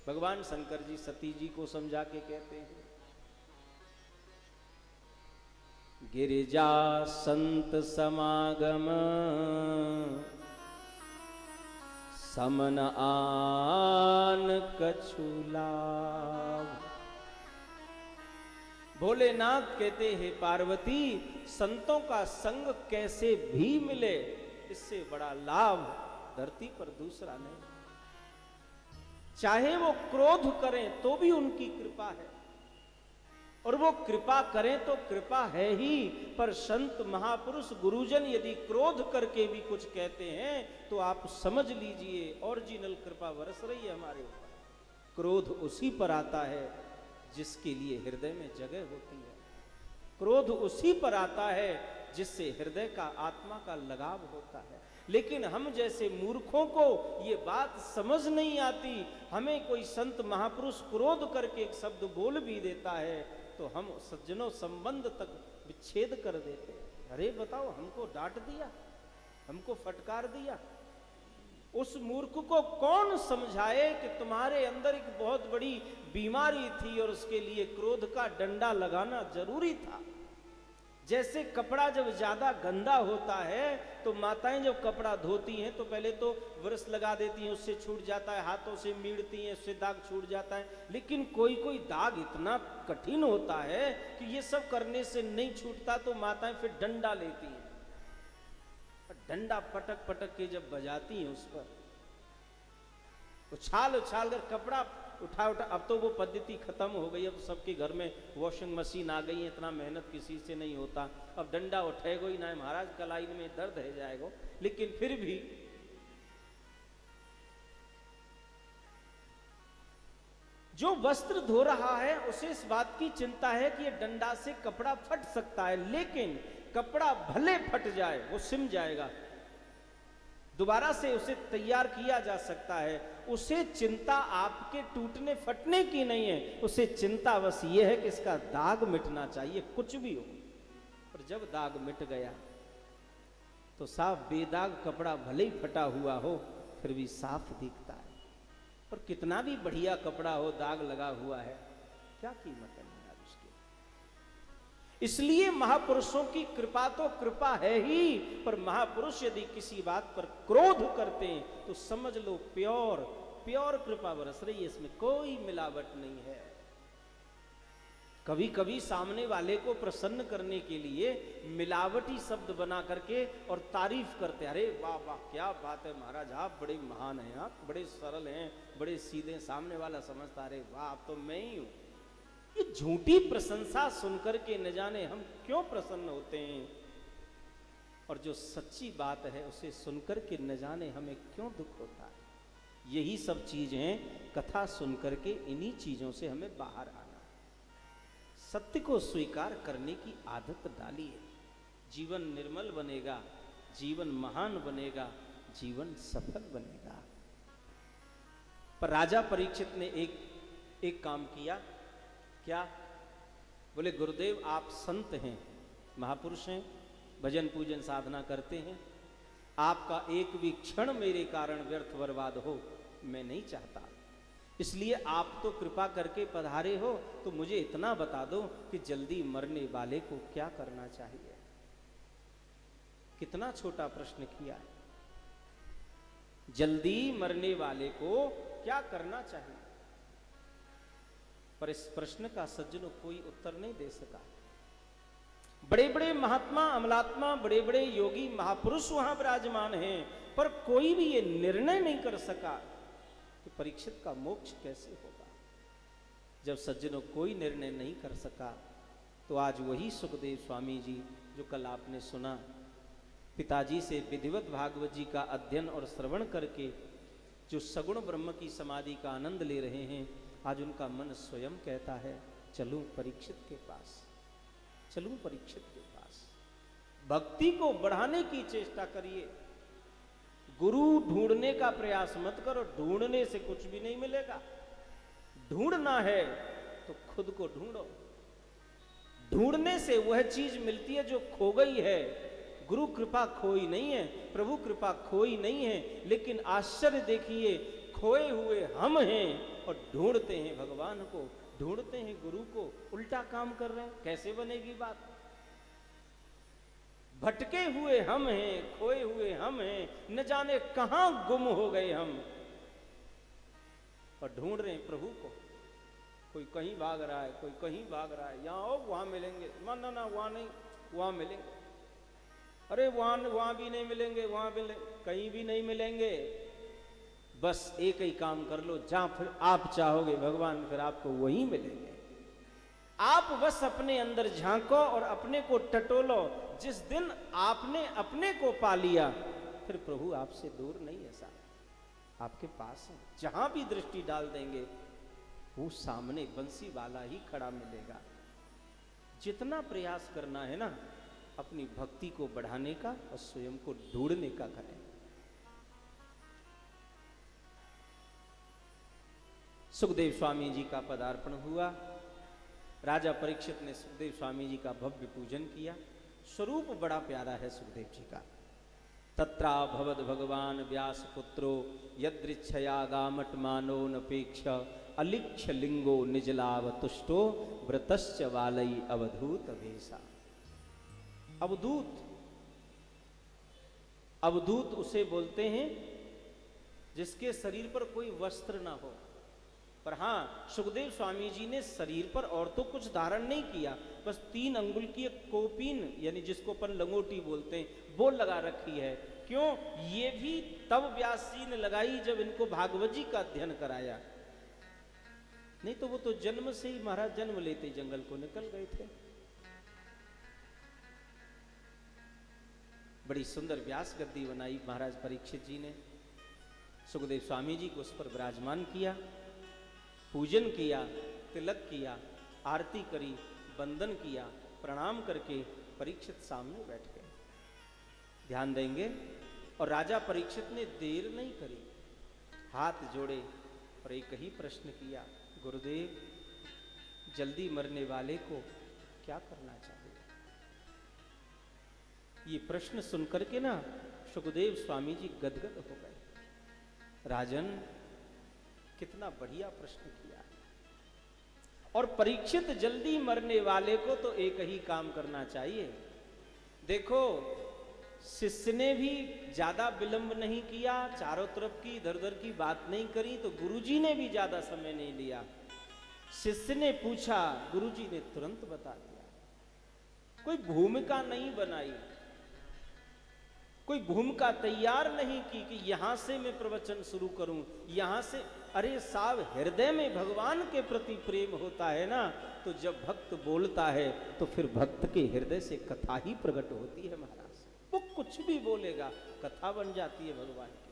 भगवान शंकर जी सती जी को समझा के कहते हैं, गिरिजा संत समागम समन आन कछुलाभ। भोलेनाथ कहते हैं पार्वती, संतों का संग कैसे भी मिले, इससे बड़ा लाभ धरती पर दूसरा नहीं। चाहे वो क्रोध करें तो भी उनकी कृपा है, और वो कृपा करें तो कृपा है ही, पर संत महापुरुष गुरुजन यदि क्रोध करके भी कुछ कहते हैं तो आप समझ लीजिए ओरिजिनल कृपा बरस रही है हमारे ऊपर। क्रोध उसी पर आता है जिसके लिए हृदय में जगह होती है। क्रोध उसी पर आता है जिससे हृदय का आत्मा का लगाव होता है। लेकिन हम जैसे मूर्खों को ये बात समझ नहीं आती। हमें कोई संत महापुरुष क्रोध करके एक शब्द बोल भी देता है तो हम सज्जनों संबंध तक विच्छेद कर देते हैं। अरे बताओ, हमको डांट दिया, हमको फटकार दिया। उस मूर्ख को कौन समझाए कि तुम्हारे अंदर एक बहुत बड़ी बीमारी थी और उसके लिए क्रोध का डंडा लगाना जरूरी था। जैसे कपड़ा जब ज्यादा गंदा होता है तो माताएं जब कपड़ा धोती हैं तो पहले तो ब्रश लगा देती हैं, उससे छूट जाता है, हाथों से मीड़ती हैं, उससे दाग छूट जाता है। लेकिन कोई कोई दाग इतना कठिन होता है कि ये सब करने से नहीं छूटता तो माताएं फिर डंडा लेती हैं, डंडा पटक पटक के जब बजाती हैं उस पर, उछाल उछाल कर कपड़ा उठा उठा। अब तो वो पद्धति खत्म हो गई, अब सबके घर में वॉशिंग मशीन आ गई है, इतना मेहनत किसी से नहीं होता। अब डंडा उठेगो ही ना महाराज, कलाई में दर्द है जाएगा। लेकिन फिर भी जो वस्त्र धो रहा है उसे इस बात की चिंता है कि ये डंडा से कपड़ा फट सकता है, लेकिन कपड़ा भले फट जाए वो सिम जाएगा, दोबारा से उसे तैयार किया जा सकता है। उसे चिंता आपके टूटने फटने की नहीं है, उसे चिंता बस ये है कि इसका दाग मिटना चाहिए, कुछ भी हो। और जब दाग मिट गया तो साफ बेदाग कपड़ा भले ही फटा हुआ हो फिर भी साफ दिखता है। और कितना भी बढ़िया कपड़ा हो, दाग लगा हुआ है, क्या कीमत है उसकी। इसलिए महापुरुषों की कृपा तो कृपा है ही, पर महापुरुष यदि किसी बात पर क्रोध करते हैं तो समझ लो प्योर प्योर कृपा बरस रही है, इसमें कोई मिलावट नहीं है। कभी कभी सामने वाले को प्रसन्न करने के लिए मिलावटी शब्द बना करके और तारीफ करते, अरे वाह वाह क्या बात है महाराज, आप बड़े महान हैं, आप बड़े सरल हैं, बड़े सीधे। सामने वाला समझता अरे वाह अब तो मैं ही हूं। ये झूठी प्रशंसा सुनकर के न जाने हम क्यों प्रसन्न होते हैं, और जो सच्ची बात है उसे सुनकर के न जाने हमें क्यों दुख होता है। यही सब चीजें कथा सुनकर के इन्हीं चीजों से हमें बाहर आना, सत्य को स्वीकार करने की आदत डालिए। जीवन निर्मल बनेगा, जीवन महान बनेगा, जीवन सफल बनेगा। पर राजा परीक्षित ने एक काम किया। क्या? बोले गुरुदेव आप संत हैं, महापुरुष हैं, भजन पूजन साधना करते हैं, आपका एक भी क्षण मेरे कारण व्यर्थ बर्बाद हो मैं नहीं चाहता। इसलिए आप तो कृपा करके पधारे हो तो मुझे इतना बता दो कि जल्दी मरने वाले को क्या करना चाहिए। कितना छोटा प्रश्न किया है। जल्दी मरने वाले को क्या करना चाहिए, पर इस प्रश्न का सज्जनों कोई उत्तर नहीं दे सका। बड़े बड़े महात्मा अमलात्मा, बड़े बड़े योगी महापुरुष वहां विराजमान हैं, पर कोई भी ये निर्णय नहीं कर सका कि परीक्षित का मोक्ष कैसे होगा। जब सज्जनों कोई निर्णय नहीं कर सका तो आज वही सुखदेव स्वामी जी जो कल आपने सुना, पिताजी से विधिवत भागवत जी का अध्ययन और श्रवण करके जो सगुण ब्रह्म की समाधि का आनंद ले रहे हैं, आज उनका मन स्वयं कहता है चलूं परीक्षित के पास, चलूं परीक्षित के पास। भक्ति को बढ़ाने की चेष्टा करिए, गुरु ढूंढने का प्रयास मत करो, ढूंढने से कुछ भी नहीं मिलेगा। ढूंढना है तो खुद को ढूंढो, ढूंढने से वह चीज मिलती है जो खो गई है। गुरु कृपा खोई नहीं है, प्रभु कृपा खोई नहीं है, लेकिन आश्चर्य देखिए खोए हुए हम हैं और ढूंढते हैं भगवान को, ढूंढते हैं गुरु को। उल्टा काम कर रहे हैं, कैसे बनेगी बात? भटके हुए हम हैं, खोए हुए हम हैं, न जाने कहां गुम हो गए हम, और ढूंढ रहे हैं प्रभु को। कोई कहीं भाग रहा है, कोई कहीं भाग रहा है, यहां आओ वहां मिलेंगे, ना ना वहां नहीं, वहां मिलेंगे, अरे वहां भी नहीं मिलेंगे, वहां भी कहीं भी नहीं मिलेंगे। बस एक ही काम कर लो, जहां फिर आप चाहोगे भगवान फिर आपको वहीं मिलेंगे। आप बस अपने अंदर झांको और अपने को टटोलो। जिस दिन आपने अपने को पा लिया, फिर प्रभु आपसे दूर नहीं है साहब, आपके पास है। जहां भी दृष्टि डाल देंगे वो सामने बंसी वाला ही खड़ा मिलेगा। जितना प्रयास करना है ना अपनी भक्ति को बढ़ाने का और स्वयं को ढूंढने का करें। सुखदेव स्वामी जी का पदार्पण हुआ। राजा परीक्षित ने सुखदेव स्वामी जी का भव्य पूजन किया। स्वरूप बड़ा प्यारा है सुखदेव जी का। तत्रा भवद भगवान व्यास पुत्रो यदृच्छया गामट मानो नपेक्ष अलिक्ष लिंगो निजलाव तुष्टो व्रतश्च वालई अवधूत भेषा। अवधूत, अवधूत उसे बोलते हैं जिसके शरीर पर कोई वस्त्र ना हो। पर हां, सुखदेव स्वामी जी ने शरीर पर और तो कुछ धारण नहीं किया, बस 3 अंगुल की एक कोपीन, यानी जिसको अपन लंगोटी बोलते हैं, वो लगा रखी है। क्यों? ये भी तब व्यास जी ने लगाई जब इनको भागवत जी का अध्ययन कराया, नहीं तो वो तो जन्म से ही महाराज जन्म लेते जंगल को निकल गए थे। बड़ी सुंदर व्यास गद्दी बनाई महाराज परीक्षित जी ने। सुखदेव स्वामी जी को उस पर विराजमान किया, पूजन किया, तिलक किया, आरती करी, वंदन किया, प्रणाम करके परीक्षित सामने बैठ गए। ध्यान देंगे। और राजा परीक्षित ने देर नहीं करी, हाथ जोड़े और एक ही प्रश्न किया, गुरुदेव जल्दी मरने वाले को क्या करना चाहिए? ये प्रश्न सुनकर के ना सुखदेव स्वामी जी गदगद हो गए। राजन, कितना बढ़िया प्रश्न किया। और परीक्षित, जल्दी मरने वाले को तो एक ही काम करना चाहिए। देखो, शिष्य ने भी ज्यादा विलंब नहीं किया, चारों तरफ की इधर उधर की बात नहीं करी, तो गुरुजी ने भी ज्यादा समय नहीं लिया। शिष्य ने पूछा, गुरुजी ने तुरंत बता दिया। कोई भूमिका नहीं बनाई, कोई भूमिका तैयार नहीं की कि यहां से मैं प्रवचन शुरू करूं, यहां से। अरे साहब, हृदय में भगवान के प्रति प्रेम होता है ना, तो जब भक्त बोलता है तो फिर भक्त के हृदय से कथा ही प्रकट होती है महाराज। वो कुछ भी बोलेगा, कथा बन जाती है भगवान की।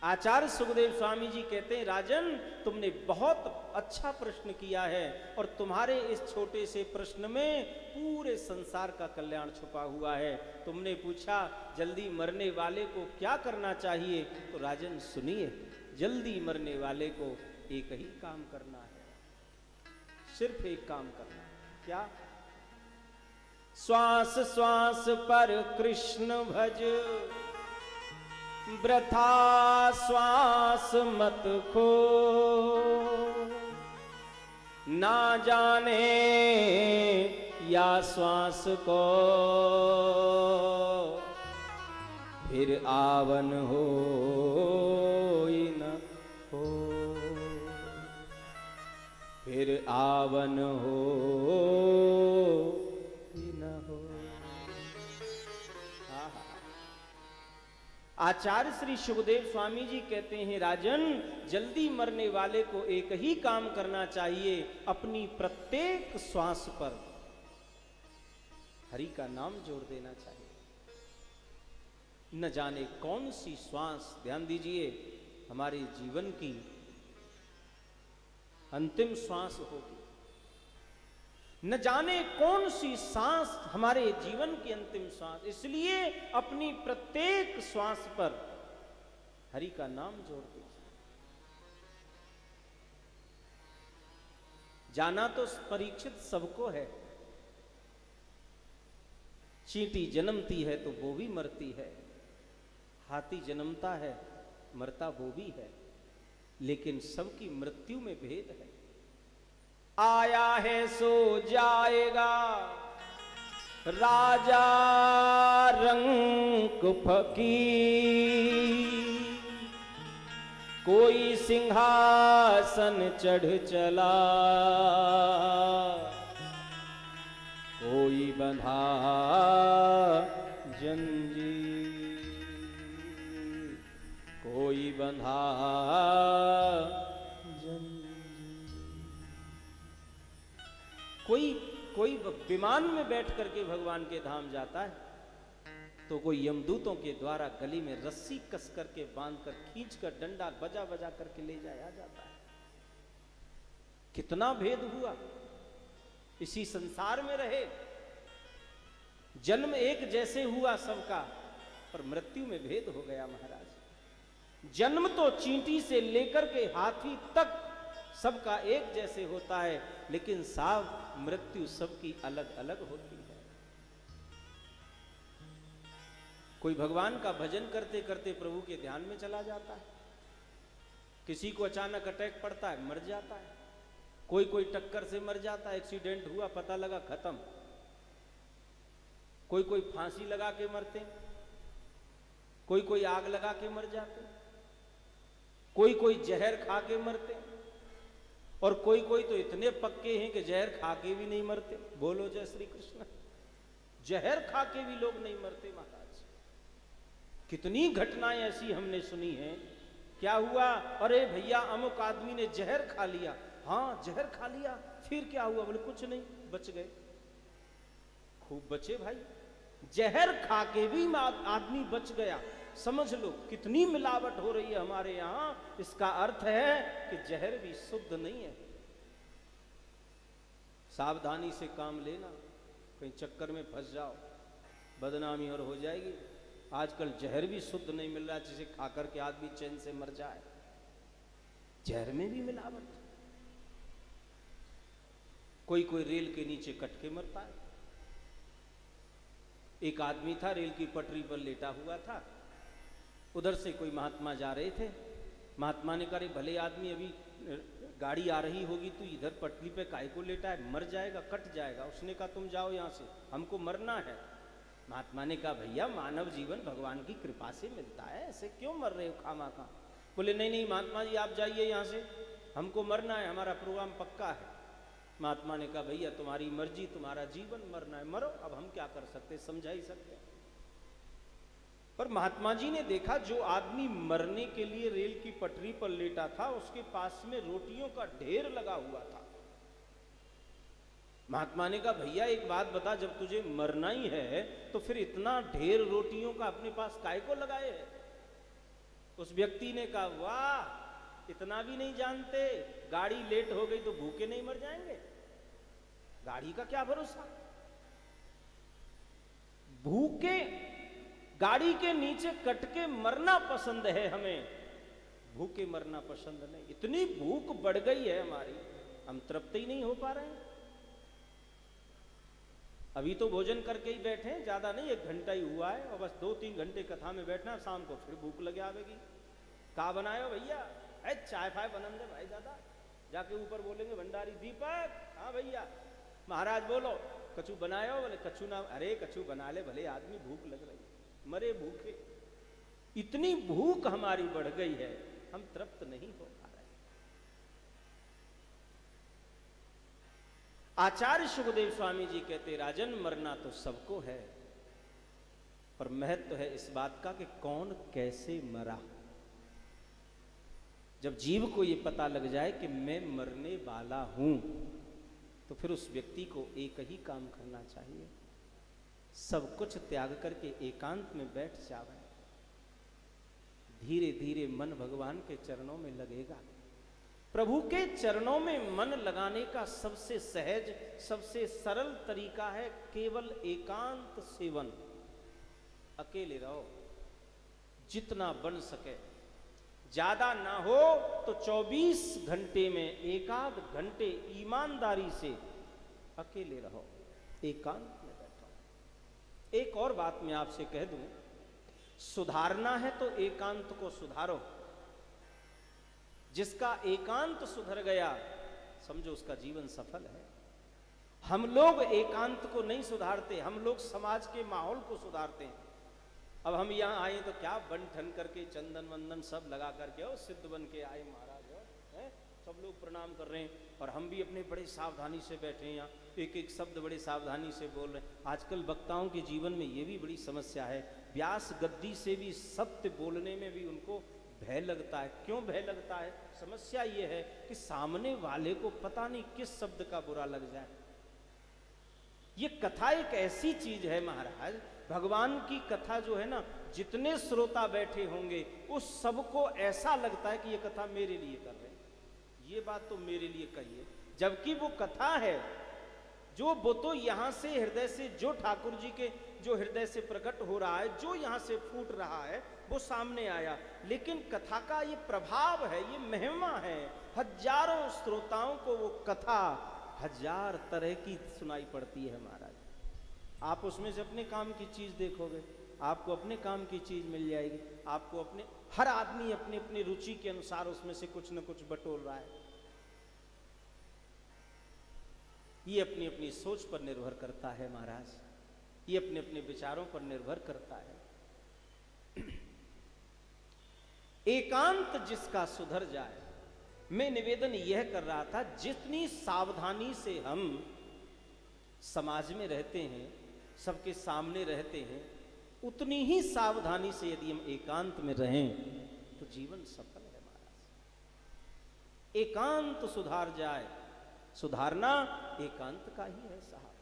आचार्य सुखदेव स्वामी जी कहते हैं, राजन तुमने बहुत अच्छा प्रश्न किया है, और तुम्हारे इस छोटे से प्रश्न में पूरे संसार का कल्याण छुपा हुआ है। तुमने पूछा जल्दी मरने वाले को क्या करना चाहिए, तो राजन सुनिए, जल्दी मरने वाले को एक ही काम करना है, सिर्फ एक काम करना है। क्या? श्वास श्वास पर कृष्ण भज, वृथा श्वास मत खो, ना जाने या श्वास को फिर आवन हो न हो, फिर आवन हो न हो। आचार्य श्री सुखदेव स्वामी जी कहते हैं, राजन जल्दी मरने वाले को एक ही काम करना चाहिए, अपनी प्रत्येक श्वास पर हरि का नाम जोड़ देना चाहिए। न जाने कौन सी श्वास, ध्यान दीजिए, हमारे जीवन की अंतिम श्वास होगी, न जाने कौन सी सांस हमारे जीवन की अंतिम श्वास। इसलिए अपनी प्रत्येक श्वास पर हरि का नाम जोड़ दीजिए। जाना तो परीक्षित सबको है, चींटी जन्मती है तो वो भी मरती है, हाथी जन्मता है मरता वो भी है, लेकिन सबकी मृत्यु में भेद है। आया है सो जाएगा, राजा रंक फकीर, कोई सिंहासन चढ़ चला, कोई बंधा जंजीर, कोई बंधा जंजीर। कोई विमान में बैठ करके भगवान के धाम जाता है, तो कोई यमदूतों के द्वारा गली में रस्सी कस करके बांध कर खींच कर डंडा बजा बजा करके ले जाया जाता है। कितना भेद हुआ। इसी संसार में रहे, जन्म एक जैसे हुआ सबका, पर मृत्यु में भेद हो गया महाराज। जन्म तो चींटी से लेकर के हाथी तक सबका एक जैसे होता है, लेकिन साव मृत्यु सबकी अलग अलग होती है। कोई भगवान का भजन करते करते प्रभु के ध्यान में चला जाता है, किसी को अचानक अटैक पड़ता है, मर जाता है। कोई टक्कर से मर जाता है, एक्सीडेंट हुआ, पता लगा खत्म। कोई फांसी लगा के मरते, कोई आग लगा के मर जाते, कोई जहर खा के मरते, और कोई तो इतने पक्के हैं कि जहर खा के भी नहीं मरते। बोलो जय श्री कृष्ण। जहर खा के भी लोग नहीं मरते महाराज। कितनी घटनाएं ऐसी हमने सुनी हैं। क्या हुआ, अरे भैया अमुक आदमी ने जहर खा लिया। हाँ जहर खा लिया, फिर क्या हुआ? बोले कुछ नहीं, बच गए। खूब बचे भाई, जहर खा के भी आदमी बच गया। समझ लो कितनी मिलावट हो रही है हमारे यहां। इसका अर्थ है कि जहर भी शुद्ध नहीं है। सावधानी से काम लेना, कहीं चक्कर में फंस जाओ, बदनामी और हो जाएगी। आजकल जहर भी शुद्ध नहीं मिल रहा, जिसे खाकर के आदमी चैन से मर जाए। जहर में भी मिलावट। कोई रेल के नीचे कट के मरता है। एक आदमी था, रेल की पटरी पर लेटा हुआ था। उधर से कोई महात्मा जा रहे थे। महात्मा ने कहा, भले आदमी, अभी गाड़ी आ रही होगी, तो इधर पटरी पे काहे को लेटा है, मर जाएगा, कट जाएगा। उसने कहा तुम जाओ यहाँ से, हमको मरना है। महात्मा ने कहा भैया मानव जीवन भगवान की कृपा से मिलता है, ऐसे क्यों मर रहे हो खामाखा। बोले नहीं महात्मा जी आप जाइए यहाँ से, हमको मरना है, हमारा प्रोग्राम पक्का है। महात्मा ने कहा भैया तुम्हारी मर्जी, तुम्हारा जीवन, मरना है मरो, अब हम क्या कर सकते, समझा ही सकते। पर महात्मा जी ने देखा जो आदमी मरने के लिए रेल की पटरी पर लेटा था, उसके पास में रोटियों का ढेर लगा हुआ था। महात्मा ने कहा भैया एक बात बता, जब तुझे मरना ही है तो फिर इतना ढेर रोटियों का अपने पास काय को लगाए है? उस व्यक्ति ने कहा वाह, इतना भी नहीं जानते, गाड़ी लेट हो गई तो भूखे नहीं मर जाएंगे, गाड़ी का क्या भरोसा। भूखे गाड़ी के नीचे कट के मरना पसंद है हमें, भूखे मरना पसंद नहीं। इतनी भूख बढ़ गई है हमारी, हम तृप्त ही नहीं हो पा रहे हैं। अभी तो भोजन करके ही बैठे हैं, ज्यादा नहीं, 1 घंटा ही हुआ है, और बस 2-3 घंटे कथा में बैठना, शाम को फिर भूख लगे आवेगी। का बनाए हो भैया? चाय फाय बनन दे भाई दादा। जाके ऊपर बोलेंगे भंडारी दीपक, हाँ भैया। महाराज बोलो कछु बनाए हो? बोले कछु ना। अरे कछु बना ले, भले आदमी, भूख लग रही, मरे भूखे। इतनी भूख हमारी बढ़ गई है, हम तृप्त नहीं हो पा रहे। आचार्य सुखदेव स्वामी जी कहते राजन मरना तो सबको है, पर महत्व है इस बात का कि कौन कैसे मरा। जब जीव को यह पता लग जाए कि मैं मरने वाला हूं, तो फिर उस व्यक्ति को एक ही काम करना चाहिए, सब कुछ त्याग करके एकांत में बैठ जावे। धीरे धीरे मन भगवान के चरणों में लगेगा। प्रभु के चरणों में मन लगाने का सबसे सहज, सबसे सरल तरीका है केवल एकांत सेवन। अकेले रहो, जितना बन सके। ज्यादा ना हो तो 24 घंटे में 1 घंटे ईमानदारी से अकेले रहो, एकांत में बैठो। एक और बात मैं आपसे कह दूं, सुधारना है तो एकांत को सुधारो। जिसका एकांत सुधर गया, समझो उसका जीवन सफल है। हम लोग एकांत को नहीं सुधारते, हम लोग समाज के माहौल को सुधारते हैं। अब हम यहाँ आए तो क्या बन ठन करके चंदन वंदन सब लगा करके ओ सिद्ध बन के आए महाराज, हो सब लोग प्रणाम कर रहे हैं, और हम भी अपने बड़े सावधानी से बैठे हैं यहाँ, एक एक शब्द बड़े सावधानी से बोल रहे हैं। आजकल वक्ताओं के जीवन में ये भी बड़ी समस्या है, व्यास गद्दी से भी सत्य बोलने में भी उनको भय लगता है। क्यों भय लगता है? समस्या ये है कि सामने वाले को पता नहीं किस शब्द का बुरा लग जाए। ये कथा एक ऐसी चीज है महाराज, भगवान की कथा जो है ना, जितने श्रोता बैठे होंगे उस सबको ऐसा लगता है कि ये कथा मेरे लिए कर रहे हैं, ये बात तो मेरे लिए कही है, जबकि वो कथा है जो वो तो यहाँ से हृदय से, जो ठाकुर जी के जो हृदय से प्रकट हो रहा है, जो यहाँ से फूट रहा है वो सामने आया। लेकिन कथा का ये प्रभाव है, ये महिमा है, हजारों श्रोताओं को वो कथा हजार तरह की सुनाई पड़ती है महाराज। आप उसमें से अपने काम की चीज देखोगे, आपको अपने काम की चीज मिल जाएगी, आपको अपने, हर आदमी अपने अपने रुचि के अनुसार उसमें से कुछ न कुछ बटोर रहा है। ये अपनी अपनी सोच पर निर्भर करता है महाराज, ये अपने अपने विचारों पर निर्भर करता है। एकांत जिसका सुधर जाए, मैं निवेदन यह कर रहा था, जितनी सावधानी से हम समाज में रहते हैं, सबके सामने रहते हैं, उतनी ही सावधानी से यदि हम एकांत में रहें तो जीवन सफल है महाराज। एकांत सुधार जाए, सुधारना एकांत का ही है साहब।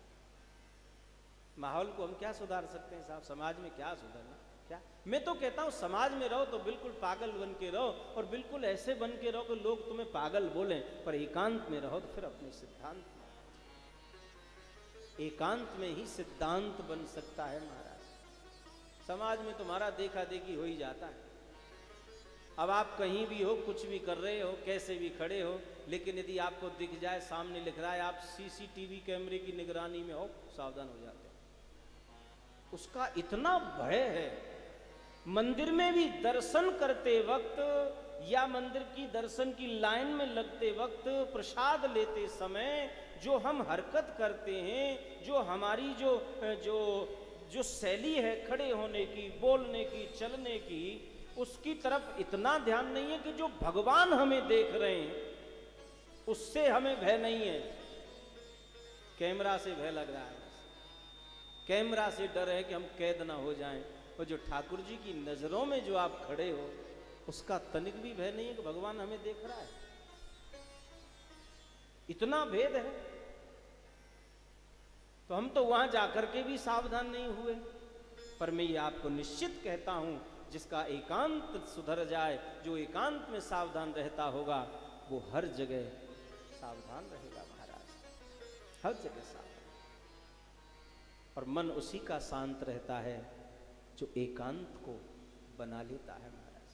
माहौल को हम क्या सुधार सकते हैं साहब? समाज में क्या सुधारना? क्या? मैं तो कहता हूं समाज में रहो तो बिल्कुल पागल बन के रहो, और बिल्कुल ऐसे बन के रहो कि लोग तुम्हें पागल बोलें, पर एकांत में रहो तो फिर अपने सिद्धांत में, एकांत में ही सिद्धांत बन सकता है महाराज। समाज में तुम्हारा देखा देखी हो ही जाता है। अब आप कहीं भी हो, कुछ भी कर रहे हो, कैसे भी खड़े हो, लेकिन यदि आपको दिख जाए सामने लिख रहा है आप सीसीटीवी कैमरे की निगरानी में हो, सावधान हो जाते हो। उसका इतना भय है। मंदिर में भी दर्शन करते वक्त या मंदिर की दर्शन की लाइन में लगते वक्त, प्रसाद लेते समय जो हम हरकत करते हैं, जो हमारी जो जो जो शैली है खड़े होने की, बोलने की, चलने की, उसकी तरफ इतना ध्यान नहीं है कि जो भगवान हमें देख रहे हैं उससे हमें भय नहीं है। कैमरा से भय लग रहा है, कैमरा से डर है कि हम कैद ना हो जाएं, और जो ठाकुर जी की नजरों में जो आप खड़े हो उसका तनिक भी भय नहीं है कि भगवान हमें देख रहा है। इतना भेद है, तो हम तो वहां जाकर के भी सावधान नहीं हुए। पर मैं ये आपको निश्चित कहता हूं, जिसका एकांत सुधर जाए, जो एकांत में सावधान रहता होगा, वो हर जगह सावधान रहेगा महाराज, हर जगह सावधान। और मन उसी का शांत रहता है जो एकांत को बना लेता है महाराज।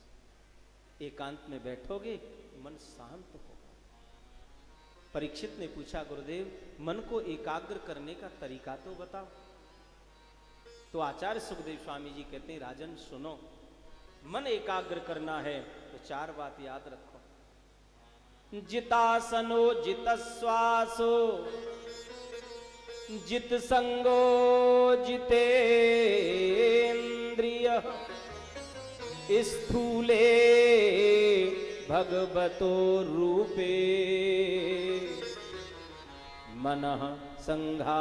एकांत में बैठोगे मन शांत होगा। परीक्षित ने पूछा, गुरुदेव मन को एकाग्र करने का तरीका तो बताओ। तो आचार्य सुखदेव स्वामी जी कहते हैं, राजन सुनो, मन एकाग्र करना है तो चार बात याद रखो। जितासनो जितश्वासो जित संगो जितेन्द्रिय स्थूले भगवतो रूपे मनः संघारयेत्।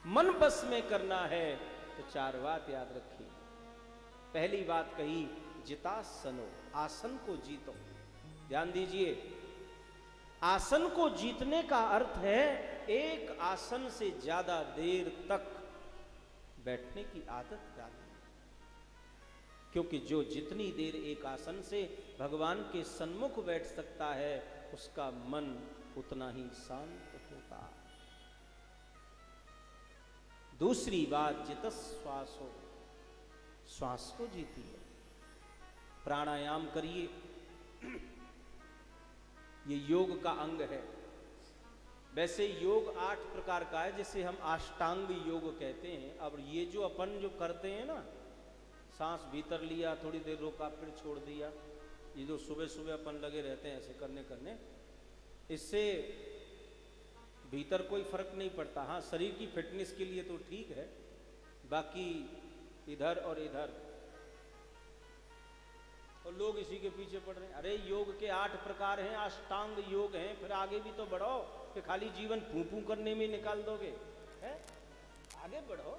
मन बस में करना है तो चार बात याद रखिए। पहली बात कही, जितासनो, आसन को जीतो। ध्यान दीजिए, आसन को जीतने का अर्थ है एक आसन से ज्यादा देर तक बैठने की आदत डालनी। क्योंकि जो जितनी देर एक आसन से भगवान के सन्मुख बैठ सकता है, उसका मन उतना ही शांत होता। दूसरी बात, जितश्वासो, श्वास को जीतिए। प्राणायाम करिए, ये योग का अंग है। वैसे योग 8 प्रकार का है, जिसे हम अष्टांग योग कहते हैं। अब ये जो अपन जो करते हैं ना, सांस भीतर लिया, थोड़ी देर रोका, फिर छोड़ दिया, ये जो सुबह सुबह अपन लगे रहते हैं ऐसे करने, इससे भीतर कोई फर्क नहीं पड़ता। हाँ, शरीर की फिटनेस के लिए तो ठीक है, बाकी इधर और इधर, और लोग इसी के पीछे पड़ रहे हैं। अरे योग के 8 प्रकार हैं, अष्टांग योग हैं, फिर आगे भी तो बढ़ो, कि खाली जीवन फूं करने में निकाल दोगे है? आगे बढ़ो।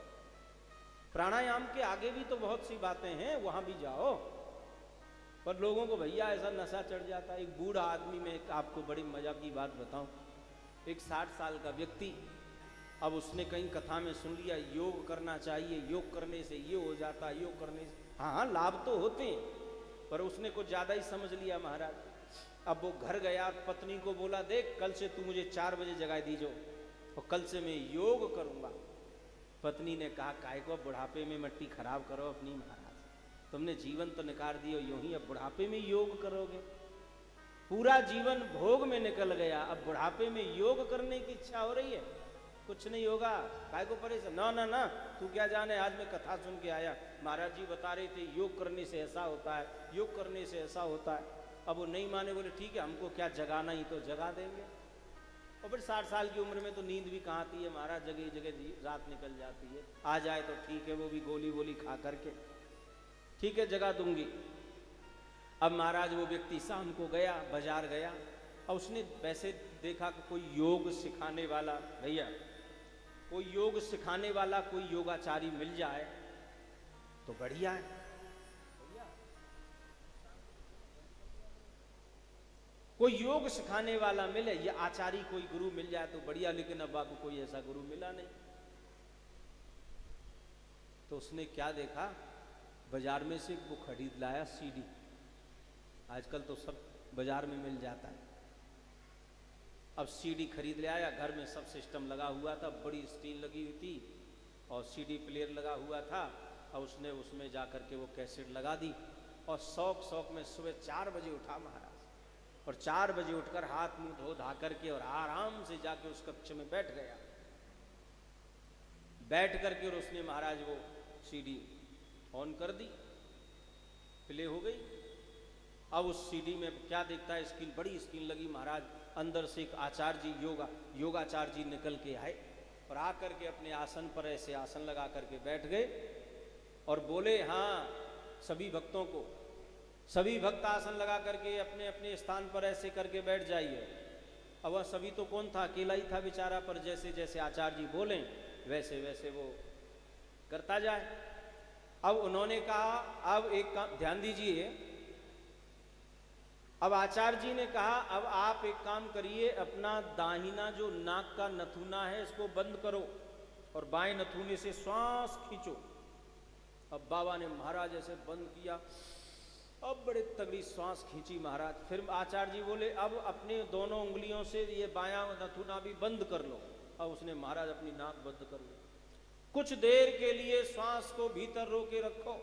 प्राणायाम के आगे भी तो बहुत सी बातें हैं, वहां भी जाओ। पर लोगों को भैया ऐसा नशा चढ़ जाता है। एक बूढ़ा आदमी, में आपको बड़ी मजा की बात बताऊं, एक 60 साल का व्यक्ति, अब उसने कहीं कथा में सुन लिया योग करना चाहिए, योग करने से ये हो जाता, योग करने से, हाँ लाभ तो होते हैं, पर उसने कुछ ज्यादा ही समझ लिया महाराज। अब वो घर गया, पत्नी को बोला, देख कल से तू मुझे 4 बजे जगा दीजो और कल से मैं योग करूंगा। पत्नी ने कहा, काय को बुढ़ापे में मट्टी खराब करो अपनी महाराज, तुमने जीवन तो निकाल दियो, यूं ही अब बुढ़ापे में योग करोगे? पूरा जीवन भोग में निकल गया, अब बुढ़ापे में योग करने की इच्छा हो रही है? कुछ नहीं होगा, काय को परेशान। ना ना ना, तू क्या जाने, आज मैं कथा सुन के आया, महाराज जी बता रहे थे योग करने से ऐसा होता है, योग करने से ऐसा होता है। अब वो नहीं माने, बोले ठीक है, हमको क्या जगाना ही तो जगा देंगे। और फिर 60 साल की उम्र में तो नींद भी कहाँ आती है महाराज, जगह जगह रात निकल जाती है। आ जाए तो ठीक है, वो भी गोली वोली खा करके, ठीक है जगा दूंगी। अब महाराज वो व्यक्ति शाम को गया, बाजार गया, और उसने वैसे देखा कि कोई योग सिखाने वाला, भैया कोई योग सिखाने वाला, कोई योगाचारी मिल जाए तो बढ़िया है। कोई योग सिखाने वाला मिले, या आचार्य कोई गुरु मिल जाए तो बढ़िया, लेकिन अब बाबू कोई ऐसा गुरु मिला नहीं। तो उसने क्या देखा, बाजार में से वो खरीद लाया सीडी। आजकल तो सब बाजार में मिल जाता है। अब सीडी खरीद ले आया, घर में सब सिस्टम लगा हुआ था, बड़ी स्क्रीन लगी हुई थी और सीडी प्लेयर लगा हुआ था, और उसने उसमें जा करके वो कैसेट लगा दी, और शौक में सुबह 4 बजे उठा महाराज, और 4 बजे उठकर हाथ मुंह धो धा करके और आराम से जाके उस कक्ष में बैठ गया। बैठ करके और उसने महाराज वो सीडी ऑन कर दी, प्ले हो गई। अब उस सीडी में क्या देखता है, स्क्रीन, बड़ी स्क्रीन लगी महाराज, अंदर से एक आचार्य जी, योगाचार्य जी निकल के आए और आकर के अपने आसन पर ऐसे आसन लगा करके बैठ गए और बोले, हाँ सभी भक्तों को, सभी भक्त आसन लगा करके अपने अपने स्थान पर ऐसे करके बैठ जाइए। अब वह सभी तो कौन था, अकेला ही था बेचारा, पर जैसे जैसे आचार्य जी बोले वैसे वैसे वो करता जाए। अब उन्होंने कहा, अब एक काम ध्यान दीजिए, अब आचार्य जी ने कहा, अब आप एक काम करिए, अपना दाहिना जो नाक का नथुना है इसको बंद करो और बाएं नथुने से श्वास खींचो। अब बाबा ने महाराज ऐसे बंद किया, अब बड़े तगड़ी श्वास खींची महाराज। फिर आचार्य जी बोले, अब अपने दोनों उंगलियों से ये बायां नथुना भी बंद कर लो। अब उसने महाराज अपनी नाक बंद कर ली। कुछ देर के लिए श्वास को भीतर रोके रखो।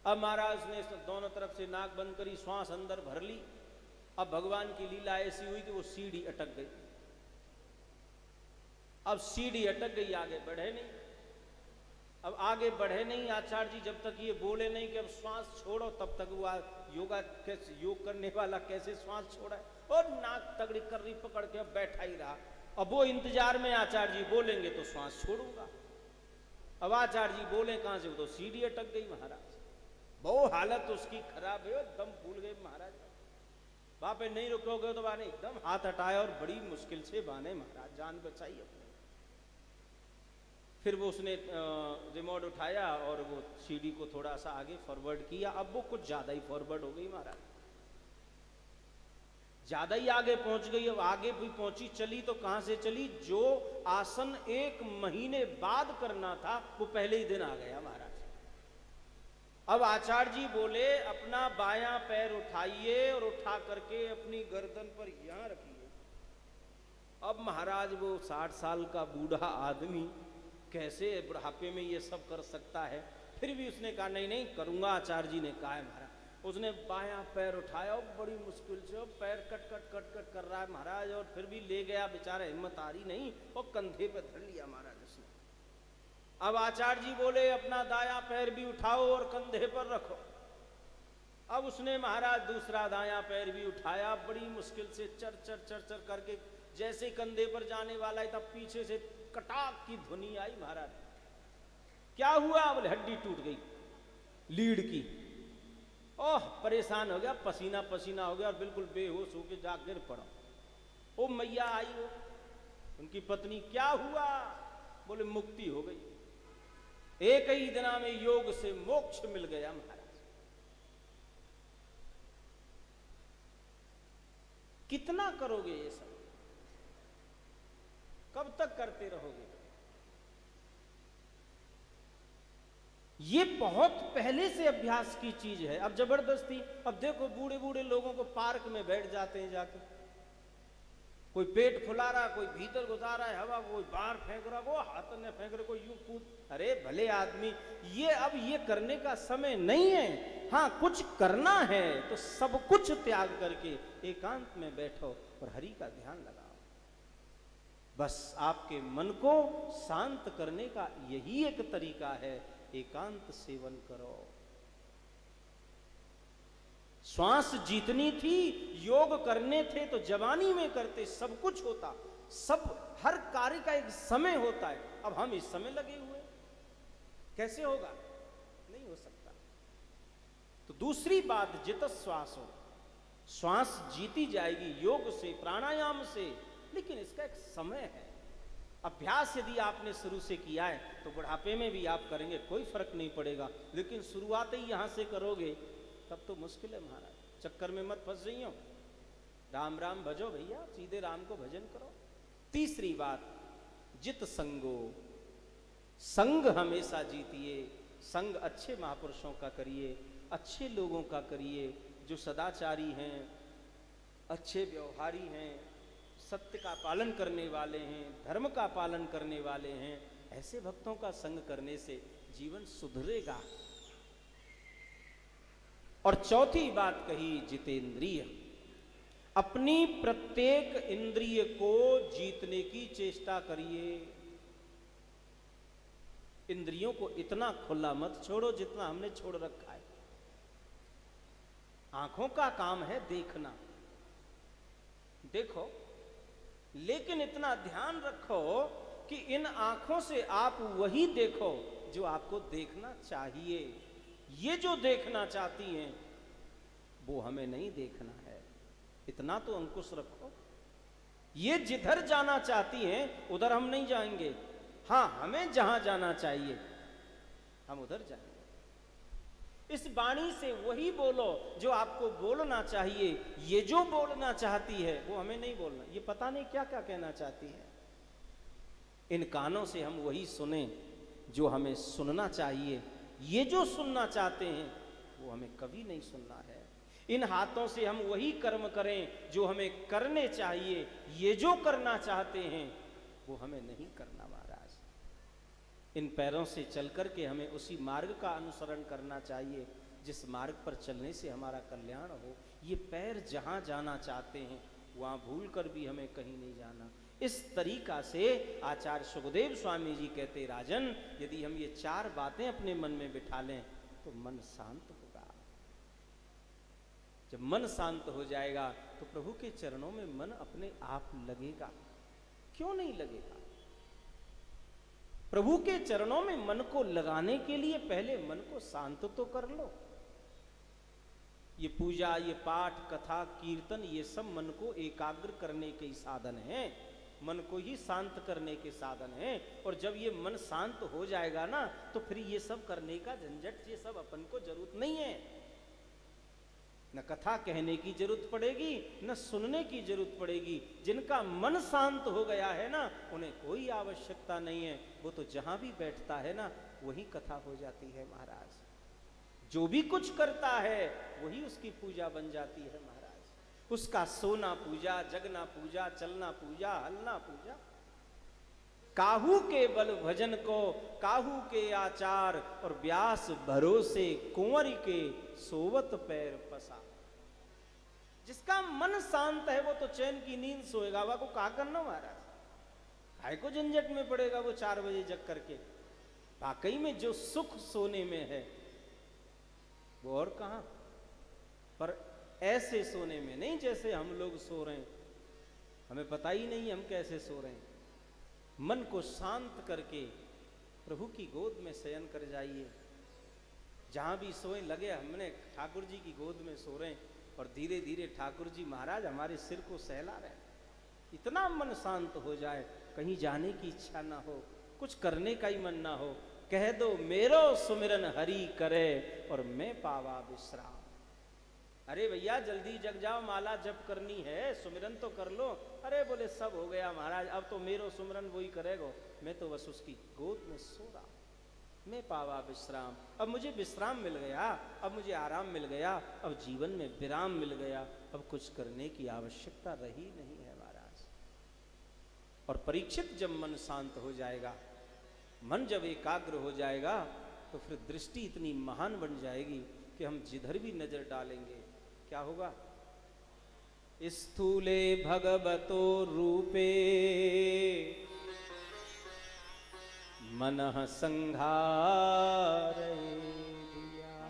अब महाराज ने दोनों तरफ से नाक बंद करी, श्वास अंदर भर ली। अब भगवान की लीला ऐसी हुई कि वो सीढ़ी अटक गई। अब सीढ़ी अटक गई, आगे बढ़े नहीं। अब आगे बढ़े नहीं आचार्य जी, जब तक ये बोले नहीं कि अब श्वास छोड़ो, तब तक वो योग करने वाला कैसे श्वास छोड़ा है, और नाक तगड़ी कर्री पकड़ के अब बैठा ही रहा। अब वो इंतजार में आचार्य जी बोलेंगे तो श्वास छोड़ूंगा। अब आचार्य जी बोले कहां से, वो तो सीढ़ी अटक गई महाराज। बहुत हालत उसकी खराब है, दम फूल गए महाराज। वहां पे नहीं रुकोगे तो बाने एकदम हाथ हटाया और बड़ी मुश्किल से बाने महाराज जान बचाई अपने। फिर वो उसने रिमोट उठाया और वो सीढ़ी को थोड़ा सा आगे फॉरवर्ड किया। अब वो कुछ ज्यादा ही फॉरवर्ड हो गई महाराज, ज्यादा ही आगे पहुंच गई। अब आगे भी पहुंची, चली तो कहां से चली, जो आसन 1 महीने बाद करना था वो पहले ही दिन आ गया महाराज। अब आचार्य जी बोले, अपना बायां पैर उठाइए और उठा करके अपनी गर्दन पर यहां रखिए। अब महाराज वो 60 साल का बूढ़ा आदमी कैसे बुढ़ापे में ये सब कर सकता है। फिर भी उसने कहा, नहीं नहीं करूंगा, आचार्य जी ने कहा है महाराज। उसने बायां पैर उठाया और बड़ी मुश्किल से और पैर कट कट कट कट कर रहा है महाराज, और फिर भी ले गया, बेचारा हिम्मत आ रही नहीं, और कंधे पे धर लिया महाराज उसने। अब आचार्य जी बोले अपना दायां पैर भी उठाओ और कंधे पर रखो। अब उसने महाराज दूसरा दायां पैर भी उठाया, बड़ी मुश्किल से चर चर चर चर करके जैसे कंधे पर जाने वाला है तब पीछे से कटाक की ध्वनि आई महाराज। क्या हुआ? बोले हड्डी टूट गई लीड की। ओह परेशान हो गया, पसीना पसीना हो गया और बिल्कुल बेहोश होकर जा गिर पड़ा। ओ मैया आई, वो उनकी पत्नी, क्या हुआ? बोले मुक्ति हो गई, एक ही दिना में योग से मोक्ष मिल गया महाराज। कितना करोगे ये सब? कब तक करते रहोगे? ये बहुत पहले से अभ्यास की चीज है। अब जबरदस्ती, अब देखो बूढ़े बूढ़े लोगों को पार्क में बैठ जाते हैं जाके, कोई पेट फुला रहा, कोई भीतर घुसा रहा है हवा, कोई बाहर फेंक रहा, वो हाथ में फेंक रहा, कोई यूं कूद। अरे भले आदमी, ये अब ये करने का समय नहीं है। हाँ कुछ करना है तो सब कुछ त्याग करके एकांत में बैठो और हरि का ध्यान लगाओ। बस आपके मन को शांत करने का यही एक तरीका है, एकांत सेवन करो। श्वास जीतनी थी, योग करने थे तो जवानी में करते, सब कुछ होता, सब हर कार्य का एक समय होता है। अब हम इस समय लगे हुए, कैसे होगा? नहीं हो सकता। तो दूसरी बात, जित श्वास हो, श्वास जीती जाएगी योग से, प्राणायाम से, लेकिन इसका एक समय है। अभ्यास यदि आपने शुरू से किया है तो बुढ़ापे में भी आप करेंगे, कोई फर्क नहीं पड़ेगा, लेकिन शुरुआत ही यहां से करोगे तब तो मुश्किल है महाराज। चक्कर में मत फंस जाइयो, राम राम भजो भैया, सीधे राम को भजन करो। तीसरी बात, जित संगो, संग हमेशा जीतिए। संग अच्छे महापुरुषों का करिए, अच्छे लोगों का करिए, जो सदाचारी हैं, अच्छे व्यवहारी हैं, सत्य का पालन करने वाले हैं, धर्म का पालन करने वाले हैं। ऐसे भक्तों का संग करने से जीवन सुधरेगा। और चौथी बात कही, जितेंद्रिय, अपनी प्रत्येक इंद्रिय को जीतने की चेष्टा करिए। इंद्रियों को इतना खुला मत छोड़ो जितना हमने छोड़ रखा है। आंखों का काम है देखना, देखो, लेकिन इतना ध्यान रखो कि इन आंखों से आप वही देखो जो आपको देखना चाहिए। ये जो देखना चाहती हैं वो हमें नहीं देखना है, इतना तो अंकुश रखो। ये जिधर जाना चाहती हैं उधर हम नहीं जाएंगे, हाँ हमें जहां जाना चाहिए हम उधर जाएंगे। इस वाणी से वही बोलो जो आपको बोलना चाहिए। ये जो बोलना चाहती है वो हमें नहीं बोलना, ये पता नहीं क्या क्या कहना चाहती है। इन कानों से हम वही सुने जो हमें सुनना चाहिए। ये जो सुनना चाहते हैं वो हमें कभी नहीं सुनना है। इन हाथों से हम वही कर्म करें जो हमें करने चाहिए। ये जो करना चाहते हैं वो हमें नहीं करना महाराज। इन पैरों से चल करके हमें उसी मार्ग का अनुसरण करना चाहिए जिस मार्ग पर चलने से हमारा कल्याण हो। ये पैर जहाँ जाना चाहते हैं वहाँ भूल कर भी हमें कहीं नहीं जाना। इस तरीका से आचार्य सुखदेव स्वामी जी कहते, राजन यदि हम ये चार बातें अपने मन में बिठा लें तो मन शांत होगा। जब मन शांत हो जाएगा तो प्रभु के चरणों में मन अपने आप लगेगा। क्यों नहीं लगेगा? प्रभु के चरणों में मन को लगाने के लिए पहले मन को शांत तो कर लो। ये पूजा, ये पाठ, कथा, कीर्तन, ये सब मन को एकाग्र करने के साधन हैं, मन को ही शांत करने के साधन हैं। और जब ये मन शांत हो जाएगा ना तो फिर ये सब करने का झंझट, ये सब अपन को जरूरत नहीं है। न कथा कहने की जरूरत पड़ेगी, न सुनने की जरूरत पड़ेगी। जिनका मन शांत हो गया है ना उन्हें कोई आवश्यकता नहीं है। वो तो जहां भी बैठता है ना वही कथा हो जाती है महाराज। जो भी कुछ करता है वही उसकी पूजा बन जाती है महाराज। उसका सोना पूजा, जगना पूजा, चलना पूजा, हलना पूजा। काहू के बल भजन को, काहू के आचार, और व्यास भरोसे कुंवर के सोवत पैर पसा। जिसका मन शांत है वो तो चैन की नींद सोएगा। वह को कहा करना महाराज, काय को झंझट में पड़ेगा वो 4 बजे जग करके। वाकई में जो सुख सोने में है वो और कहां, पर ऐसे सोने में नहीं जैसे हम लोग सो रहे हैं। हमें पता ही नहीं हम कैसे सो रहे हैं। मन को शांत करके प्रभु की गोद में शयन कर जाइए। जहां भी सोए लगे हमने ठाकुर जी की गोद में सो रहे हैं, और धीरे धीरे ठाकुर जी महाराज हमारे सिर को सहला रहे हैं। इतना मन शांत हो जाए, कहीं जाने की इच्छा ना हो, कुछ करने का ही मन ना हो, कह दो मेरो सुमिरन हरि करे और मैं पावा विश्राम। अरे भैया जल्दी जग जाओ, माला जप करनी है, सुमिरन तो कर लो। अरे बोले सब हो गया महाराज, अब तो मेरो सुमिरन वही करेगा, मैं तो बस उसकी गोद में सो रहा, मैं पावा विश्राम। अब मुझे विश्राम मिल गया, अब मुझे आराम मिल गया, अब जीवन में विराम मिल गया, अब कुछ करने की आवश्यकता रही नहीं है महाराज। और परीक्षित जब मन शांत हो जाएगा, मन जब एकाग्र हो जाएगा, तो फिर दृष्टि इतनी महान बन जाएगी कि हम जिधर भी नजर डालेंगे क्या होगा, स्थूले भगवतो रूपे मनः संघारये दिया।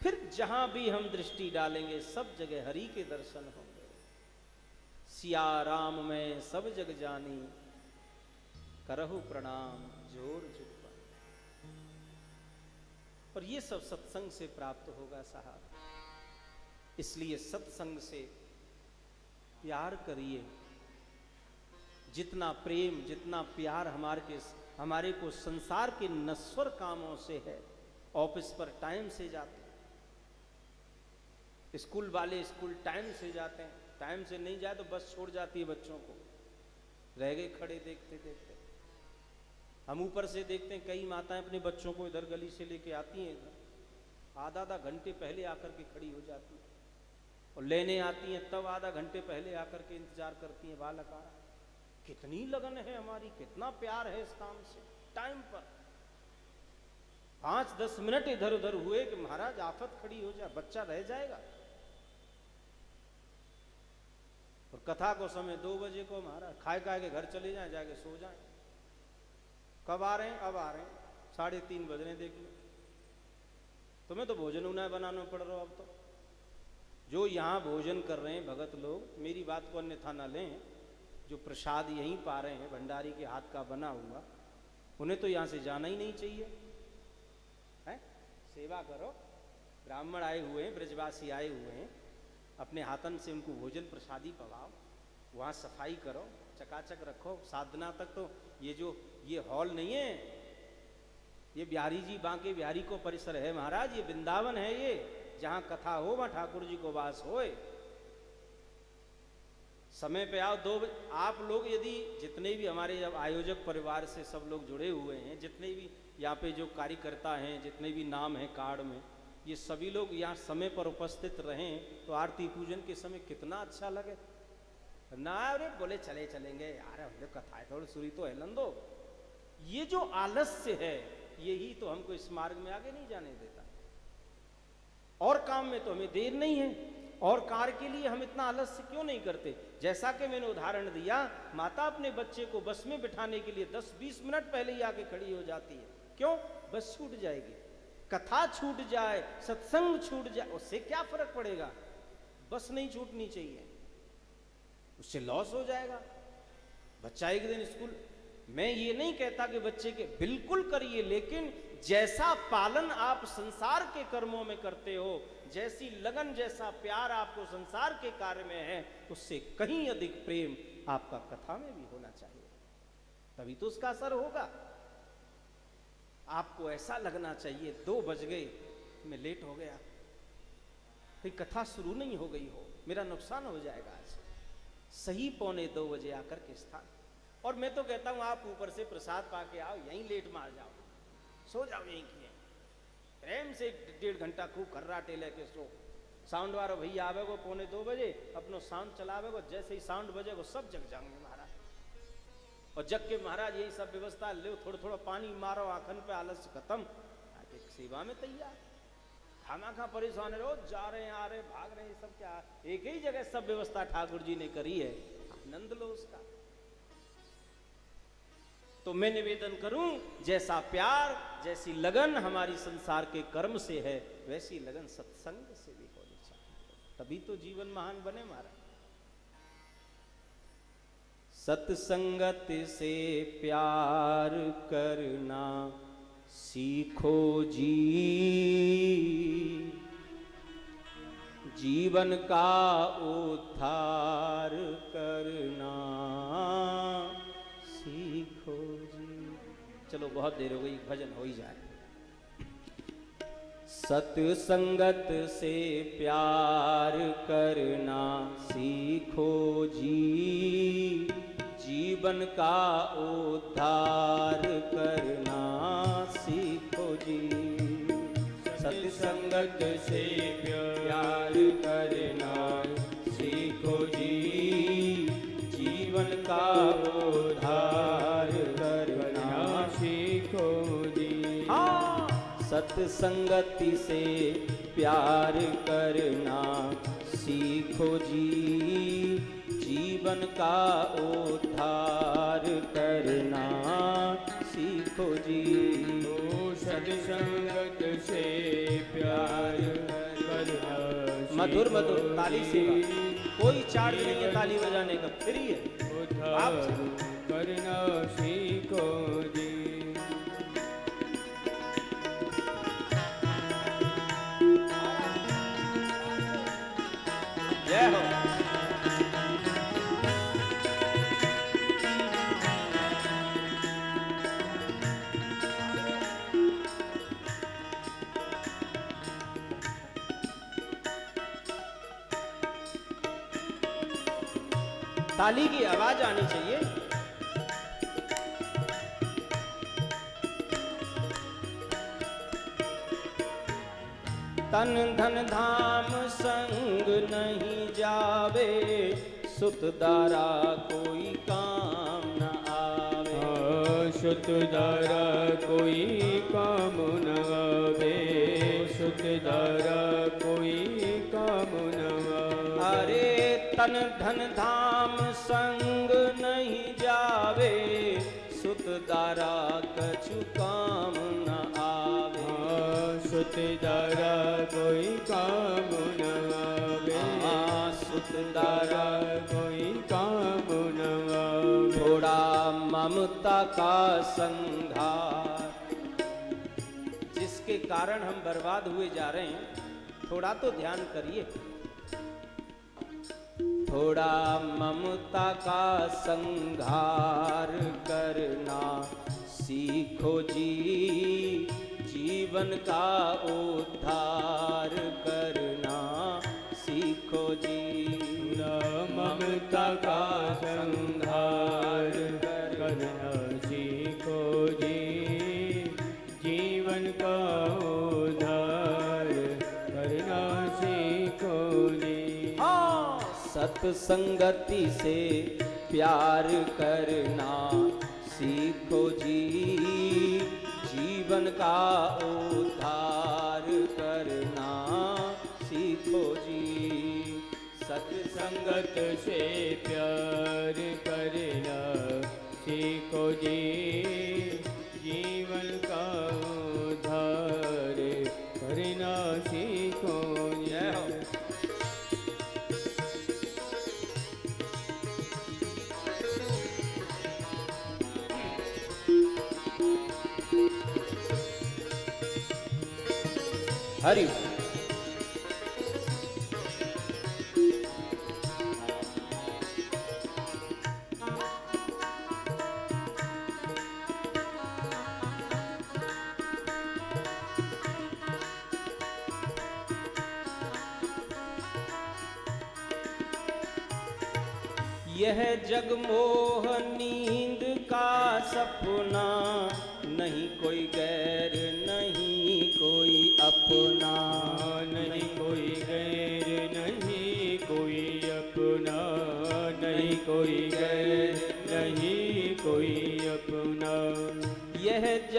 फिर जहां भी हम दृष्टि डालेंगे सब जगह हरि के दर्शन होंगे। सिया राम में सब जग जानी, करहु प्रणाम जोर जुग। और ये सब सत्संग से प्राप्त होगा साहब। इसलिए सत्संग से प्यार करिए। जितना प्रेम, जितना प्यार हमारे को संसार के नश्वर कामों से है, ऑफिस पर टाइम से जाते हैं, स्कूल वाले स्कूल टाइम से जाते हैं, टाइम से नहीं जाए तो बस छोड़ जाती है बच्चों को, रह गए खड़े देखते देखते। हम ऊपर से देखते हैं कई माताएं अपने बच्चों को इधर गली से लेके आती हैं, इधर आधा घंटे पहले आकर के खड़ी हो जाती है, और लेने आती हैं तब आधा घंटे पहले आकर के इंतजार करती हैं बालक आ रहा। कितनी लगन है हमारी, कितना प्यार है इस काम से। टाइम पर 5-10 मिनट इधर उधर हुए कि महाराज आफत खड़ी हो जाए, बच्चा रह जाएगा। और कथा को समय 2 बजे को महाराज खाए के घर चले जाएं, जाके सो जाएं। कब आ रहे हैं? अब आ रहे हैं, 3:30 बज रहे हैं, देख लो। तुम्हें तो भोजन उन्हें बनाना पड़ रहा। अब तो जो यहाँ भोजन कर रहे हैं भगत लोग, मेरी बात को अन्यथा ना लें, जो प्रसाद यहीं पा रहे हैं भंडारी के हाथ का बना हुआ, उन्हें तो यहाँ से जाना ही नहीं चाहिए है। सेवा करो, ब्राह्मण आए हुए हैं, ब्रजवासी आए हुए हैं, अपने हाथन से उनको भोजन प्रसादी पवाओ, वहाँ सफाई करो, चकाचक रखो। साधना तक तो ये हॉल नहीं है, ये बिहारी जी बांके बिहारी को परिसर है महाराज, ये वृंदावन है, ये जहां कथा हो वहां ठाकुर जी को वास होए। समय पे आओ। 2 बजे आप लोग, यदि जितने भी हमारे जब आयोजक परिवार से सब लोग जुड़े हुए हैं, जितने भी यहाँ पे जो कार्यकर्ता हैं, जितने भी नाम हैं कार्ड में, ये सभी लोग यहाँ समय पर उपस्थित रहें तो आरती पूजन के समय कितना अच्छा लगे ना। अरे बोले चले चलेंगे यार, हम लोग कथाएं थोड़ी सुरी तो है नंदो। ये जो आलस्य है यही तो हमको इस मार्ग में आगे नहीं जाने देता। और काम में तो हमें देर नहीं है, और कार्य के लिए हम इतना आलस्य क्यों नहीं करते। जैसा कि मैंने उदाहरण दिया, माता अपने बच्चे को बस में बिठाने के लिए 10-20 मिनट पहले ही आके खड़ी हो जाती है। क्यों? बस छूट जाएगी, कथा छूट जाए, सत्संग छूट जाए, उससे क्या फर्क पड़ेगा। बस नहीं छूटनी चाहिए, उससे लॉस हो जाएगा। बच्चा एक दिन स्कूल, मैं ये नहीं कहता कि बच्चे के बिल्कुल करिए, लेकिन जैसा पालन आप संसार के कर्मों में करते हो, जैसी लगन, जैसा प्यार आपको संसार के कार्य में है, उससे कहीं अधिक प्रेम आपका कथा में भी होना चाहिए, तभी तो उसका असर होगा। आपको ऐसा लगना चाहिए 2 बज गए, मैं लेट हो गया, फिर कथा शुरू नहीं हो गई हो, मेरा नुकसान हो जाएगा आज। सही 1:45 बजे आकर के स्थान। और मैं तो कहता हूं आप ऊपर से प्रसाद पाके आओ, यहीं लेट मार जाओ, सो जाओ यहीं की प्रेम से 1.5 घंटा खूब खर्राटे लेके सो। साउंड वाला भैया आवेगो 1:45 बजे, अपनो साउंड चलावेगो, जैसे ही साउंड बजेगो सब जग जाएंगे महाराज। और जग के महाराज यही सब व्यवस्था, लो थोड़ा थोड़ा पानी मारो आखन पे, आलस्य खत्म, आके सेवा में तैयार। खामा परेशान रहो, जा रहे हैं आ रहे भाग रहे हैं, सब क्या एक ही जगह सब व्यवस्था ठाकुर जी ने करी है, आनंद लो उसका। तो मैं निवेदन करूं, जैसा प्यार जैसी लगन हमारी संसार के कर्म से है, वैसी लगन सत्संग से भी होनी चाहिए, तभी तो जीवन महान बने महाराज। सत्संगत से प्यार करना सीखो जी, जीवन का उद्धार करना सीखो जी। चलो बहुत देर हो गई, भजन हो ही जाए। सत्संगत से प्यार करना सीखो जी, जीवन का उद्धार करना सीखो जी। सत्संगत से प्यार करना सीखो जी, जीवन का उद्धार करना सीखो जी। हाँ, सत्संगति से प्यार करना सीखो जी, जीवन का उद्धार करना सीखो जी। ओ सत्संगत से प्यार करना, मधुर मधुर ताली सेवा, कोई चार्ज नहीं है ताली बजाने का, फ्री है, आप करना सीखो जी। जय हो। ताली की आवाज आनी चाहिए। तन धन धाम संग नहीं जावे, सुत दारा कोई काम न आवे। सुत दारा कोई काम न आवे, सुत दारा कोई काम न आवे। अरे तन धन धाम संग नहीं जावे, सुत दारा कछु काम न आवे। सुत दारा कोई काम न आवे, सुत दारा कोई काम न आवे। थोड़ा ममता का संघार, जिसके कारण हम बर्बाद हुए जा रहे हैं, थोड़ा तो ध्यान करिए। थोड़ा ममता का संघार करना सीखो जी, जीवन का उद्धार करना सीखो जी। ममता का संघार करना सीखो जी, जीवन का उद्धार करना सीखो जी। हाँ, सत्संगति से प्यार करना सीखो जी, जीवन का उद्धार करना सीखो जी। सत्संगत से प्यार करना सीखो जी, जीवन का उद्धार करना सीखो जी। हरि यह जगमोह नींद का सपना, नहीं कोई गैर नहीं कोई अपना। नहीं कोई गैर नहीं कोई अपना, नहीं कोई गैर नहीं कोई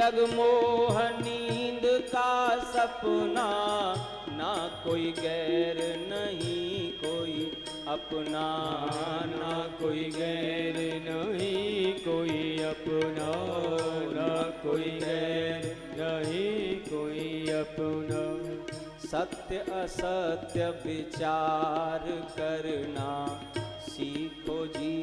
जगमोह नींद का सपना, ना कोई गैर नहीं कोई अपना, ना कोई गैर नहीं कोई अपना, ना कोई गैर नहीं कोई अपना। सत्य असत्य विचार करना सीखो जी,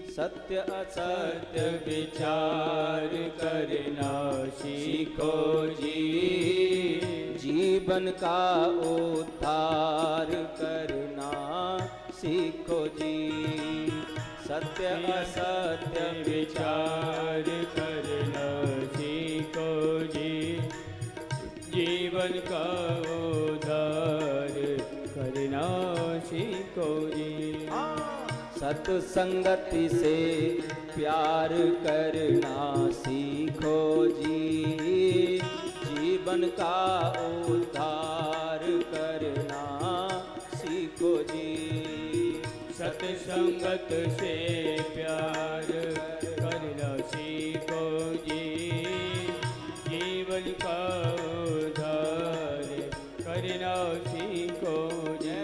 सत्य असत्य विचार करना सीखो जी, जीवन का उद्धार करना सीखो जी। सत्य असत्य विचार करना सीखो जी, जीवन का उद्धार करना सीखो जी। सत्संगति से प्यार करना सीखो जी, जीवन का उद्धार करना सीखो जी। सत्संगत से प्यार करना सीखो जी, जीवन का उद्धार करना सीखो जी।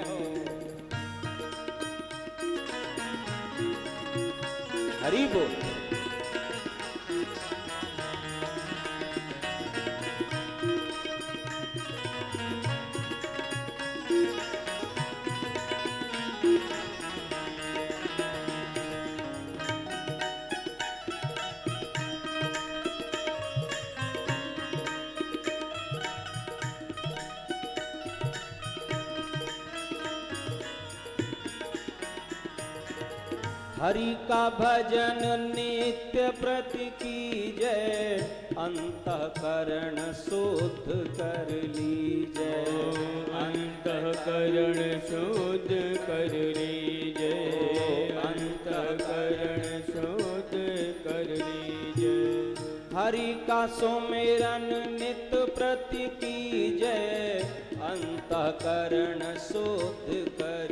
हरि बोल। हरि का भजन नित्य प्रति कीजय, अंतःकरण शुद्ध कर लीजय, अंतःकरण शुद्ध कर लीजय, अंतःकरण शुद्ध कर लीजय। हरि का सुमिरन नित्य प्रति कीजय, अंतःकरण शुद्ध कर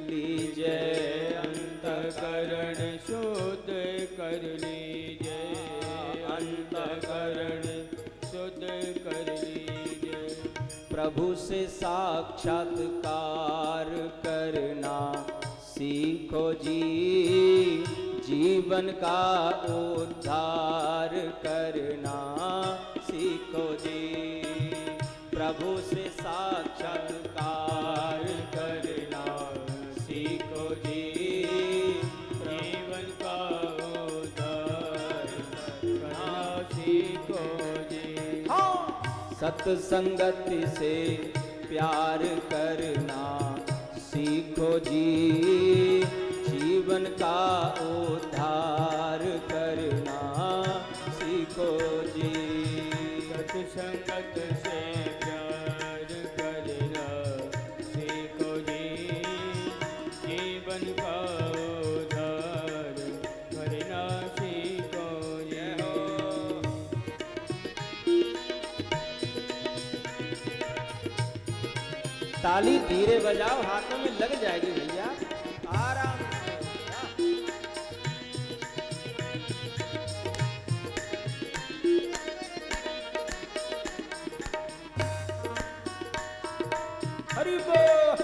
लीजय, अंतःकरण शुद्ध कर लीजय, अंतःकरण शुद्ध कर लीजय। प्रभु से साक्षात्कार करना सीखो जी, जीवन का उद्धार करना सीखो जी। प्रभु से साक्षात्कार करना सीखो जी, जीवन का उद्धार करना सीखो जी। सत्संगति से प्यार करना सीखो जी, जीवन का उद्धार करना सीखो जी। सत्संगत से प्यार करना सीखो जी, जीवन का उद्धार करना सीखो जी। ताली धीरे बजाओ, हाथों में लग जाएगी भैया, आराम से। हरि बोल।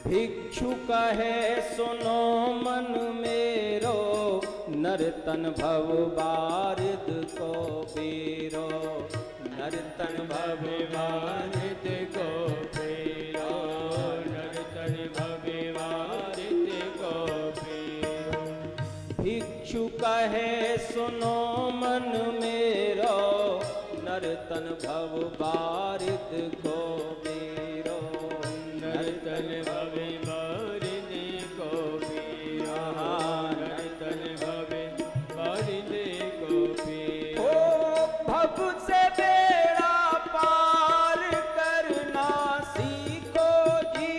भिक्षु कहे सुनो मन मेरो, नर्तन भव बारिद को बेरो, नर्तन भव वारिद को फेरो, नर्तन भवे वारिद को फेरो। भिक्षु कहे सुनो मन मेरो, नर्तन भव बारिद को बेरो, नर्तन भवे वारिद को फेरो, नर्तन भवे वारिद को फेरो। ओ भव से बेड़ा पार करना सीखो जी,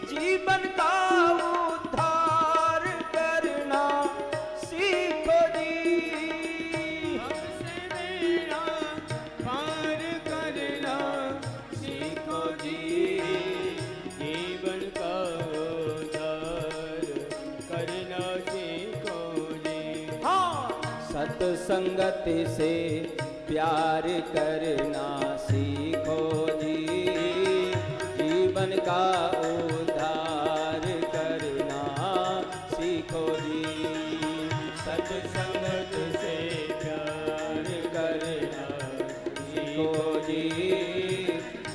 जीवन का उद्धार करना सीखो जी। हमसे बेड़ा पार करना सीखो संगति से प्यार करना सीखो जी, जीवन का उद्धार करना सीखो जी। सत्संगत से प्यार करना सीखो जी,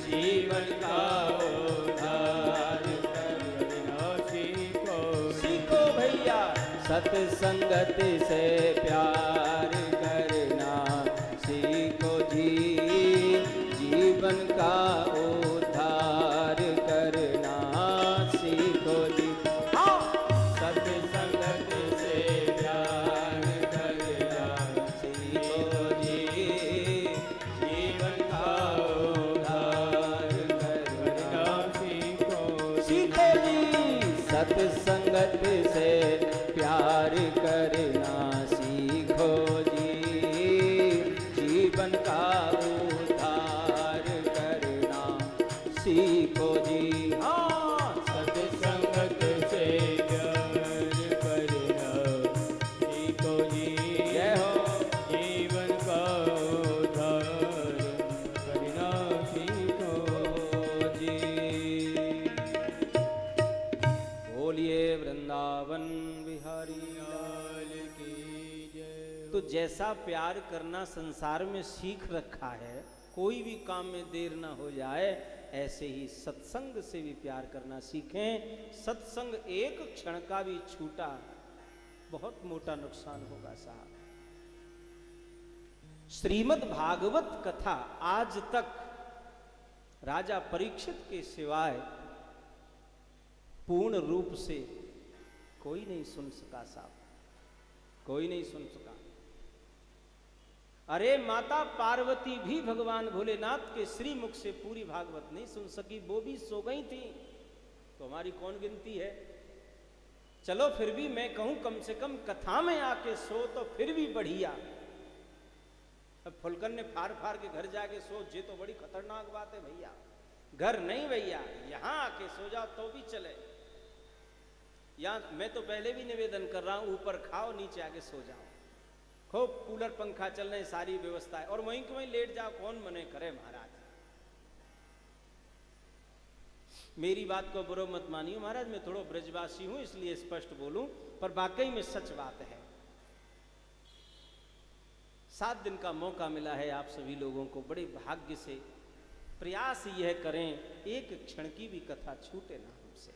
जीवन का उद्धार करना सीखो। सीखो भैया सत्संगत से प्यार करना सीखो जी, जीवन का उद्धार करना सीखो जी। हाँ सत्संगत से प्यार करना सीखो जी, जीवन का उद्धार करना सीखो। सीखो जी सत्संगत से प्यार करना सीखो जी, जीवन का उद्धार करना सीखो जी। हाँ सत्संगत से प्यार करना सीखो जी, जय हो। जीवन का उद्धार करना सीखो जी। बोलिए वृंदावन बिहारी लाल की जय। तो जैसा प्यार करना संसार में सीख रखा है, कोई भी काम में देर ना हो जाए, ऐसे ही सत्संग से भी प्यार करना सीखें। सत्संग एक क्षण का भी छूटा बहुत मोटा नुकसान होगा साहब। श्रीमद् भागवत कथा आज तक राजा परीक्षित के सिवाय पूर्ण रूप से कोई नहीं सुन सका साहब, कोई नहीं सुन सका। अरे माता पार्वती भी भगवान भोलेनाथ के श्री मुख से पूरी भागवत नहीं सुन सकी, वो भी सो गई थी, तो हमारी कौन गिनती है। चलो फिर भी मैं कहूं कम से कम कथा में आके सो तो फिर भी बढ़िया। अब फुलकन ने फाड़ फाड़ के घर जाके सो, ये तो बड़ी खतरनाक बात है भैया। घर नहीं भैया, यहां आके सो जाओ तो भी चले। यहां मैं तो पहले भी निवेदन कर रहा हूं, ऊपर खाओ नीचे आके सो जाओ, खूब कूलर पंखा चल रहे, सारी व्यवस्था है, और वहीं के वहीं लेट जाओ, कौन मने करे महाराज। मेरी बात को बुरा मत मानिए महाराज, मैं थोड़ा ब्रजवासी हूं इसलिए स्पष्ट बोलूं, पर वाकई में सच बात है। 7 दिन का मौका मिला है आप सभी लोगों को, बड़े भाग्य से प्रयास यह करें एक क्षण की भी कथा छूटे ना हमसे।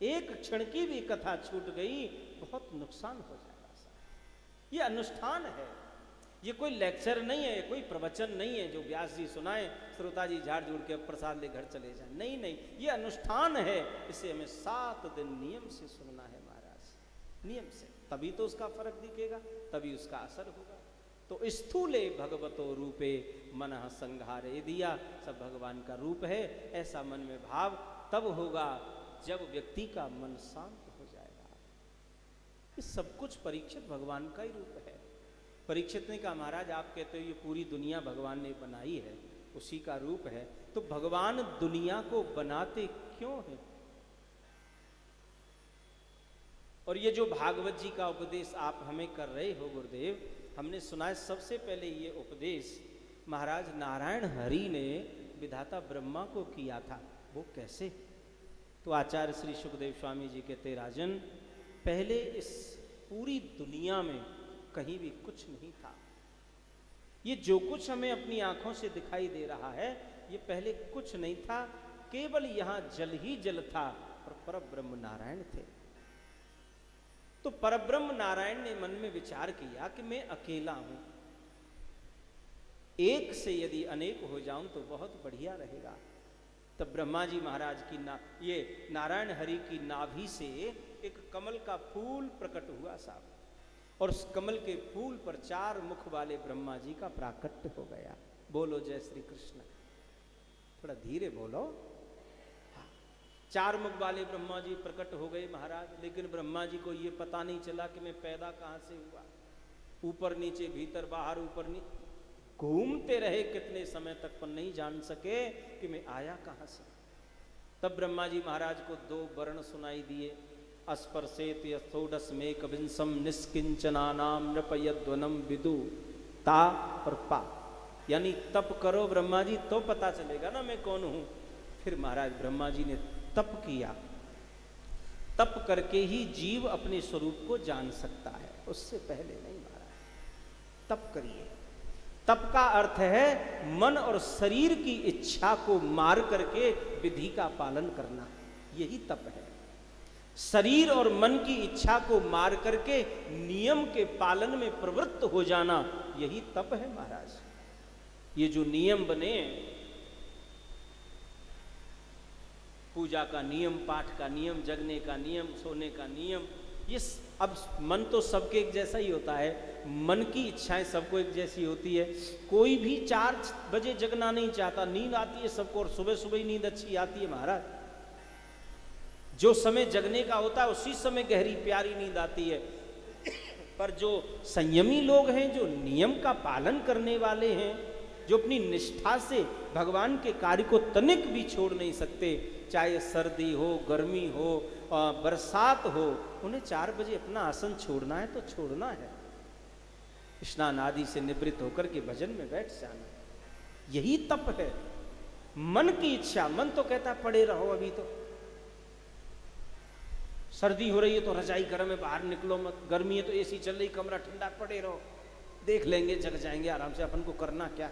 एक क्षण की भी कथा छूट गई बहुत नुकसान हो जाएगा साहब। ये अनुष्ठान है, ये कोई लेक्चर नहीं है, कोई प्रवचन नहीं है जो व्यास जी सुनाए, श्रोता जी झाड़ झूड़ के प्रसाद ले घर चले जाए। नहीं नहीं, ये अनुष्ठान है, इसे हमें 7 दिन नियम से सुनना है महाराज, नियम से, तभी तो उसका फर्क दिखेगा, तभी उसका असर होगा। तो स्थूले भगवतो रूपे मनः संघारे दिया, सब भगवान का रूप है, ऐसा मन में भाव तब होगा जब व्यक्ति का मन शांत हो जाएगा। ये सब कुछ परीक्षित भगवान का ही रूप है। परीक्षित ने कहा महाराज आप कहते हो ये पूरी दुनिया भगवान ने बनाई है, उसी का रूप है, तो भगवान दुनिया को बनाते क्यों हैं? और ये जो भागवत जी का उपदेश आप हमें कर रहे हो गुरुदेव, हमने सुना है सबसे पहले ये उपदेश महाराज नारायण हरि ने विधाता ब्रह्मा को किया था। वो कैसे? तो आचार्य श्री सुखदेव स्वामी जी कहते राजन, पहले इस पूरी दुनिया में कहीं भी कुछ नहीं था। ये जो कुछ हमें अपनी आंखों से दिखाई दे रहा है, ये पहले कुछ नहीं था, केवल यहां जल ही जल था और परब्रह्म नारायण थे। तो परब्रह्म नारायण ने मन में विचार किया कि मैं अकेला हूं, एक से यदि अनेक हो जाऊं तो बहुत बढ़िया रहेगा। तब ब्रह्मा जी महाराज की ये नारायण हरि की नाभि से एक कमल का फूल प्रकट हुआ साहब, और उस कमल के फूल पर 4 मुख वाले ब्रह्मा जी का प्राकट्य हो गया। बोलो जय श्री कृष्ण, थोड़ा धीरे बोलो। 4 मुख वाले ब्रह्मा जी प्रकट हो गए महाराज, लेकिन ब्रह्मा जी को ये पता नहीं चला कि मैं पैदा कहां से हुआ। ऊपर नीचे भीतर बाहर ऊपर नीचे घूमते रहे कितने समय तक, पर नहीं जान सके कि मैं आया कहां से। तब ब्रह्मा जी महाराज को 2 वर्ण सुनाई दिए, अस्पर्शेत यथोडस्मेक विंसम निष्किंचनानाम नृपयध्वनम विदु ता और पा, यानी तप करो ब्रह्मा जी तो पता चलेगा ना मैं कौन हूं। फिर महाराज ब्रह्मा जी ने तप किया। तप करके ही जीव अपने स्वरूप को जान सकता है, उससे पहले नहीं महाराज। तप करिए। तप का अर्थ है मन और शरीर की इच्छा को मार करके विधि का पालन करना, यही तप है। शरीर और मन की इच्छा को मार करके नियम के पालन में प्रवृत्त हो जाना, यही तप है महाराज। ये जो नियम बने, पूजा का नियम, पाठ का नियम, जगने का नियम, सोने का नियम, ये अब मन तो सबके एक जैसा ही होता है, मन की इच्छाएं सबको एक जैसी होती है। कोई भी 4 बजे जगना नहीं चाहता, नींद आती है सबको और सुबह सुबह ही नींद अच्छी आती है महाराज। जो समय जगने का होता है उसी समय गहरी प्यारी नींद आती है। पर जो संयमी लोग हैं, जो नियम का पालन करने वाले हैं, जो अपनी निष्ठा से भगवान के कार्य को तनिक भी छोड़ नहीं सकते, चाहे सर्दी हो, गर्मी हो, बरसात हो, उन्हें 4 बजे अपना आसन छोड़ना है तो छोड़ना है। स्नान आदि से निवृत्त होकर के भजन में बैठ जाना, यही तप है। मन की इच्छा, मन तो कहता पड़े रहो, अभी तो सर्दी हो रही है तो रजाई गर्म है, बाहर निकलो मत, गर्मी है तो एसी चल रही, कमरा ठंडा, पड़े रहो, देख लेंगे, जग जाएंगे आराम से, अपन को करना क्या।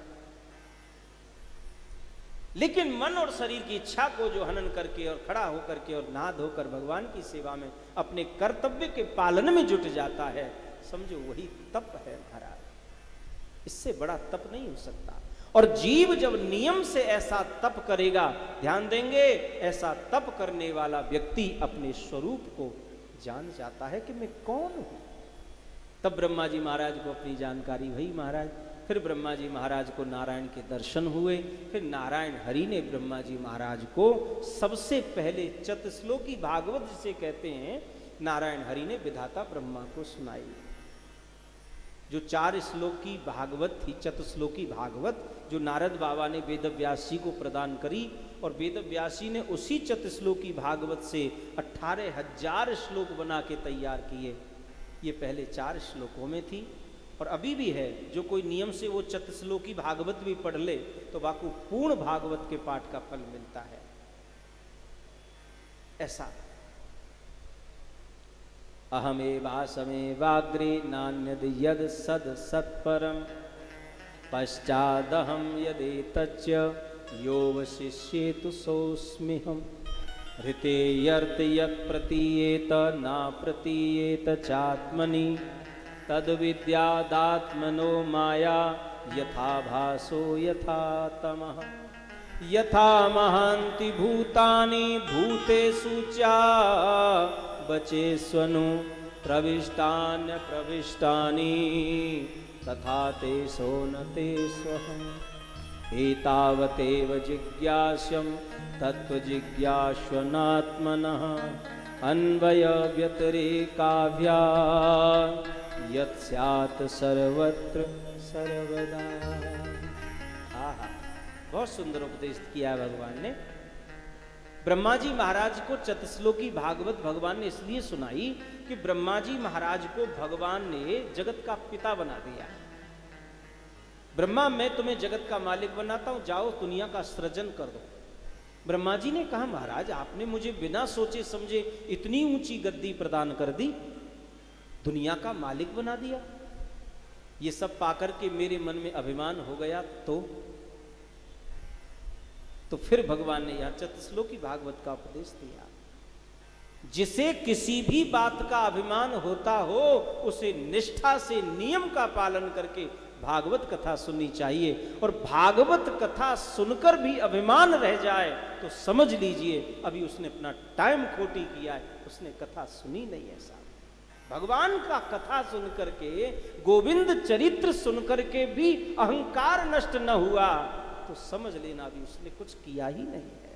लेकिन मन और शरीर की इच्छा को जो हनन करके और खड़ा होकर के और नहा धोकर भगवान की सेवा में अपने कर्तव्य के पालन में जुट जाता है, समझो वही तप है महाराज। इससे बड़ा तप नहीं हो सकता। और जीव जब नियम से ऐसा तप करेगा, ध्यान देंगे, ऐसा तप करने वाला व्यक्ति अपने स्वरूप को जान जाता है कि मैं कौन हूं। तब ब्रह्मा जी महाराज को अपनी जानकारी हुई महाराज। फिर ब्रह्मा जी महाराज को नारायण के दर्शन हुए। फिर नारायण हरि ने ब्रह्मा जी महाराज को सबसे पहले चतुश्लोकी भागवत जिसे कहते हैं, नारायण हरि ने विधाता ब्रह्मा को सुनाई। जो 4 श्लोक की भागवत थी, चतुश्लोकी भागवत, जो नारद बाबा ने वेद व्यास जी को प्रदान करी, और वेद व्यास जी ने उसी चतुश्लोकी भागवत से 18,000 श्लोक बना के तैयार किए। ये पहले 4 श्लोकों में थी और अभी भी है। जो कोई नियम से वो चतुश्लोकी भागवत भी पढ़ ले तो वाकु पूर्ण भागवत के पाठ का फल मिलता है। ऐसा अहमेवासमेवाग्रे नान्यद यद सद सत्परम पश्चादहम यदेतच्च योवशिष्येतु सोऽस्म्यहम् हृतेयर्थ यत् प्रतीयेत न प्रतीयेत चात्मनि तद्विद्यादात्मनो माया यथा भासो यथा तमः यथा महान्ति भूतानि भूतेषु च बचेष्वनु प्रविष्टान्य प्रविष्टानि तथा तेषो न तेष्वहम् एतावतेव जिज्ञास्यं तत्त्वजिज्ञास्वनात्मनः अन्वय व्यतिरेकाभ्या यत् स्यात् सर्वत्र सर्वदा। बहुत सुंदर उपदेश किया भगवान ने। ब्रह्मा जी महाराज को चतुश्लोकी भागवत भगवान ने इसलिए सुनाई कि ब्रह्मा जी महाराज को भगवान ने जगत का पिता बना दिया। ब्रह्मा, मैं तुम्हें जगत का मालिक बनाता हूं, जाओ दुनिया का सृजन कर दो। ब्रह्मा जी ने कहा, महाराज आपने मुझे बिना सोचे समझे इतनी ऊंची गद्दी प्रदान कर दी, दुनिया का मालिक बना दिया। ये सब पाकर के मेरे मन में अभिमान हो गया तो फिर भगवान ने यहां चतुश्लोकी भागवत का उपदेश दिया। जिसे किसी भी बात का अभिमान होता हो, उसे निष्ठा से नियम का पालन करके भागवत कथा सुननी चाहिए। और भागवत कथा सुनकर भी अभिमान रह जाए तो समझ लीजिए अभी उसने अपना टाइम खोटी किया है, उसने कथा सुनी नहीं। ऐसा भगवान का कथा सुन करके, गोविंद चरित्र सुन करके भी अहंकार नष्ट न हुआ तो समझ लेना भी उसने कुछ किया ही नहीं है।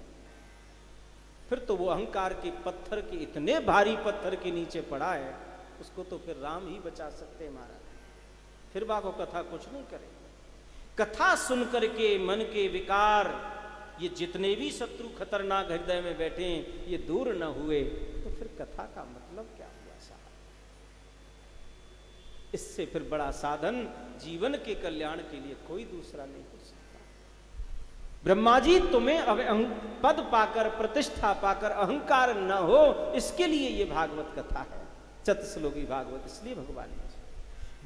फिर तो वो अहंकार के पत्थर के, इतने भारी पत्थर के नीचे पड़ा है, उसको तो फिर राम ही बचा सकते हैं महाराज। फिर बाको कथा कुछ नहीं करे। कथा सुन करके मन के विकार ये जितने भी शत्रु खतरनाक हृदय में बैठे हैं ये दूर न हुए, तो फिर कथा का मतलब क्या हुआ साहब? इससे फिर बड़ा साधन जीवन के कल्याण के लिए कोई दूसरा नहीं हो सकता। ब्रह्मा जी तुम्हें अब पद पाकर, प्रतिष्ठा पाकर अहंकार न हो, इसके लिए ये भागवत कथा है, चतुश्लोकी भागवत। इसलिए भगवान ने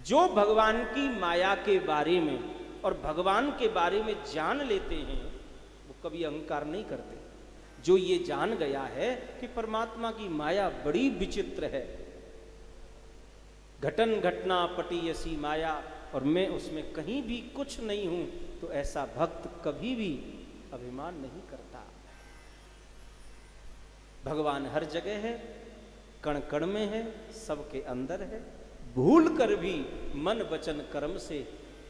जो भगवान की माया के बारे में और भगवान के बारे में जान लेते हैं वो कभी अहंकार नहीं करते। जो ये जान गया है कि परमात्मा की माया बड़ी विचित्र है, घटन घटना पटीयसी माया, और मैं उसमें कहीं भी कुछ नहीं हूं, तो ऐसा भक्त कभी भी अभिमान नहीं करता। भगवान हर जगह है, कण कण में है, सबके अंदर है। भूल कर भी मन वचन कर्म से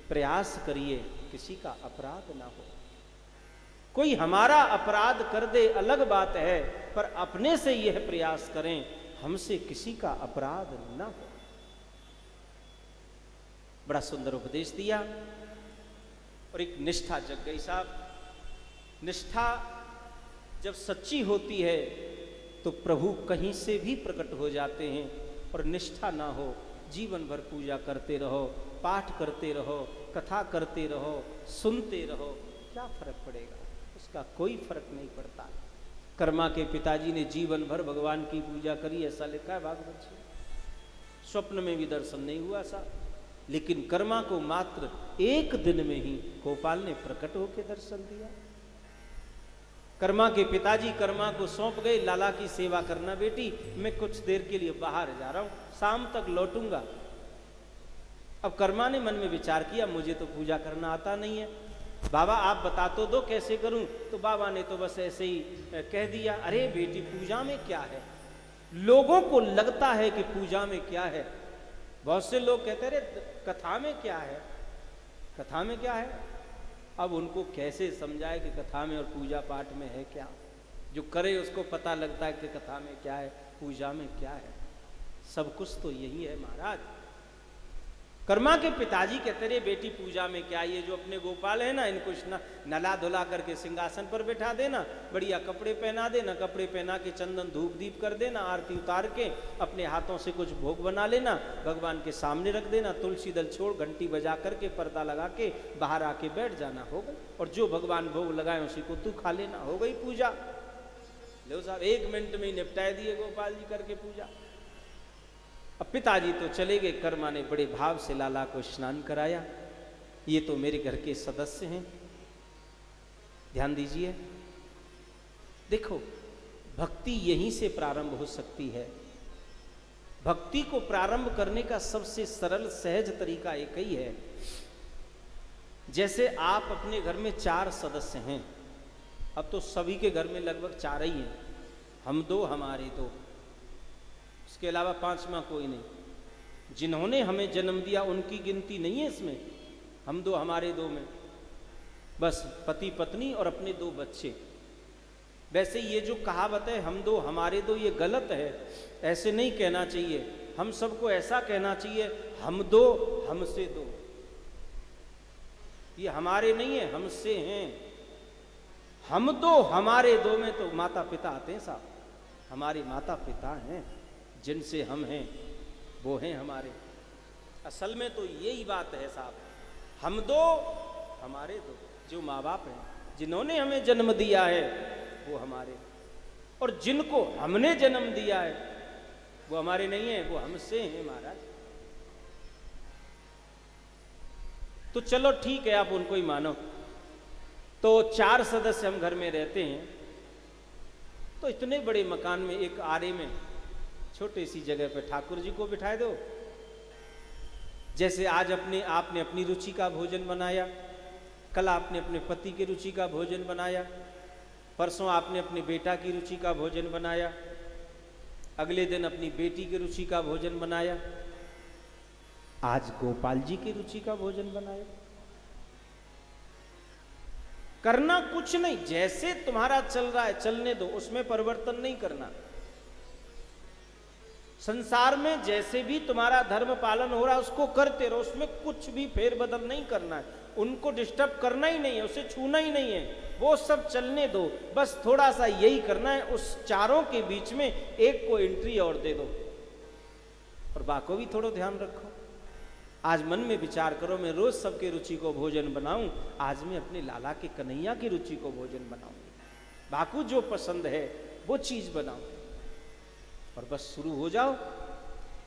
प्रयास करिए किसी का अपराध ना हो। कोई हमारा अपराध कर दे अलग बात है, पर अपने से यह प्रयास करें हमसे किसी का अपराध ना हो। बड़ा सुंदर उपदेश दिया और एक निष्ठा जग गई साहब। निष्ठा जब सच्ची होती है तो प्रभु कहीं से भी प्रकट हो जाते हैं, और निष्ठा ना हो जीवन भर पूजा करते रहो, पाठ करते रहो, कथा करते रहो, सुनते रहो, क्या फर्क पड़ेगा? उसका कोई फर्क नहीं पड़ता। कर्मा के पिताजी ने जीवन भर भगवान की पूजा करी, ऐसा लिखा है भागवत में। स्वप्न में भी दर्शन नहीं हुआ सा, लेकिन कर्मा को मात्र एक दिन में ही गोपाल ने प्रकट होकर दर्शन दिया। कर्मा के पिताजी कर्मा को सौंप गए, लाला की सेवा करना बेटी, मैं कुछ देर के लिए बाहर जा रहा हूं, शाम तक लौटूंगा। अब कर्मा ने मन में विचार किया मुझे तो पूजा करना आता नहीं है, बाबा आप बता तो दो कैसे करूं। तो बाबा ने तो बस ऐसे ही कह दिया, अरे बेटी पूजा में क्या है? लोगों को लगता है कि पूजा में क्या है। बहुत से लोग कहते अरे कथा में क्या है, कथा में क्या है। अब उनको कैसे समझाए कि कथा में और पूजा पाठ में है क्या? जो करे उसको पता लगता है कि कथा में क्या है, पूजा में क्या है। सब कुछ तो यही है महाराज। कर्मा के पिताजी कहते रहे बेटी पूजा में क्या, ये जो अपने गोपाल है ना, इनको नला धुला करके सिंहासन पर बैठा देना, बढ़िया कपड़े पहना देना, कपड़े पहना के चंदन धूप दीप कर देना, आरती उतार के अपने हाथों से कुछ भोग बना लेना, भगवान के सामने रख देना, तुलसी दल छोड़ घंटी बजा करके पर्दा लगा के बाहर आके बैठ जाना, हो गई। और जो भगवान भोग लगाए उसी को तू खा लेना, हो गई पूजा। लो साहब 1 मिनट में ही निपटाए दिए गोपाल जी करके पूजा। अब पिताजी तो चले गए, कर्मा ने बड़े भाव से लाला को स्नान कराया। ये तो मेरे घर के सदस्य हैं, ध्यान दीजिए। देखो भक्ति यहीं से प्रारंभ हो सकती है। भक्ति को प्रारंभ करने का सबसे सरल सहज तरीका एक ही है। जैसे आप अपने घर में 4 सदस्य हैं, अब तो सभी के घर में लगभग 4 ही हैं, हम 2 हमारे 2, इसके अलावा 5वां कोई नहीं। जिन्होंने हमें जन्म दिया उनकी गिनती नहीं है इसमें, हम 2 हमारे 2 में, बस पति पत्नी और अपने 2 बच्चे। वैसे ये जो कहावत है हम 2 हमारे 2, ये गलत है, ऐसे नहीं कहना चाहिए। हम सबको ऐसा कहना चाहिए हम 2 हमसे 2। ये हमारे नहीं है, हमसे हैं। हम 2 हमारे 2 में तो माता पिता आते हैं साहब, हमारे माता पिता हैं, जिनसे हम हैं वो हैं हमारे। असल में तो यही बात है साहब, हम 2 हमारे 2, जो माँ बाप हैं, जिन्होंने हमें जन्म दिया है वो हमारे, और जिनको हमने जन्म दिया है वो हमारे नहीं है, वो हमसे हैं महाराज। तो चलो ठीक है, आप उनको ही मानो। तो 4 सदस्य हम घर में रहते हैं, तो इतने बड़े मकान में एक आरे में छोटी सी जगह पे ठाकुर जी को बिठाए दो। जैसे आज आपने अपनी रुचि का भोजन बनाया, कल आपने अपने पति की रुचि का भोजन बनाया, परसों आपने अपने बेटा की रुचि का भोजन बनाया, अगले दिन अपनी बेटी की रुचि का भोजन बनाया, आज गोपाल जी की रुचि का भोजन बनाया। करना कुछ नहीं, जैसे तुम्हारा चल रहा है चलने दो, उसमें परिवर्तन नहीं करना। संसार में जैसे भी तुम्हारा धर्म पालन हो रहा है उसको करते रहो, उसमें कुछ भी फेरबदल नहीं करना है। उनको डिस्टर्ब करना ही नहीं है, उसे छूना ही नहीं है, वो सब चलने दो, बस थोड़ा सा यही करना है, उस चारों के बीच में एक को एंट्री और दे दो। और बाको भी थोड़ा ध्यान रखो, आज मन में विचार करो, मैं रोज सबके रुचि को भोजन बनाऊं, आज मैं अपने लाला के कन्हैया की रुचि को भोजन बनाऊं, बाकू जो पसंद है वो चीज बनाओ, और बस शुरू हो जाओ।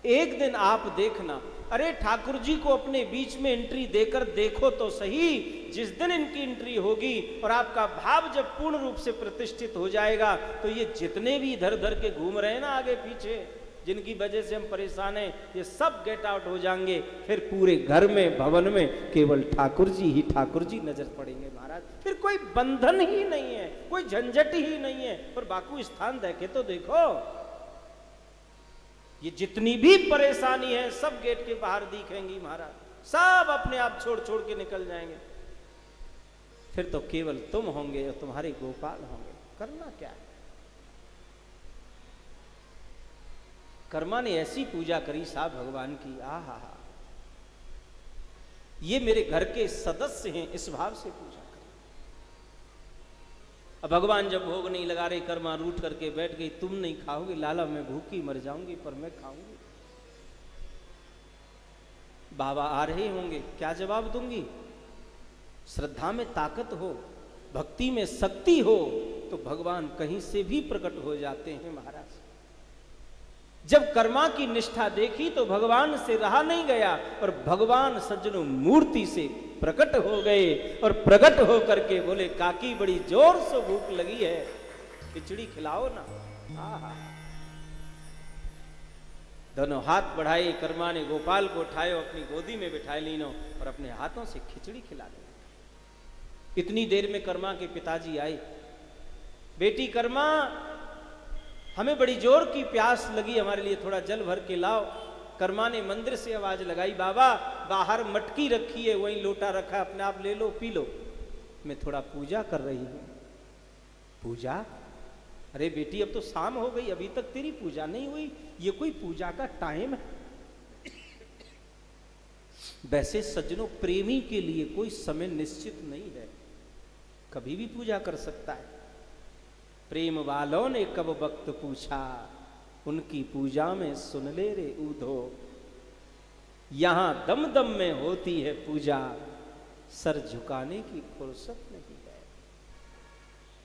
एक दिन आप देखना, अरे ठाकुर जी को अपने बीच में एंट्री देकर देखो तो सही, जिस दिन इनकी एंट्री होगी और आपका भाव जब पूर्ण रूप से प्रतिष्ठित हो जाएगा, तो ये जितने भी इधर उधर के घूम रहे हैं ना आगे पीछे, जिनकी वजह से हम परेशान हैं, ये सब गेट आउट हो जाएंगे, फिर पूरे घर में भवन में केवल ठाकुर जी नजर पड़ेंगे महाराज, फिर कोई बंधन ही नहीं है, कोई झंझट ही नहीं है। पर बाकू स्थान देखे तो देखो, ये जितनी भी परेशानी है सब गेट के बाहर दिखेंगी महाराज, सब अपने आप छोड़ छोड़ के निकल जाएंगे, फिर तो केवल तुम होंगे और तुम्हारे गोपाल होंगे। करना क्या है? कर्मा ने ऐसी पूजा करी साहब भगवान की, आहा, ये मेरे घर के सदस्य हैं, इस भाव से पूजा करी। अब भगवान जब भोग नहीं लगा रहे, कर्मा रूठ करके बैठ गई, तुम नहीं खाओगे लाला, मैं भूखी मर जाऊंगी, पर मैं खाऊंगी। बाबा आ रहे होंगे, क्या जवाब दूंगी? श्रद्धा में ताकत हो, भक्ति में शक्ति हो, तो भगवान कहीं से भी प्रकट हो जाते हैं महाराज। जब कर्मा की निष्ठा देखी तो भगवान से रहा नहीं गया, और भगवान सज्जनों मूर्ति से प्रकट हो गए, और प्रकट हो करके बोले, काकी बड़ी जोर से भूख लगी है, खिचड़ी खिलाओ ना। आहा, दोनों हाथ बढ़ाए, कर्मा ने गोपाल को उठाए, अपनी गोदी में बिठाए लीनो, और अपने हाथों से खिचड़ी खिला दी। इतनी देर में कर्मा के पिताजी आए, बेटी कर्मा, हमें बड़ी जोर की प्यास लगी, हमारे लिए थोड़ा जल भर के लाओ। कर्मा ने मंदिर से आवाज लगाई, बाबा बाहर मटकी रखी है, वहीं लोटा रखा, अपने आप ले लो पी लो, मैं थोड़ा पूजा कर रही हूं। पूजा? अरे बेटी अब तो शाम हो गई, अभी तक तेरी पूजा नहीं हुई, ये कोई पूजा का टाइम है? वैसे सज्जनों, प्रेमी के लिए कोई समय निश्चित नहीं है, कभी भी पूजा कर सकता है। प्रेम वालों ने कब वक्त पूछा, उनकी पूजा में सुन ले रे ऊधो, यहां दम दम में होती है पूजा, सर झुकाने की फुर्सत नहीं है।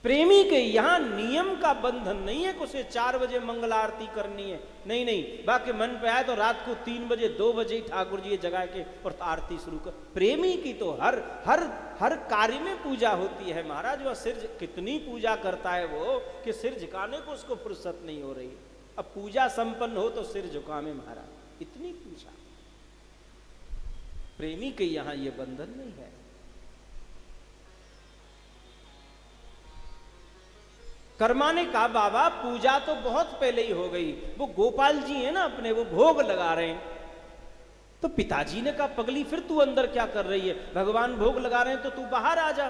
प्रेमी के यहां नियम का बंधन नहीं है कि उसे 4 बजे मंगल आरती करनी है, नहीं नहीं, बाकी मन पे आए तो रात को 3 बजे 2 बजे ही ठाकुर जी जगा के और आरती शुरू कर। प्रेमी की तो हर कार्य में पूजा होती है महाराज। वह सिर कितनी पूजा करता है वो, कि सिर झुकाने को उसको फुर्सत नहीं हो रही। अब पूजा संपन्न हो तो सिर झुकावे महाराज, इतनी पूजा। प्रेमी के यहां ये बंधन नहीं है। कर्मा ने कहा, बाबा पूजा तो बहुत पहले ही हो गई, वो गोपाल जी है ना अपने, वो भोग लगा रहे हैं। तो पिताजी ने कहा, पगली फिर तू अंदर क्या कर रही है, भगवान भोग लगा रहे हैं तो तू बाहर आ जा।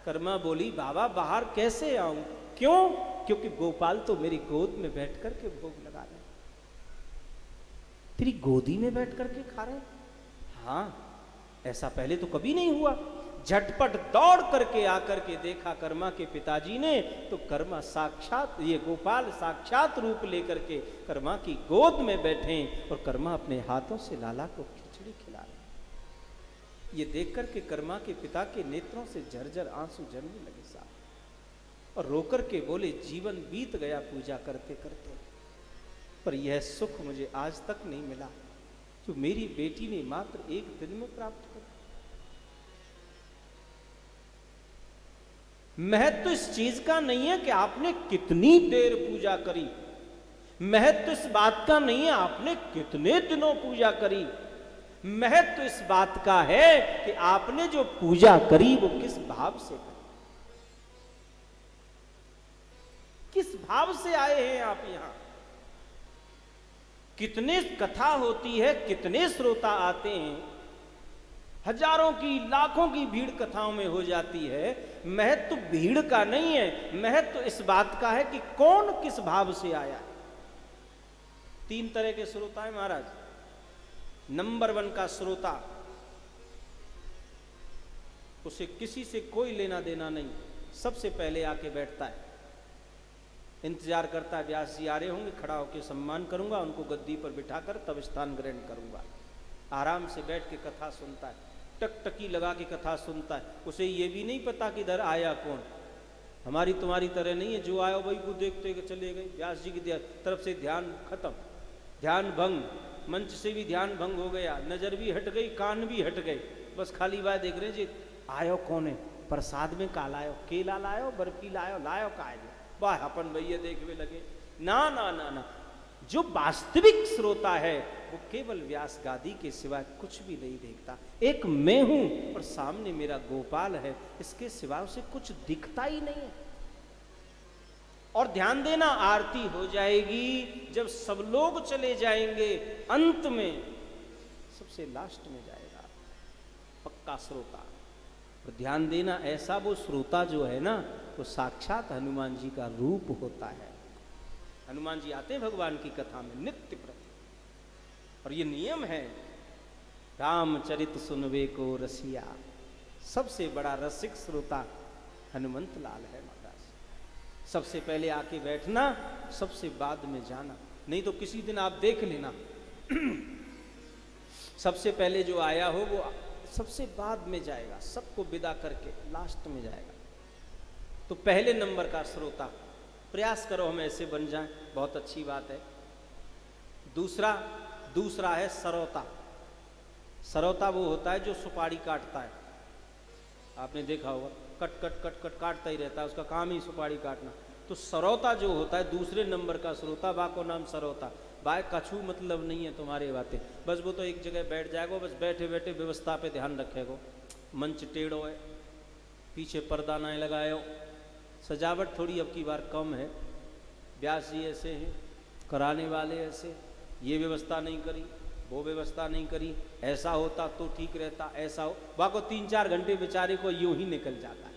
कर्मा बोली, बाबा बाहर कैसे आऊं? क्यों? क्योंकि गोपाल तो मेरी गोद में बैठ करके भोग लगा रहे हैं। तेरी गोदी में बैठ करके खा रहे हैं? हाँ, ऐसा पहले तो कभी नहीं हुआ। झटपट दौड़ करके आकर के देखा कर्मा के पिताजी ने, तो कर्मा साक्षात, ये गोपाल साक्षात रूप लेकर के कर्मा की गोद में बैठे, और कर्मा अपने हाथों से लाला को खिचड़ी खिला रहे। ये देख करके कर्मा के पिता के नेत्रों से झरझर आंसू झरने लगे साहब, और रोकर के बोले, जीवन बीत गया पूजा करते करते, पर यह सुख मुझे आज तक नहीं मिला जो मेरी बेटी ने मात्र एक दिन में प्राप्त किया। महत्व इस चीज का नहीं है कि आपने कितनी देर पूजा करी, महत्व इस बात का नहीं है आपने कितने दिनों पूजा करी, महत्व इस बात का है कि आपने जो पूजा करी वो किस भाव से करी, किस भाव से आए हैं आप यहां। कितने कथा होती है, कितने श्रोता आते हैं, हजारों की लाखों की भीड़ कथाओं में हो जाती है। महत्व भीड़ का नहीं है, महत्व इस बात का है कि कौन किस भाव से आया। 3 तरह के श्रोता है महाराज। नंबर 1 का श्रोता उसे किसी से कोई लेना देना नहीं, सबसे पहले आके बैठता है, इंतजार करता है व्यास जी आ रहे होंगे, खड़ा होकर सम्मान करूंगा, उनको गद्दी पर बिठाकर तब स्थान ग्रहण करूंगा। आराम से बैठ के कथा सुनता है, टकटकी लगा के कथा सुनता है। उसे ये भी नहीं पता कि इधर आया कौन। हमारी तुम्हारी तरह नहीं है, जो आया वही को देखते चले गए। व्यास जी की तरफ से ध्यान खत्म, ध्यान भंग, मंच से भी ध्यान भंग हो गया, नजर भी हट गई, कान भी हट गए, बस खाली बात देख रहे जी आयो कौन है, प्रसाद में का लायो, केला लायो, बर्फी लायो, लायो का है, वाह अपन भैया देखने लगे। ना ना ना ना, जो वास्तविक श्रोता है वो केवल व्यास गादी के सिवा कुछ भी नहीं देखता। एक मैं हूं और सामने मेरा गोपाल है, इसके सिवा उसे कुछ दिखता ही नहीं है। और ध्यान देना, आरती हो जाएगी जब सब लोग चले जाएंगे, अंत में सबसे लास्ट में जाएगा पक्का श्रोता। और ध्यान देना, ऐसा वो श्रोता जो है ना, वो साक्षात हनुमान जी का रूप होता है। हनुमान जी आते हैं भगवान की कथा में नित्य प्रति, और ये नियम है, रामचरित सुनवे को रसिया, सबसे बड़ा रसिक श्रोता हनुमंत लाल है महाराज। सबसे पहले आके बैठना, सबसे बाद में जाना, नहीं तो किसी दिन आप देख लेना सबसे पहले जो आया हो वो सबसे बाद में जाएगा, सबको विदा करके लास्ट में जाएगा। तो पहले नंबर का श्रोता, प्रयास करो हम ऐसे बन जाएं, बहुत अच्छी बात है। दूसरा है सरौता। सरौता वो होता है जो सुपारी काटता है, आपने देखा होगा, कट कट कट कट काटता ही रहता है, उसका काम ही सुपारी काटना। तो सरौता जो होता है दूसरे नंबर का श्रोता, बा को नाम सरौता। बाय कछू मतलब नहीं है तुम्हारी बातें, बस वो तो एक जगह बैठ जाएगा, बस बैठे बैठे व्यवस्था पे ध्यान रखेगा। मंच टेढ़ो है, पीछे पर्दा ना लगाए, सजावट थोड़ी अब की बार कम है, व्यास जी ऐसे हैं, कराने वाले ऐसे, ये व्यवस्था नहीं करी, वो व्यवस्था नहीं करी, ऐसा होता तो ठीक रहता, ऐसा हो, वहाँ को 3-4 घंटे बेचारे को यूं ही निकल जाता है।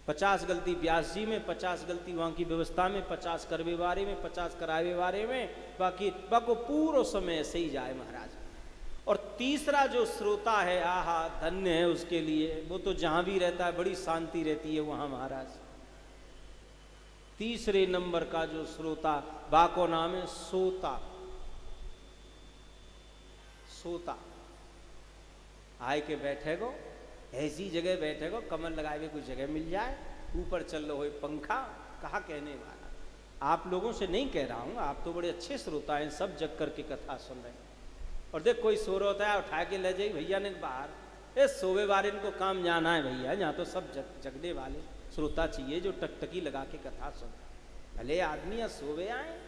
50 गलती व्यास जी में, 50 गलती वहाँ की व्यवस्था में, 50 करवे बारे में, 50 करावे बारे में, बाकी को पूरा समय ऐसे ही जाए महाराज। और तीसरा जो श्रोता है, आहा धन्य है उसके लिए, वो तो जहां भी रहता है बड़ी शांति रहती है वहां महाराज। तीसरे नंबर का जो श्रोता, बाको नाम है सोता। सोता आए के बैठेगो, ऐसी जगह बैठेगो, कमर लगाए हुए कोई जगह मिल जाए, ऊपर चल लो हो पंखा, कहा कहने वाला। आप लोगों से नहीं कह रहा हूं, आप तो बड़े अच्छे श्रोता हैं, सब जग करके कथा सुन रहे हैं। और देख कोई सो रहा होता है, उठा के ले जाए भैया ने बाहर, ए सोवे वाले इनको काम जाना है भैया, यहाँ तो सब जगने वाले श्रोता चाहिए जो टकटकी लगा के कथा सुन। भले आदमी या सोवे आए,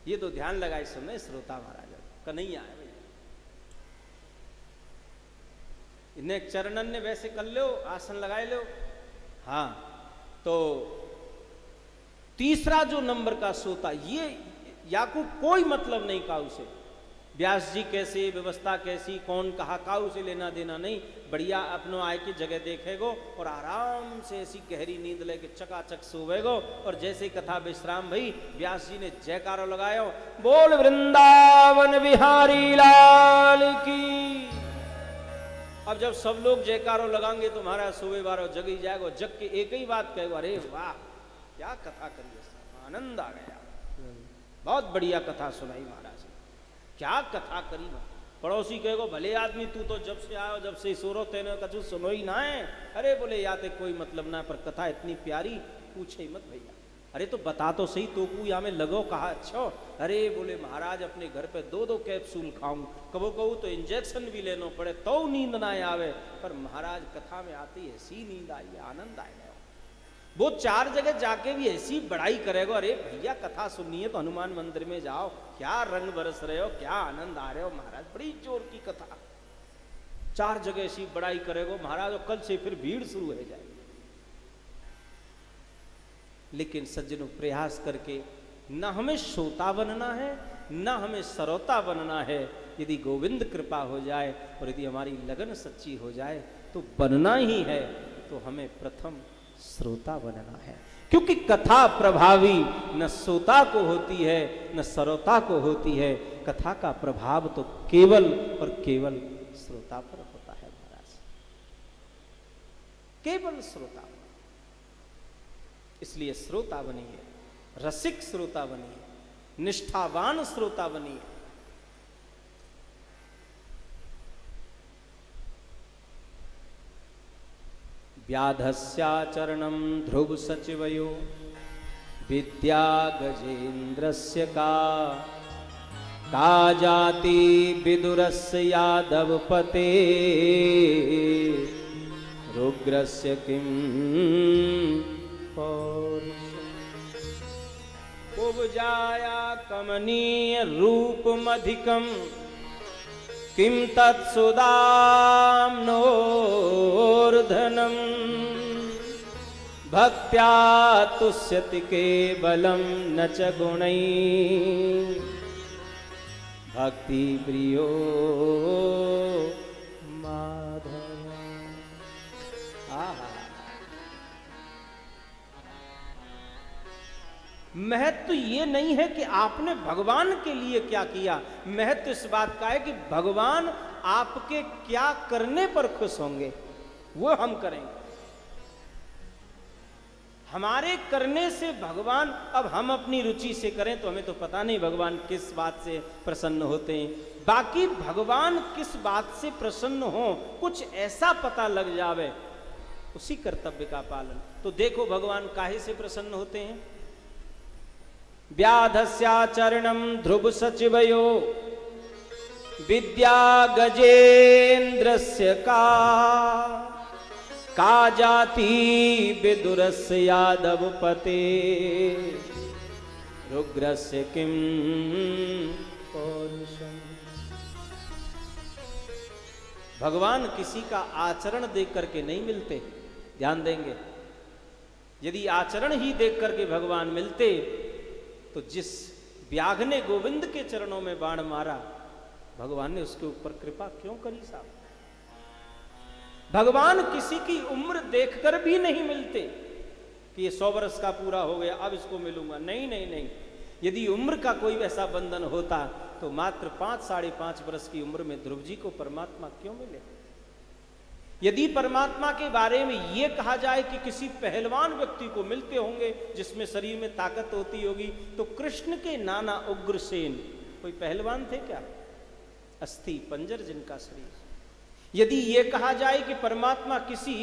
ये तो ध्यान लगाए सुन श्रोता महाराज कन्हैया है भैया। इन्हें चरणन ने वैसे कर लो, आसन लगाए लो। हाँ, तो तीसरा जो नंबर का श्रोता, ये या को कोई मतलब नहीं काऊ से, व्यास जी कैसे, व्यवस्था कैसी, कौन कहा, काऊ से लेना देना नहीं, बढ़िया अपनो आए की जगह देखेगो और आराम से ऐसी गहरी नींद लेके चकाचक सोवेगो। और जैसे कथा विश्राम भई, व्यास जी ने जयकारो लगायो, बोल वृंदावन बिहारी लाल की। अब जब सब लोग जयकारो लगाएंगे तो महाराज सोवे बारो जग ही जाएगो, जग के एक ही बात कहेगो, अरे वाह क्या कथा करिए, आनंद आ गया, बहुत बढ़िया कथा सुनाई महाराज, क्या कथा करी। पड़ोसी कहेगो, भले आदमी तू तो जब से आयो, जब से सोरो तेने कछु सुनो ही ना है। अरे बोले याते कोई मतलब ना, पर कथा इतनी प्यारी पूछे मत भैया। अरे तो बता तो सही, तो को यहाँ में लगो कहा अच्छा। अरे बोले महाराज अपने घर पे 2-2 कैप्सूल खाऊं, कबो कहूँ तो इंजेक्शन भी लेना पड़े तो नींद ना आवे, पर महाराज कथा में आती ऐसी नींद आई, आनंद आएगा। वो 4 जगह जाके भी ऐसी बड़ाई करेगा, अरे भैया कथा सुननी है तो हनुमान मंदिर में जाओ, क्या रंग बरस रहे हो, क्या आनंद आ रहे हो महाराज, बड़ी जोर की कथा। 4 जगह ऐसी बड़ाई करेगा महाराज, और कल से फिर भीड़ शुरू हो जाएगी। लेकिन सज्जनों, प्रयास करके न हमें श्रोता बनना है, न हमें सरौता बनना है। यदि गोविंद कृपा हो जाए और यदि हमारी लगन सच्ची हो जाए तो बनना ही है, तो हमें प्रथम श्रोता बनना है। क्योंकि कथा प्रभावी न श्रोता को होती है न सरौता को होती है, कथा का प्रभाव तो केवल और केवल श्रोता पर होता है महाराज। केवल श्रोता। इसलिए श्रोता बनिए, रसिक श्रोता बनिए, निष्ठावान श्रोता बनिए। व्याधस्याचरणं ध्रुव सचिवयो विद्या गजेन्द्रस्य का जाति विदुरस्य यादवपते रुग्रस्य किं कुब्जाया कमनीय रूपमधिकं किं तत्सुदाम्नोर्धनम् भक्त्या तुष्यति केवलं न च गुणैः भक्ति प्रियो माधव। महत्व ये नहीं है कि आपने भगवान के लिए क्या किया, महत्व इस बात का है कि भगवान आपके क्या करने पर खुश होंगे, वो हम करेंगे। हमारे करने से भगवान, अब हम अपनी रुचि से करें तो हमें तो पता नहीं भगवान किस बात से प्रसन्न होते हैं, बाकी भगवान किस बात से प्रसन्न हो कुछ ऐसा पता लग जावे, उसी कर्तव्य का पालन। तो देखो भगवान काहे से प्रसन्न होते हैं। व्याधस्याचरणं ध्रुव सचिवयो विद्या गजेन्द्रस्य का जाति विदुरस्य यादवपते रुग्रस्य किं पौरुषम्। भगवान किसी का आचरण देख करके नहीं मिलते, ध्यान देंगे। यदि आचरण ही देख करके भगवान मिलते तो जिस व्याघ ने गोविंद के चरणों में बाण मारा, भगवान ने उसके ऊपर कृपा क्यों करी साहब। भगवान किसी की उम्र देखकर भी नहीं मिलते कि ये 100 वर्ष का पूरा हो गया अब इसको मिलूंगा, नहीं नहीं नहीं। यदि उम्र का कोई वैसा बंधन होता तो मात्र 5 साढ़े 5 वर्ष की उम्र में ध्रुव जी को परमात्मा क्यों मिले। यदि परमात्मा के बारे में यह कहा जाए कि किसी पहलवान व्यक्ति को मिलते होंगे जिसमें शरीर में ताकत होती होगी, तो कृष्ण के नाना उग्रसेन कोई पहलवान थे क्या? अस्थि पंजर जिनका शरीर। यदि यह कहा जाए कि परमात्मा किसी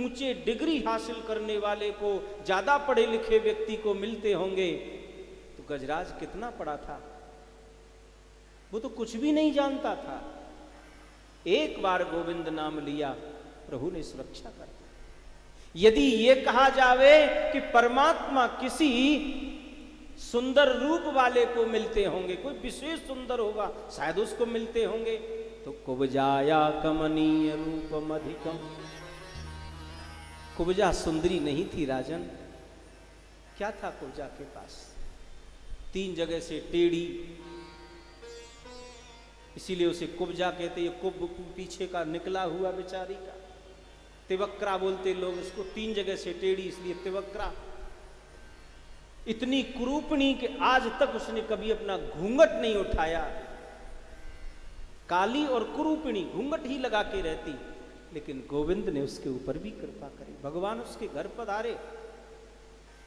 ऊंचे डिग्री हासिल करने वाले को, ज्यादा पढ़े लिखे व्यक्ति को मिलते होंगे, तो गजराज कितना पढ़ा था, वो तो कुछ भी नहीं जानता था। एक बार गोविंद नाम लिया, प्रभु ने सुरक्षा कर दी। यदि यह कहा जावे कि परमात्मा किसी सुंदर रूप वाले को मिलते होंगे, कोई विशेष सुंदर होगा शायद उसको मिलते होंगे, तो कुब्जाया कमनीय रूपम अधिकम। कुब्जा सुंदरी नहीं थी राजन। क्या था कुब्जा के पास? 3 जगह से टेढ़ी, इसीलिए उसे कुब्जा कहते। ये कुब पीछे का निकला हुआ बेचारी का, तिवक्रा बोलते लोग इसको। 3 जगह से टेढ़ी इसलिए तिवक्रा। इतनी कुरूपणी कि आज तक उसने कभी अपना घूंघट नहीं उठाया। काली और कुरूपणी, घूंघट ही लगा के रहती, लेकिन गोविंद ने उसके ऊपर भी कृपा करी, भगवान उसके घर पधारे।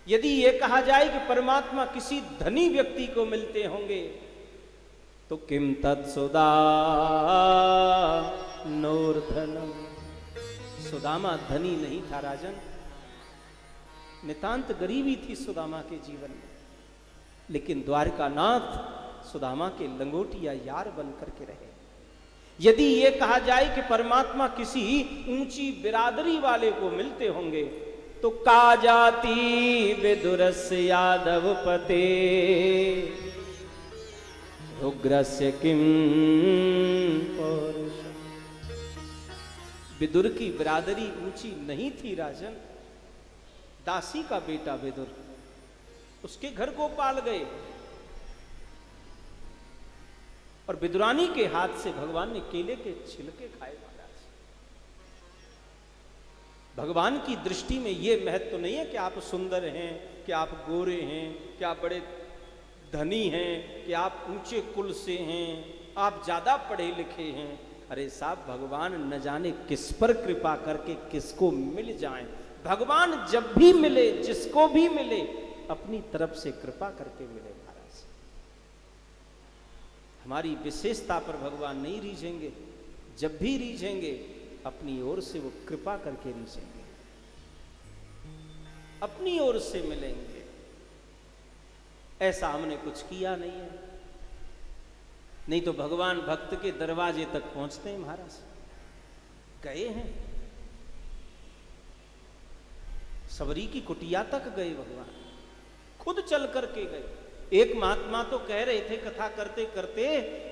यदि यह कहा जाए कि परमात्मा किसी धनी व्यक्ति को मिलते होंगे, तो किम तत्सुदा नोर्धनम। सुदामा धनी नहीं था राजन, नितांत गरीबी थी सुदामा के जीवन में, लेकिन द्वारकानाथ सुदामा के लंगोटिया यार बन करके रहे। यदि यह कहा जाए कि परमात्मा किसी ऊंची बिरादरी वाले को मिलते होंगे, तो का जाति विदुरस्य यादवपते रुग्रस्य किम पौरुषम्। विदुर की बिरादरी ऊंची नहीं थी राजन। दासी का बेटा विदुर, उसके घर गोपाल गए और विदुरानी के हाथ से भगवान ने केले के छिलके खाए महाराज। भगवान की दृष्टि में यह महत्व नहीं है कि आप सुंदर हैं, कि आप गोरे हैं, कि आप बड़े धनी हैं, कि आप ऊंचे कुल से हैं, आप ज्यादा पढ़े लिखे हैं। अरे साहब, भगवान न जाने किस पर कृपा करके किसको मिल जाएं। भगवान जब भी मिले, जिसको भी मिले, अपनी तरफ से कृपा करके मिले महाराज। हमारी विशेषता पर भगवान नहीं रीझेंगे, जब भी रीझेंगे अपनी ओर से वो कृपा करके रीझेंगे, अपनी ओर से मिलेंगे। ऐसा हमने कुछ किया नहीं है, नहीं तो भगवान भक्त के दरवाजे तक पहुंचते हैं महाराज। गए हैं, सबरी की कुटिया तक गए भगवान, खुद चल करके गए। एक महात्मा तो कह रहे थे कथा करते करते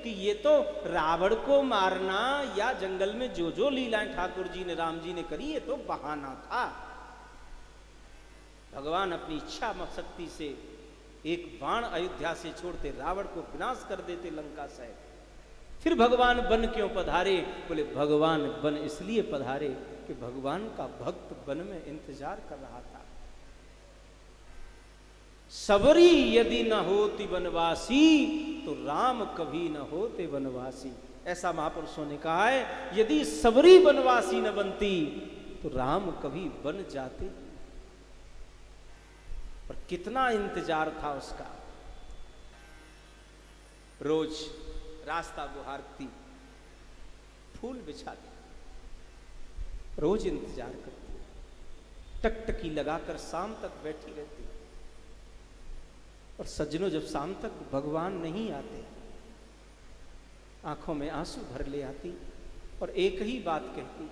कि ये तो रावण को मारना या जंगल में जो जो लीलाएं ठाकुर जी ने, राम जी ने करी, ये तो बहाना था। भगवान अपनी इच्छा शक्ति से एक बाण अयोध्या से छोड़ते, रावण को विनाश कर देते लंका से। फिर भगवान वन क्यों पधारे? बोले भगवान वन इसलिए पधारे कि भगवान का भक्त वन में इंतजार कर रहा था। सबरी यदि न होती वनवासी तो राम कभी न होते वनवासी। ऐसा महापुरुषों ने कहा है, यदि सबरी वनवासी न बनती तो राम कभी बन जाते। और कितना इंतजार था उसका। रोज रास्ता बुहारती, फूल बिछाती, रोज इंतजार करती, टकटकी लगाकर शाम तक बैठी रहती। और सज्जनों, जब शाम तक भगवान नहीं आते, आंखों में आंसू भर ले आती और एक ही बात कहती,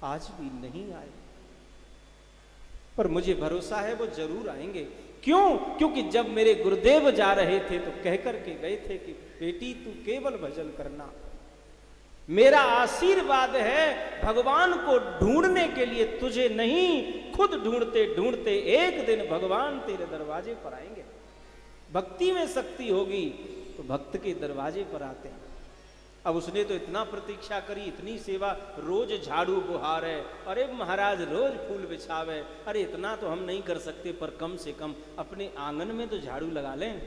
आज भी नहीं आए, पर मुझे भरोसा है वो जरूर आएंगे। क्यों? क्योंकि जब मेरे गुरुदेव जा रहे थे तो कह करके गए थे कि बेटी तू केवल भजन करना। मेरा आशीर्वाद है, भगवान को ढूंढने के लिए तुझे नहीं, खुद ढूंढते ढूंढते एक दिन भगवान तेरे दरवाजे पर आएंगे। भक्ति में शक्ति होगी तो भक्त के दरवाजे पर आते हैं। अब उसने तो इतना प्रतीक्षा करी, इतनी सेवा, रोज झाड़ू बुहार है, अरे महाराज रोज फूल बिछावे, अरे इतना तो हम नहीं कर सकते, पर कम से कम अपने आंगन में तो झाड़ू लगा लें।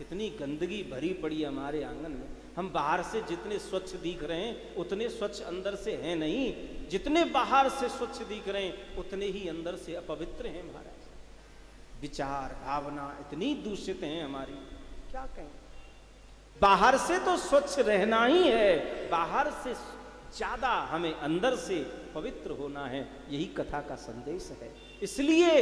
इतनी गंदगी भरी पड़ी हमारे आंगन में, हम बाहर से जितने स्वच्छ दिख रहे हैं उतने स्वच्छ अंदर से हैं नहीं, जितने बाहर से स्वच्छ दिख रहे हैं उतने ही अंदर से अपवित्र हैं महाराज। विचार भावना इतनी दूषित हैं हमारी, क्या कहें। बाहर से तो स्वच्छ रहना ही है, बाहर से ज्यादा हमें अंदर से पवित्र होना है, यही कथा का संदेश है। इसलिए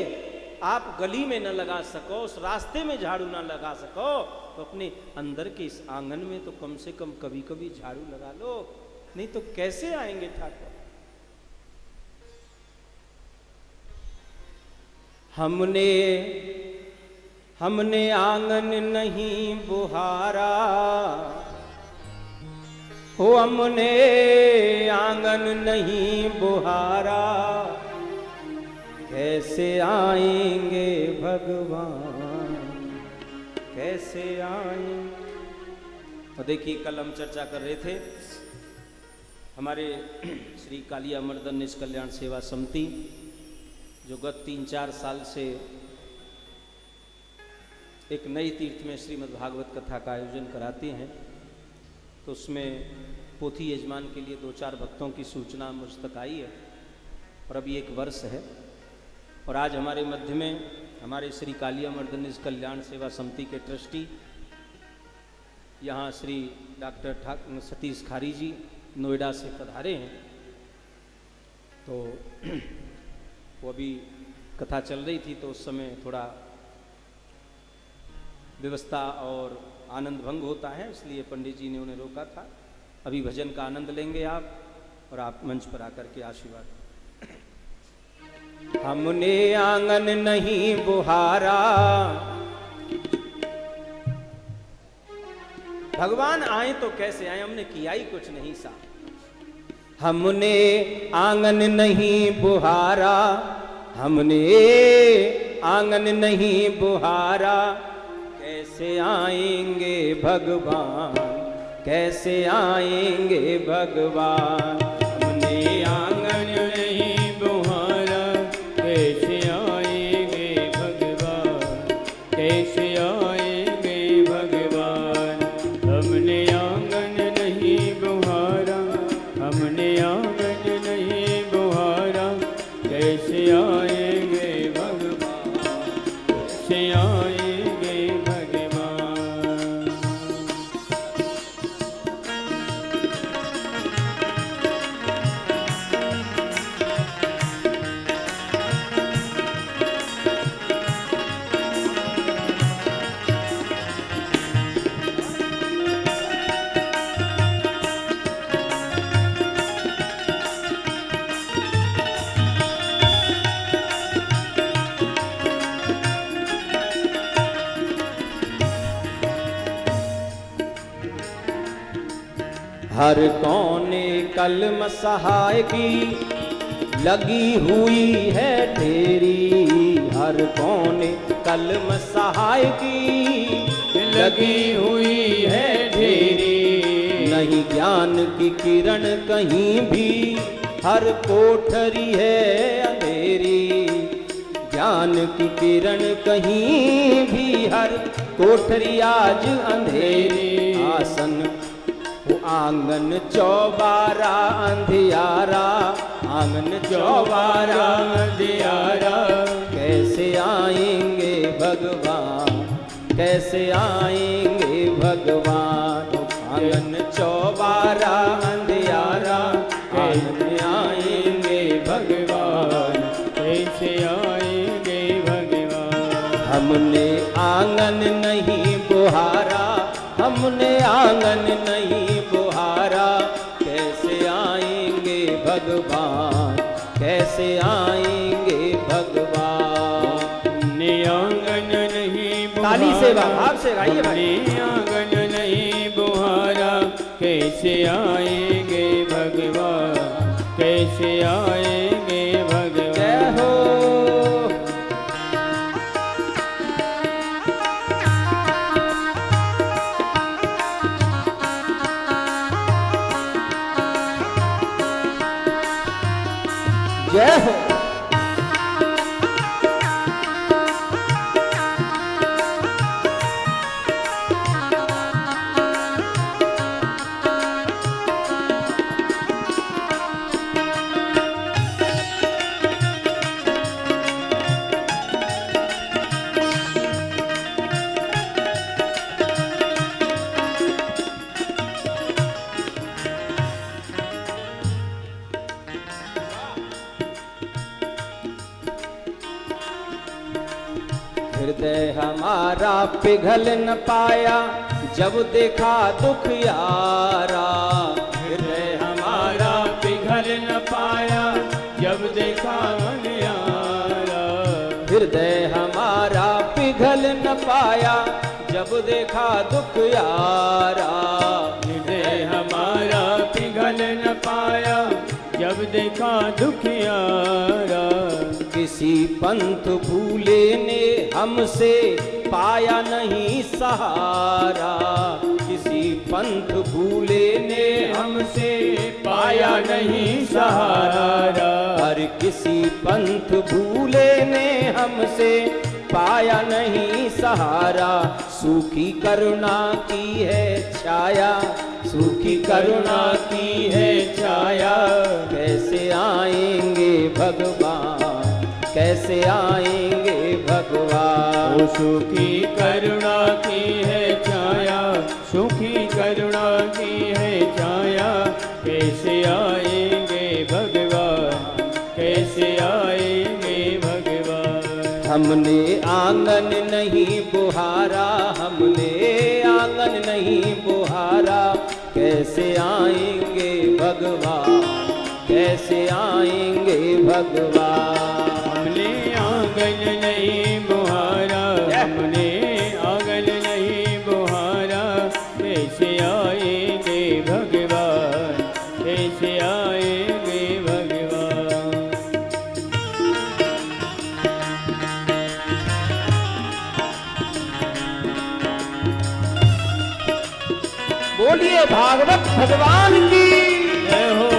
आप गली में न लगा सको, उस रास्ते में झाड़ू न लगा सको, तो अपने अंदर के इस आंगन में तो कम से कम कभी कभी झाड़ू लगा लो, नहीं तो कैसे आएंगे ठाकुर। हमने आंगन नहीं बुहारा हो, हमने आंगन नहीं बुहारा, कैसे आएंगे भगवान, कैसे आएंगे। और देखिए, कल हम चर्चा कर रहे थे, हमारे श्री कालिया मर्दन निज कल्याण सेवा समिति जो गत 3-4 साल से एक नई तीर्थ में श्रीमद् भागवत कथा का आयोजन कराते हैं, तो उसमें पोथी यजमान के लिए 2-4 भक्तों की सूचना मुझ तक आई है और अभी 1 वर्ष है। और आज हमारे मध्य में हमारे श्री कालिया मर्दन निज कल्याण सेवा समिति के ट्रस्टी यहाँ श्री डॉक्टर सतीश खारी जी नोएडा से पधारे हैं। तो वो अभी कथा चल रही थी तो उस समय थोड़ा व्यवस्था और आनंद भंग होता है, इसलिए पंडित जी ने उन्हें रोका था। अभी भजन का आनंद लेंगे आप, और आप मंच पर आकर के आशीर्वाद। हमने आंगन नहीं बुहारा, भगवान आए तो कैसे आए, हमने किया ही कुछ नहीं सा। हमने आंगन नहीं बुहारा, हमने आंगन नहीं बुहारा, कैसे आएंगे भगवान, कैसे आएंगे भगवान। हमने आंगन नहीं बुहारा, कैसे आएंगे भगवान, कैसे आएंगे भगवान। हमने आंगन नहीं बुहारा, हर कोने कलम सहाय की लगी हुई है ढेरी, हर कोने कलम सहाय की लगी हुई है ढेरी। नहीं ज्ञान की किरण कहीं भी, हर कोठरी है अंधेरी। ज्ञान की किरण कहीं भी, हर कोठरी आज अंधेरी। आसन वो आंगन चौबारा अंधियारा, आंगन चौबारा अंधियारा। कैसे आएंगे भगवान, कैसे आएंगे भगवान। आंगन चौबारा अंधियारा, कैसे आएंगे भगवान, कैसे आएंगे भगवान। हमने आंगन नहीं बुहारा, हमने आंगन नहीं बुहारा। कैसे आएंगे भगवान, कैसे आएंगे भगवान। हमने आंगन नहीं बुहारा, ताली से भाव से गाइए भाई। हमने आंगन नहीं बुहारा, कैसे आएंगे भगवान, कैसे आएंगे भगवान। जय हो। जय हो। हृदय हमारा पिघल न पाया जब देखा दुख यारा। हृदय हमारा पिघल न पाया जब देखा मन यारा। हृदय हमारा पिघल न पाया जब देखा दुख यारा। हृदय हमारा पिघल न पाया जब देखा दुख यारा। किसी पंथ भूले ने हमसे पाया नहीं सहारा। किसी पंथ भूले ने हमसे पाया नहीं सहारा। हर किसी पंथ भूले ने हमसे पाया नहीं सहारा। सूखी करुणा की है छाया, सूखी करुणा की है छाया। कैसे आएंगे भगवान, कैसे आएंगे भगवान। ओ सूखी करुणा की है छाया, सूखी करुणा की है छाया। कैसे आएंगे भगवान, कैसे आएंगे भगवान। हमने आंगन नहीं बुहारा, हमने आंगन नहीं बुहारा। कैसे आएंगे भगवान, कैसे आएंगे भगवान। हमने आंगन नहीं बुहारा, हमने आंगन नहीं बुहारा। कैसे आएंगे भगवान, कैसे आएंगे भगवान। बोलिए भागवत भगवान की जय हो।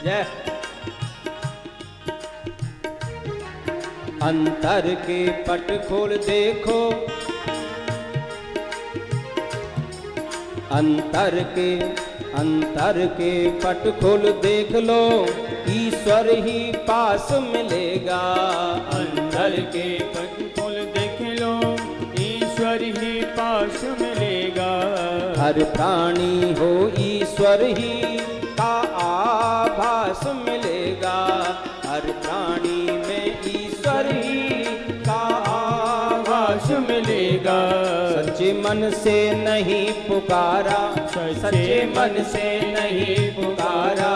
जय। अंतर के पट खोल देखो, अंतर के पट खोल देख लो, ईश्वर ही पास मिलेगा। अंतर के पट खोल देख लो, ईश्वर ही पास मिलेगा। हर प्राणी हो ईश्वर ही का आभास मिलेगा। हर प्राणी में ईश्वर ही का आभास मिलेगा। सच्चे मन से नहीं पुकारा, सच्चे मन से नहीं पुकारा,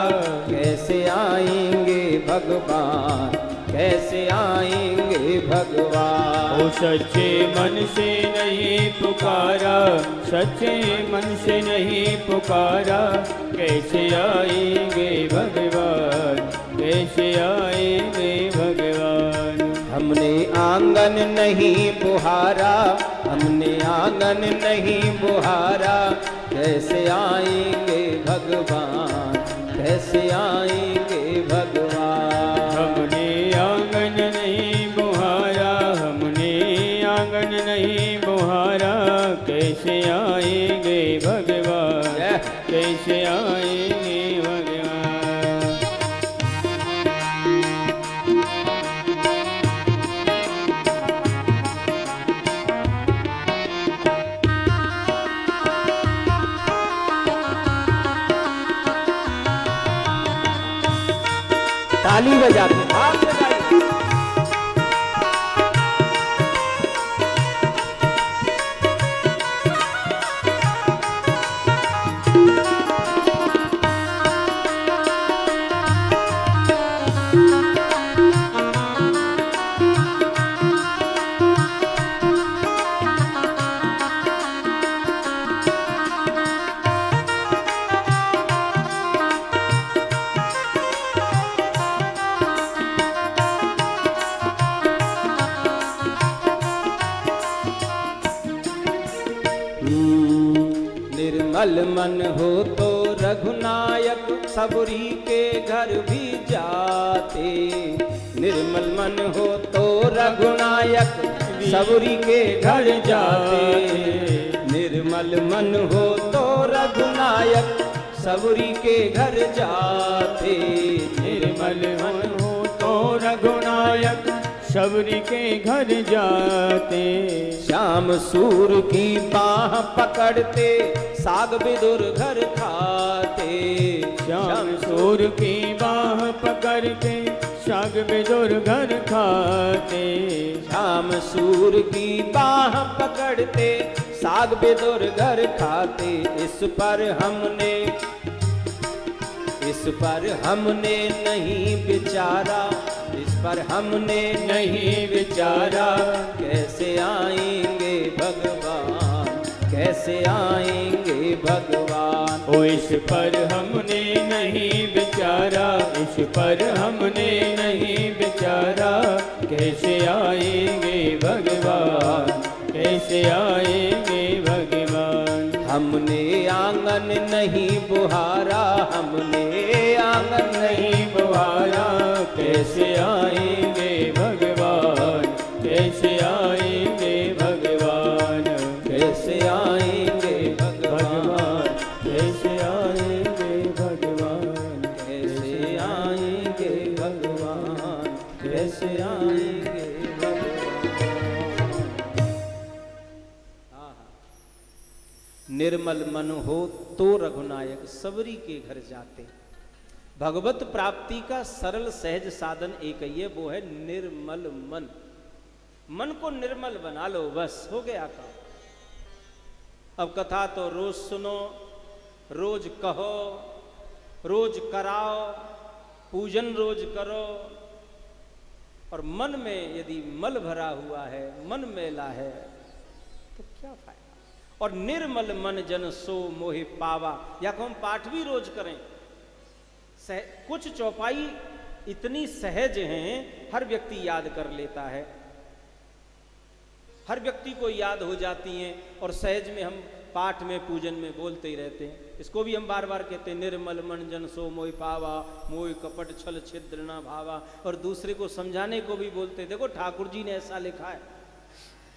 कैसे आएंगे भगवान, कैसे आएंगे भगवान। ओ सच्चे मन से नहीं पुकारा, सच्चे मन से नहीं पुकारा, कैसे आएंगे भगवान, कैसे आएंगे भगवान। हमने आंगन नहीं बुहारा, हमने आंगन नहीं बुहारा, कैसे आएंगे भगवान, कैसे आएंगे भगवान। हमने आंगन नहीं बुहारा, हमने आंगन नहीं बुहारा, कैसे आएंगे भगवान, कैसे आएंगे भगवान। ताली बजाते, हाथ बजाइए। निर्मल मन हो तो रघुनायक सबरी के घर भी जाते। निर्मल मन हो तो रघुनायक सबरी के घर जाते। निर्मल मन हो तो रघुनायक सबरी के घर जाते। निर्मल मन हो तो रघुनायक सबरी के घर जाते। श्याम सूर की बाह पकड़ते साग बिदुर घर खाते। श्याम सूर की बाह पकड़ के साग बिदुर घर खाते। श्याम सूर की बाह पकड़ते साग बिदुर घर खाते। इस पर हमने नहीं विचारा, इस पर हमने नहीं विचारा, कैसे आएंगे भगवान, कैसे आएंगे भगवान। ओ इस पर हमने नहीं विचारा, इस पर हमने नहीं विचारा, कैसे आएंगे भगवान, कैसे आएंगे भगवान। हमने आंगन नहीं बुहारा, हमने आंगन नहीं बुहारा, कैसे आएंगे भगवान, कैसे आएंगे भगवान, कैसे आएंगे भगवान, कैसे आएंगे भगवान, कैसे आएंगे भगवान, कैसे आएंगे भगवान। निर्मल मन हो तो रघुनायक सबरी के घर जाते। भगवत प्राप्ति का सरल सहज साधन एक ही है, वो है निर्मल मन। मन को निर्मल बना लो, बस हो गया काम। अब कथा तो रोज सुनो, रोज कहो, रोज कराओ, पूजन रोज करो, और मन में यदि मल भरा हुआ है, मन मैला है, तो क्या फायदा। और निर्मल मन जन सो मोहि पावा, या को हम पाठ भी रोज करें। कुछ चौपाई इतनी सहज हैं, हर व्यक्ति याद कर लेता है, हर व्यक्ति को याद हो जाती हैं, और सहज में हम पाठ में पूजन में बोलते ही रहते हैं। इसको भी हम बार बार कहते हैं, निर्मल मन जन सो मोहि पावा, मोहि कपट छल छिद्र न भावा। और दूसरे को समझाने को भी बोलते, देखो ठाकुर जी ने ऐसा लिखा है,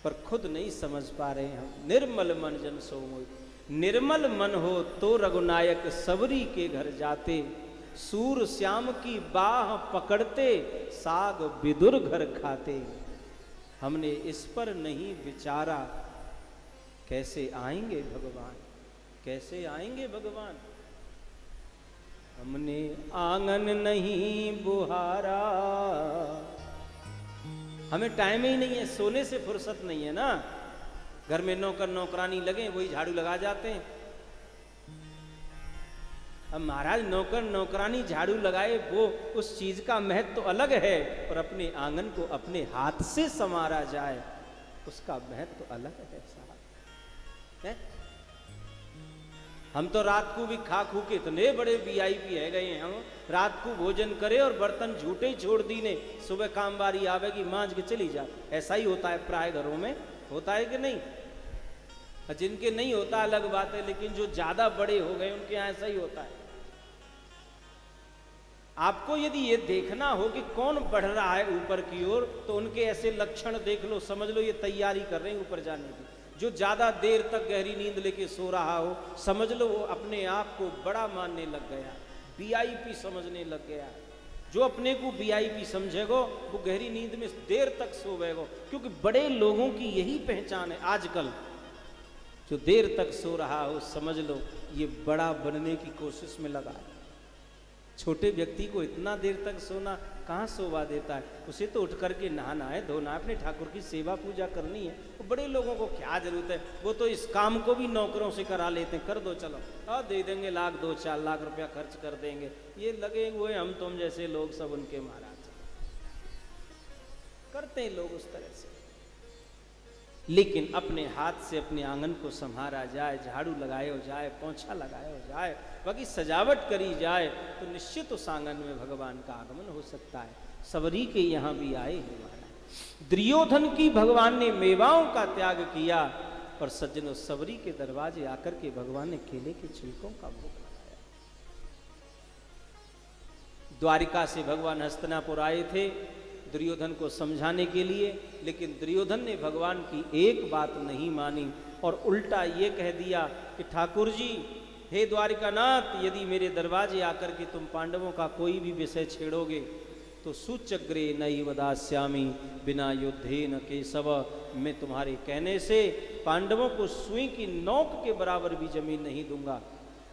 पर खुद नहीं समझ पा रहे हैं हम। निर्मल मन जन सो मोहि, निर्मल मन हो तो रघुनायक सबरी के घर जाते, सूर श्याम की बाह पकड़ते, साग विदुर घर खाते। हमने इस पर नहीं विचारा, कैसे आएंगे भगवान, कैसे आएंगे भगवान। हमने आंगन नहीं बुहारा, हमें टाइम ही नहीं है, सोने से फुर्सत नहीं है ना। घर में नौकर नौकरानी लगे, वही झाड़ू लगा जाते हैं। अब महाराज नौकर नौकरानी झाड़ू लगाए, वो उस चीज का महत्व तो अलग है, और अपने आंगन को अपने हाथ से संवारा जाए, उसका महत्व तो अलग है साहब। है? हम तो रात को भी खा खू के इतने बड़े वीआईपी है गए हैं, हम रात को भोजन करे और बर्तन झूठे ही छोड़ दी ने, सुबह काम बारी आवेगी मांझ के चली जा। ऐसा ही होता है प्राय घरों में, होता है कि नहीं? जिनके नहीं होता अलग बात है, लेकिन जो ज्यादा बड़े हो गए उनके यहाँ ऐसा ही होता है। आपको यदि ये देखना हो कि कौन बढ़ रहा है ऊपर की ओर, तो उनके ऐसे लक्षण देख लो, समझ लो ये तैयारी कर रहे हैं ऊपर जाने की। जो ज्यादा देर तक गहरी नींद लेके सो रहा हो, समझ लो वो अपने आप को बड़ा मानने लग गया, वीआईपी समझने लग गया। जो अपने को वीआईपी समझेगो वो गहरी नींद में देर तक सोवेगो, क्योंकि बड़े लोगों की यही पहचान है आजकल। जो देर तक सो रहा हो, समझ लो ये बड़ा बनने की कोशिश में लगा है। छोटे व्यक्ति को इतना देर तक सोना कहाँ शोभा देता है? उसे तो उठ करके नहाना है, धोना है, अपने ठाकुर की सेवा पूजा करनी है। तो बड़े लोगों को क्या जरूरत है? वो तो इस काम को भी नौकरों से करा लेते हैं, कर दो चलो, और दे देंगे 1 2 4 लाख रुपया खर्च कर देंगे। ये लगे हुए हम तुम जैसे लोग सब उनके महाराज करते हैं लोग उस तरह से। लेकिन अपने हाथ से अपने आंगन को संभारा जाए, झाड़ू लगाया जाए, पोंछा लगाया जाए, बाकी सजावट करी जाए, तो निश्चित उस आंगन में भगवान का आगमन हो सकता है। सबरी के यहाँ भी आए हैं महाराज। दुर्योधन की भगवान ने मेवाओं का त्याग किया, और सज्जनों सबरी के दरवाजे आकर के भगवान ने केले के छिलकों का भोग लगाया। द्वारिका से भगवान हस्तिनापुर आए थे दुर्योधन को समझाने के लिए, लेकिन दुर्योधन ने भगवान की एक बात नहीं मानी और उल्टा ये कह दिया कि ठाकुर जी, हे द्वारिकानाथ, यदि मेरे दरवाजे आकर के तुम पांडवों का कोई भी विषय छेड़ोगे तो सुचग्रे नई वदास्यामी बिना युद्धे न केशव, मैं तुम्हारे कहने से पांडवों को सुई की नोक के बराबर भी जमीन नहीं दूंगा।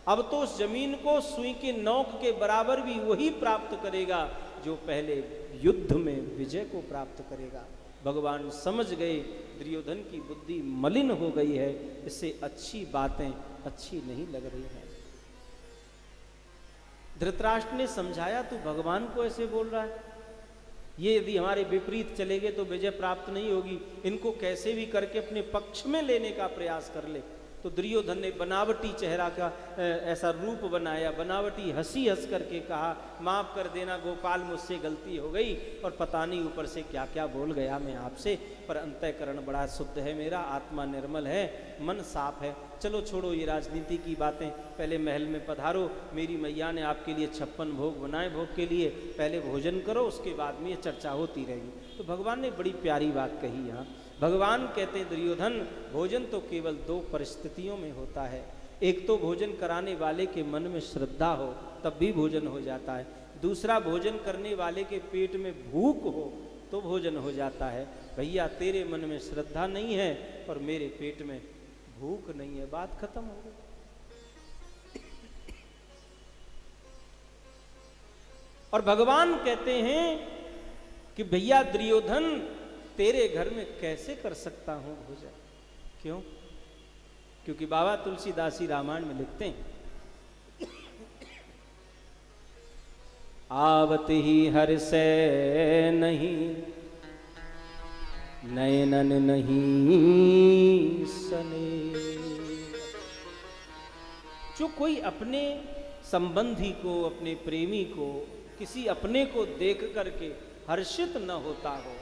अब तो उस जमीन को सुई की नोक के बराबर भी वही प्राप्त करेगा जो पहले युद्ध में विजय को प्राप्त करेगा। भगवान समझ गए दुर्योधन की बुद्धि मलिन हो गई है, इससे अच्छी बातें अच्छी नहीं लग रही हैं। धृतराष्ट्र ने समझाया, तू भगवान को ऐसे बोल रहा है, ये यदि हमारे विपरीत चलेंगे तो विजय प्राप्त नहीं होगी, इनको कैसे भी करके अपने पक्ष में लेने का प्रयास कर ले। तो दुर्योधन ने बनावटी चेहरा का ऐसा रूप बनाया, बनावटी हंसी हंस करके कहा, माफ कर देना गोपाल, मुझसे गलती हो गई, और पता नहीं ऊपर से क्या क्या बोल गया मैं आपसे, पर अंतःकरण बड़ा शुद्ध है मेरा, आत्मा निर्मल है, मन साफ है। चलो छोड़ो ये राजनीति की बातें, पहले महल में पधारो, मेरी मैया ने आपके लिए 56 भोग बनाए, भोग के लिए पहले भोजन करो, उसके बाद में ये चर्चा होती रहेगी। तो भगवान ने बड़ी प्यारी बात कही यहाँ। भगवान कहते हैं, दुर्योधन, भोजन तो केवल 2 परिस्थितियों में होता है। एक तो भोजन कराने वाले के मन में श्रद्धा हो, तब भी भोजन हो जाता है। दूसरा, भोजन करने वाले के पेट में भूख हो तो भोजन हो जाता है। भैया तेरे मन में श्रद्धा नहीं है और मेरे पेट में भूख नहीं है, बात खत्म हो गई। और भगवान कहते हैं कि भैया दुर्योधन, तेरे घर में कैसे कर सकता हूं भोजन? क्यों? क्योंकि बाबा तुलसीदास जी रामायण में लिखते हैं, आवत ही हर्षै नहीं, नयनन नहीं सने। जो कोई अपने संबंधी को, अपने प्रेमी को, किसी अपने को देख करके हर्षित न होता हो,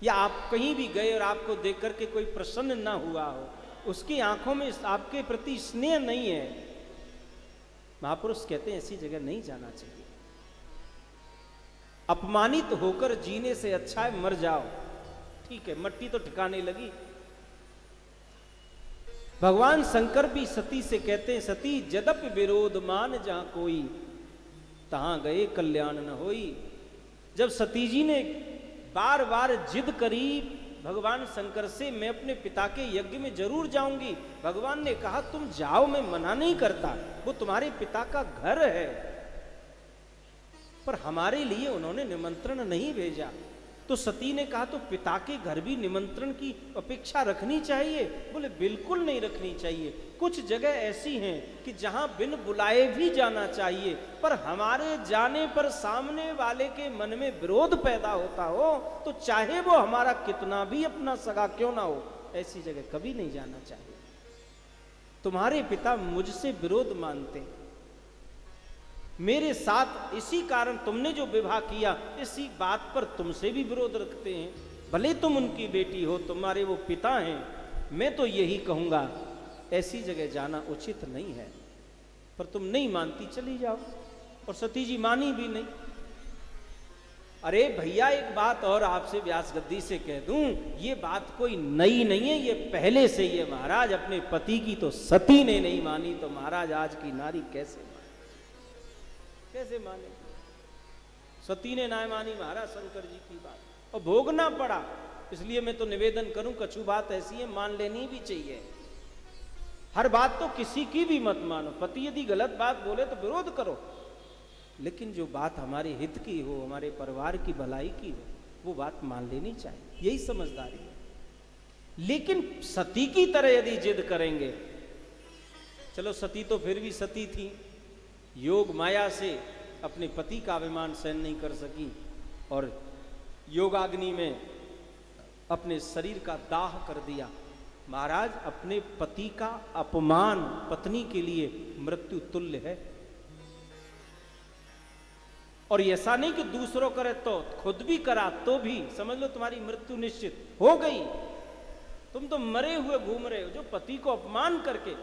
या आप कहीं भी गए और आपको देख करके कोई प्रसन्न ना हुआ हो, उसकी आंखों में आपके प्रति स्नेह नहीं है, महापुरुष कहते हैं ऐसी जगह नहीं जाना चाहिए। अपमानित होकर जीने से अच्छा है मर जाओ। ठीक है, मट्टी तो ठिकाने लगी, भगवान शंकर भी सती से कहते हैं, सती जदप विरोध मान जहां कोई, तहां गए कल्याण न होई। जब सती जी ने बार बार जिद करी भगवान शंकर से, मैं अपने पिता के यज्ञ में जरूर जाऊंगी, भगवान ने कहा तुम जाओ, मैं मना नहीं करता, वो तुम्हारे पिता का घर है, पर हमारे लिए उन्होंने निमंत्रण नहीं भेजा। तो सती ने कहा तो पिता के घर भी निमंत्रण की अपेक्षा रखनी चाहिए? बोले बिल्कुल नहीं रखनी चाहिए। कुछ जगह ऐसी हैं कि जहां बिन बुलाए भी जाना चाहिए, पर हमारे जाने पर सामने वाले के मन में विरोध पैदा होता हो तो चाहे वो हमारा कितना भी अपना सगा क्यों ना हो, ऐसी जगह कभी नहीं जाना चाहिए। तुम्हारे पिता मुझसे विरोध मानते, मेरे साथ इसी कारण तुमने जो विवाह किया, इसी बात पर तुमसे भी विरोध रखते हैं, भले तुम उनकी बेटी हो, तुम्हारे वो पिता हैं। मैं तो यही कहूंगा ऐसी जगह जाना उचित नहीं है, पर तुम नहीं मानती, चली जाओ। और सती जी मानी भी नहीं। अरे भैया एक बात और आपसे व्यास गद्दी से कह दूं, ये बात कोई नई नहीं है, ये पहले से ही है महाराज। अपने पति की तो सती ने नहीं मानी, तो महाराज आज की नारी कैसे माने? सती ने ना मानी महाराज शंकर जी की बात, और भोगना पड़ा। इसलिए मैं तो निवेदन करूं, कछु बात ऐसी है मान लेनी भी चाहिए। हर बात तो किसी की भी मत मानो। पति यदि गलत बात बोले तो विरोध करो, लेकिन जो बात हमारे हित की हो, हमारे परिवार की भलाई की हो, वो बात मान लेनी चाहिए। यही समझदारी है। लेकिन सती की तरह यदि जिद करेंगे, चलो सती तो फिर भी सती थी, योग माया से अपने पति का अभिमान सहन नहीं कर सकी और योगाग्नि में अपने शरीर का दाह कर दिया। महाराज अपने पति का अपमान पत्नी के लिए मृत्यु तुल्य है। और ऐसा नहीं कि दूसरों करे तो, खुद भी करा तो भी समझ लो तुम्हारी मृत्यु निश्चित हो गई। तुम तो मरे हुए घूम रहे हो, जो पति को अपमान करके।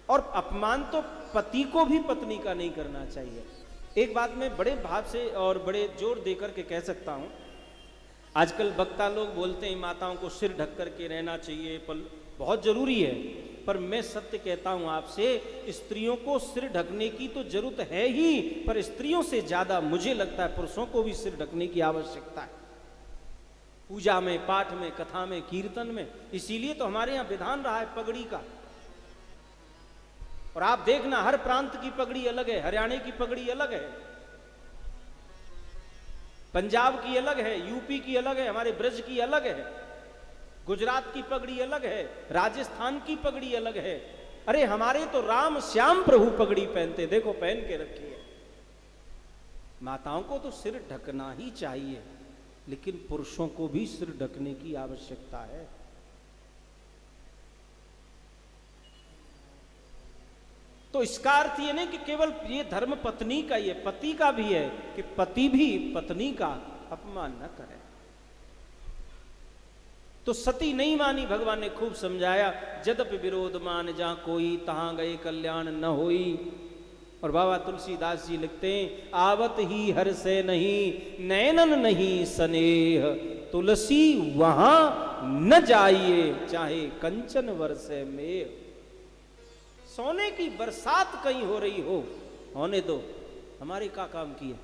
और अपमान तो पति को भी पत्नी का नहीं करना चाहिए। एक बात मैं बड़े भाव से और बड़े जोर देकर के कह सकता हूं, आजकल वक्ता लोग बोलते हैं माताओं को सिर ढक करके रहना चाहिए, पर बहुत जरूरी है। पर मैं सत्य कहता हूं आपसे, स्त्रियों को सिर ढकने की तो जरूरत है ही, पर स्त्रियों से ज्यादा मुझे लगता है पुरुषों को भी सिर ढकने की आवश्यकता है, पूजा में, पाठ में, कथा में, कीर्तन में। इसीलिए तो हमारे यहां विधान रहा है पगड़ी का। और आप देखना हर प्रांत की पगड़ी अलग है, हरियाणा की पगड़ी अलग है, पंजाब की अलग है, यूपी की अलग है, हमारे ब्रज की अलग है, गुजरात की पगड़ी अलग है, राजस्थान की पगड़ी अलग है। अरे हमारे तो राम श्याम प्रभु पगड़ी पहनते, देखो पहन के रखी है। माताओं को तो सिर ढकना ही चाहिए, लेकिन पुरुषों को भी सिर ढकने की आवश्यकता है। तो इसका अर्थ ये नहीं कि केवल ये धर्म पत्नी का ही है, पति का भी है कि पति भी पत्नी का अपमान न करे। तो सती नहीं मानी, भगवान ने खूब समझाया, जदपि विरोध मान जहां कोई, तहां गए कल्याण न होई। और बाबा तुलसीदास जी लिखते हैं, आवत ही हर से नहीं, नैनन नहीं स्नेह, तुलसी वहां न जाइए, चाहे कंचन वर्षे में। सोने की बरसात कहीं हो रही हो, होने दो, हमारे क्या काम की है,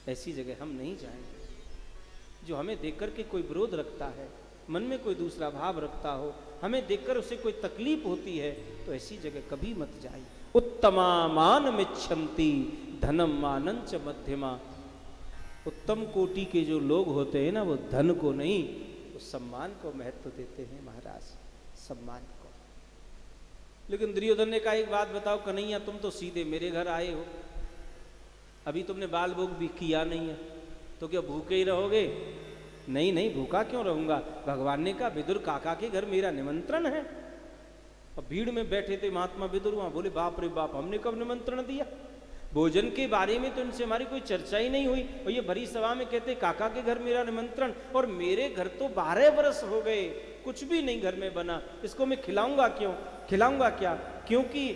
ऐसी जगह हम नहीं जाएंगे। जो हमें देखकर के कोई विरोध रखता है, मन में कोई दूसरा भाव रखता हो, हमें देखकर उसे कोई तकलीफ होती है, तो ऐसी जगह कभी मत जाइए। उत्तमा मान मिच्छन्ति धनम मानंच मध्यमा। उत्तम कोटि के जो लोग होते हैं ना, वो धन को नहीं, वो सम्मान को महत्व देते हैं महाराज, सम्मान को। लेकिन दुर्योधन ने कहा, एक बात बताओ कन्हैया, तुम तो सीधे मेरे घर आए हो, अभी तुमने बाल भोग भी किया नहीं है, तो क्या भूखे ही रहोगे? नहीं नहीं, भूखा क्यों रहूंगा। भगवान ने कहा, विदुर काका के घर मेरा निमंत्रण है। और भीड़ में बैठे थे महात्मा विदुर, वहां बोले, बाप रे बाप, हमने कब निमंत्रण दिया? भोजन के बारे में तो इनसे हमारी कोई चर्चा ही नहीं हुई, और ये भरी सभा में कहते काका के घर मेरा निमंत्रण, और मेरे घर तो 12 वर्ष हो गए, कुछ भी नहीं घर में बना, इसको मैं खिलाऊंगा क्यों, खिलाऊंगा क्या? क्योंकि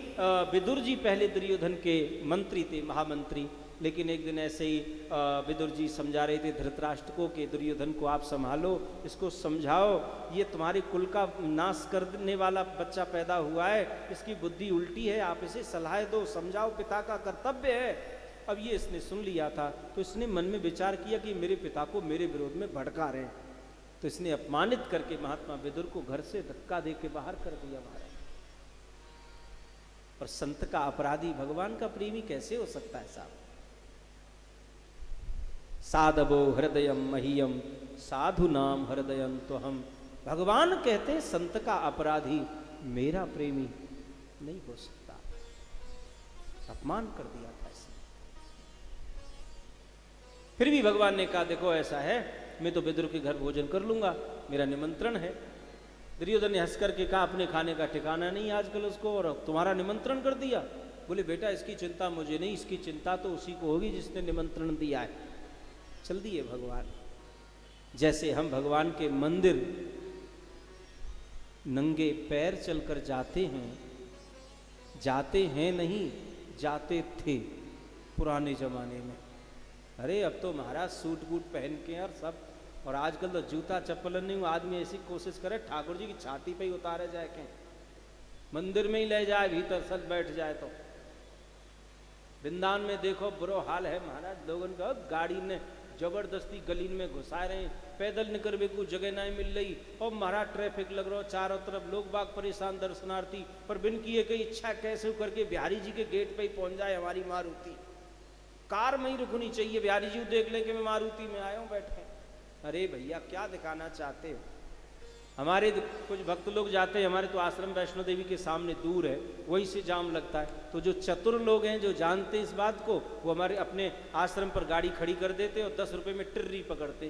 विदुर जी पहले दुर्योधन के मंत्री थे, महामंत्री, लेकिन एक दिन ऐसे ही विदुर जी समझा रहे थे धृतराष्ट्र को कि दुर्योधन को आप संभालो, इसको समझाओ, ये तुम्हारे कुल का नाश करने वाला बच्चा पैदा हुआ है, इसकी बुद्धि उल्टी है, आप इसे सलाह दो, समझाओ, पिता का कर्तव्य है। अब ये इसने सुन लिया था तो इसने मन में विचार किया कि मेरे पिता को मेरे विरोध में भड़का रहे हैं, तो इसने अपमानित करके महात्मा विदुर को घर से धक्का दे के बाहर कर दिया महाराज। और संत का अपराधी भगवान का प्रेमी कैसे हो सकता है साहब? साधवो हृदयम मह्यम साधु नाम हृदयम तो हम, भगवान कहते हैं संत का अपराधी मेरा प्रेमी नहीं हो सकता। अपमान कर दिया था इसने। फिर भी भगवान ने कहा देखो ऐसा है, मैं तो विदुर के घर भोजन कर लूंगा, मेरा निमंत्रण है। दुर्योधन ने हंस करके कहा अपने खाने का ठिकाना नहीं आजकल उसको, और तुम्हारा निमंत्रण कर दिया। बोले बेटा इसकी चिंता मुझे नहीं, इसकी चिंता तो उसी को होगी जिसने निमंत्रण दिया है। चल दिए भगवान। जैसे हम भगवान के मंदिर नंगे पैर चलकर जाते हैं नहीं, जाते थे पुराने जमाने में। अरे अब तो महाराज सूट बूट पहन के और सब, और आजकल तो जूता चप्पल नहीं, आदमी ऐसी कोशिश करे ठाकुर जी की छाती पे ही उतारे जाए, के मंदिर में ही ले जाए, भीतर सच बैठ जाए। तो वृंदावन में देखो बुरा हाल है महाराज, लोगों का गाड़ी ने जबरदस्ती गली में घुसा रहे हैं, पैदल निकलने को जगह नहीं मिल रही, और महाराज ट्रैफिक लग रहा हो चारों तरफ, लोग बाग परेशान दर्शनार्थी, पर बिन किए कई इच्छा कैसे करके बिहारी जी के गेट पे ही पहुंच जाए हमारी मारुति। कार में ही रुकनी चाहिए, बिहारी जी देख लें कि मैं मारुति में आया हूं बैठे। अरे भैया क्या दिखाना चाहते हो? हमारे कुछ भक्त लोग जाते हैं, हमारे तो आश्रम वैष्णो देवी के सामने दूर है, वहीं से जाम लगता है। तो जो चतुर लोग हैं जो जानते हैं इस बात को, वो हमारे अपने आश्रम पर गाड़ी खड़ी कर देते और 10 रुपए में टिर्री पकड़ते।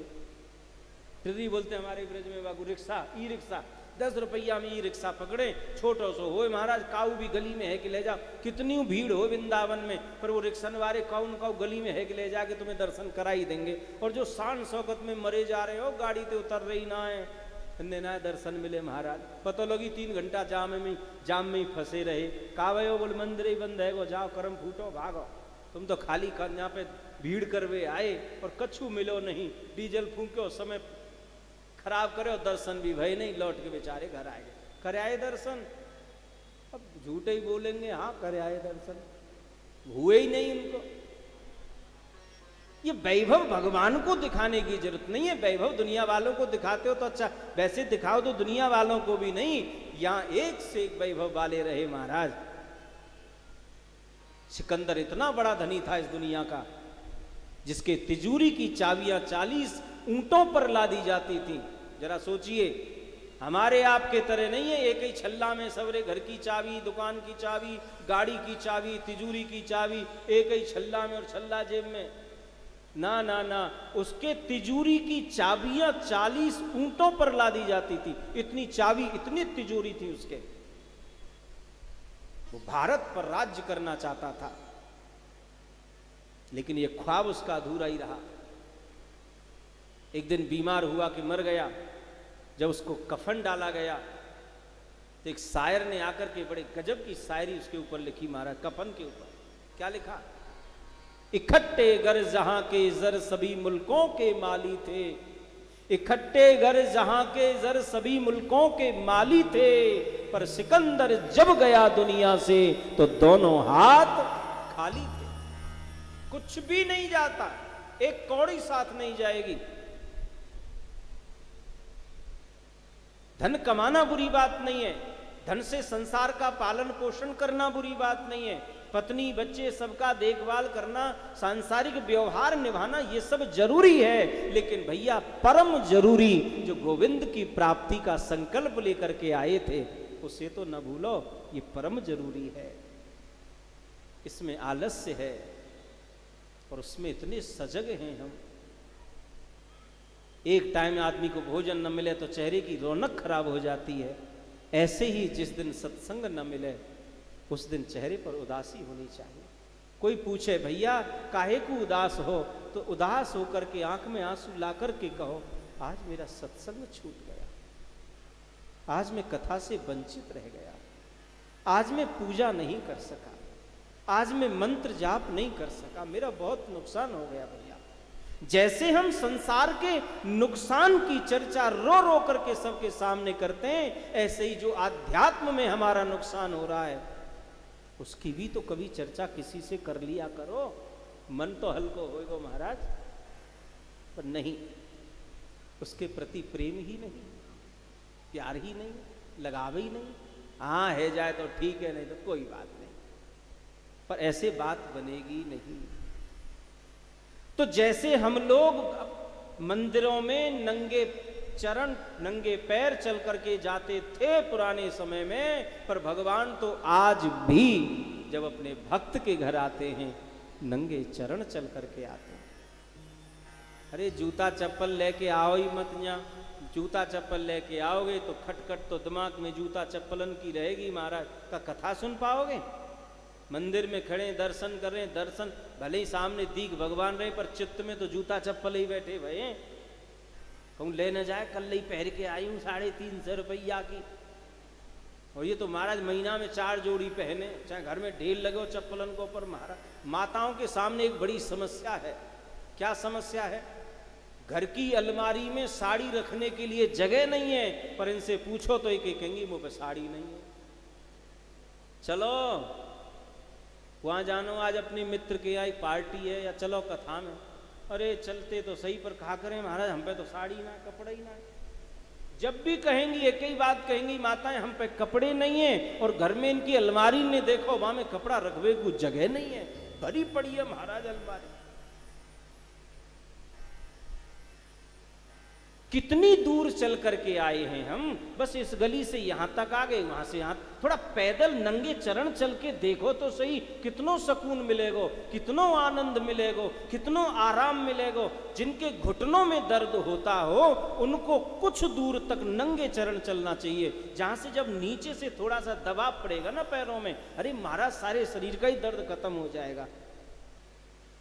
टिर्री बोलते हमारे ब्रज में बाबू, रिक्शा, ई रिक्शा, 10 रुपया में ई रिक्शा पकड़े, छोटो सो हो महाराज, काऊ भी गली में है कि ले जा, कितनी भीड़ हो वृंदावन में, पर वो रिक्शन वाले काऊ काऊ गली में है कि ले जाके तुम्हें दर्शन करा ही देंगे। और जो शान शौकत में मरे जा रहे हो, गाड़ी तो उतर रही ना है, ना दर्शन मिले महाराज। पता लगी 3 घंटा जाम में ही फंसे रहे। कावे हो बोले मंदिर ही बंद है, वो जाओ कर्म फूटो भागो, तुम तो खाली यहाँ पे भीड़ करवे आए और कछु मिलो नहीं, डीजल फूको, समय खराब करे और दर्शन भी भय नहीं, लौट के बेचारे घर आए। कर आए दर्शन? अब झूठे ही बोलेंगे, हाँ कर आए दर्शन, हुए ही नहीं उनको। ये वैभव भगवान को दिखाने की जरूरत नहीं है, वैभव दुनिया वालों को दिखाते हो तो अच्छा, वैसे दिखाओ तो दुनिया वालों को भी नहीं, यहां एक से एक वैभव वाले रहे महाराज। सिकंदर इतना बड़ा धनी था इस दुनिया का, जिसके तिजोरी की चाबियां 40 ऊंटों पर लादी जाती थी। जरा सोचिए, हमारे आपके तरह नहीं है एक ही छल्ला में सबरे घर की चाबी, दुकान की चाबी, गाड़ी की चाबी, तिजोरी की चाबी एक ही छल्ला में और छल्ला जेब में। ना ना ना, उसके तिजोरी की चाबियां 40 ऊंटों पर लादी जाती थी। इतनी चाबी, इतनी तिजोरी थी उसके। वो भारत पर राज्य करना चाहता था, लेकिन ये ख्वाब उसका अधूरा ही रहा। एक दिन बीमार हुआ कि मर गया। जब उसको कफन डाला गया तो एक शायर ने आकर के बड़े गजब की शायरी उसके ऊपर लिखी महाराज, कफन के ऊपर। क्या लिखा? इकट्ठे घर जहां के जर सभी मुल्कों के माली थे, इकट्ठे घर जहां के जर सभी मुल्कों के माली थे, पर सिकंदर जब गया दुनिया से तो दोनों हाथ खाली थे। कुछ भी नहीं जाता, एक कौड़ी साथ नहीं जाएगी। धन कमाना बुरी बात नहीं है, धन से संसार का पालन पोषण करना बुरी बात नहीं है, पत्नी बच्चे सबका देखभाल करना, सांसारिक व्यवहार निभाना, ये सब जरूरी है। लेकिन भैया परम जरूरी जो गोविंद की प्राप्ति का संकल्प लेकर के आए थे, उसे तो न भूलो, ये परम जरूरी है। इसमें आलस्य है और उसमें इतने सजग हैं हम। एक टाइम आदमी को भोजन न मिले तो चेहरे की रौनक खराब हो जाती है। ऐसे ही जिस दिन सत्संग न मिले उस दिन चेहरे पर उदासी होनी चाहिए। कोई पूछे भैया काहे को उदास हो, तो उदास होकर के आंख में आंसू ला करके कहो आज मेरा सत्संग छूट गया, आज मैं कथा से वंचित रह गया, आज मैं पूजा नहीं कर सका, आज मैं मंत्र जाप नहीं कर सका, मेरा बहुत नुकसान हो गया भैया। जैसे हम संसार के नुकसान की चर्चा रो रो करके सबके सामने करते हैं, ऐसे ही जो आध्यात्म में हमारा नुकसान हो रहा है उसकी भी तो कभी चर्चा किसी से कर लिया करो, मन तो हल्को होएगा महाराज। पर नहीं, उसके प्रति प्रेम ही नहीं, प्यार ही नहीं, लगाव ही नहीं। हाँ है जाए तो ठीक है, नहीं तो कोई बात नहीं, पर ऐसे बात बनेगी नहीं। तो जैसे हम लोग मंदिरों में नंगे चरण नंगे पैर चल करके जाते थे पुराने समय में, पर भगवान तो आज भी जब अपने भक्त के घर आते हैं नंगे चरण चल करके आते हैं। अरे जूता चप्पल लेके आओ ही मत, यहाँ जूता चप्पल लेके आओगे तो खटखट तो दिमाग में जूता चप्पलन की रहेगी, महाराज का कथा सुन पाओगे। मंदिर में खड़े दर्शन कर रहे हैं, दर्शन भले ही सामने दीख भगवान रहे, पर चित्त में तो जूता चप्पल ही बैठे भये। कहूँ ले न जाए, कल ही पहन के आई हूँ 350 रुपया की, और ये तो महाराज महीना में 4 जोड़ी पहने, चाहे घर में ढेर लगे हो चप्पलन को। पर महाराज माताओं के सामने एक बड़ी समस्या है। क्या समस्या है? घर की अलमारी में साड़ी रखने के लिए जगह नहीं है, पर इनसे पूछो तो एक कहेंगी मुँह पे साड़ी नहीं है। चलो वहाँ जानो, आज अपने मित्र के यहाँ पार्टी है, या चलो कथा में। अरे चलते तो सही, पर कहा करें महाराज हम पे तो साड़ी ना, कपड़ा ही ना। जब भी कहेंगी एक ही बात कहेंगी माताएं, हम पे कपड़े नहीं है, और घर में इनकी अलमारी ने देखो वहां में कपड़ा रखने को जगह नहीं है, भरी पड़ी है महाराज अलमारी। कितनी दूर चल करके आए हैं हम, बस इस गली से यहां तक आ गए, वहां से यहां। थोड़ा पैदल नंगे चरण चल के देखो तो सही, कितनो सुकून मिलेगो, कितनो आनंद मिलेगो, कितनो आराम मिलेगो। जिनके घुटनों में दर्द होता हो उनको कुछ दूर तक नंगे चरण चलना चाहिए, जहां से जब नीचे से थोड़ा सा दबाव पड़ेगा ना पैरों में, अरे महाराज सारे शरीर का ही दर्द खत्म हो जाएगा।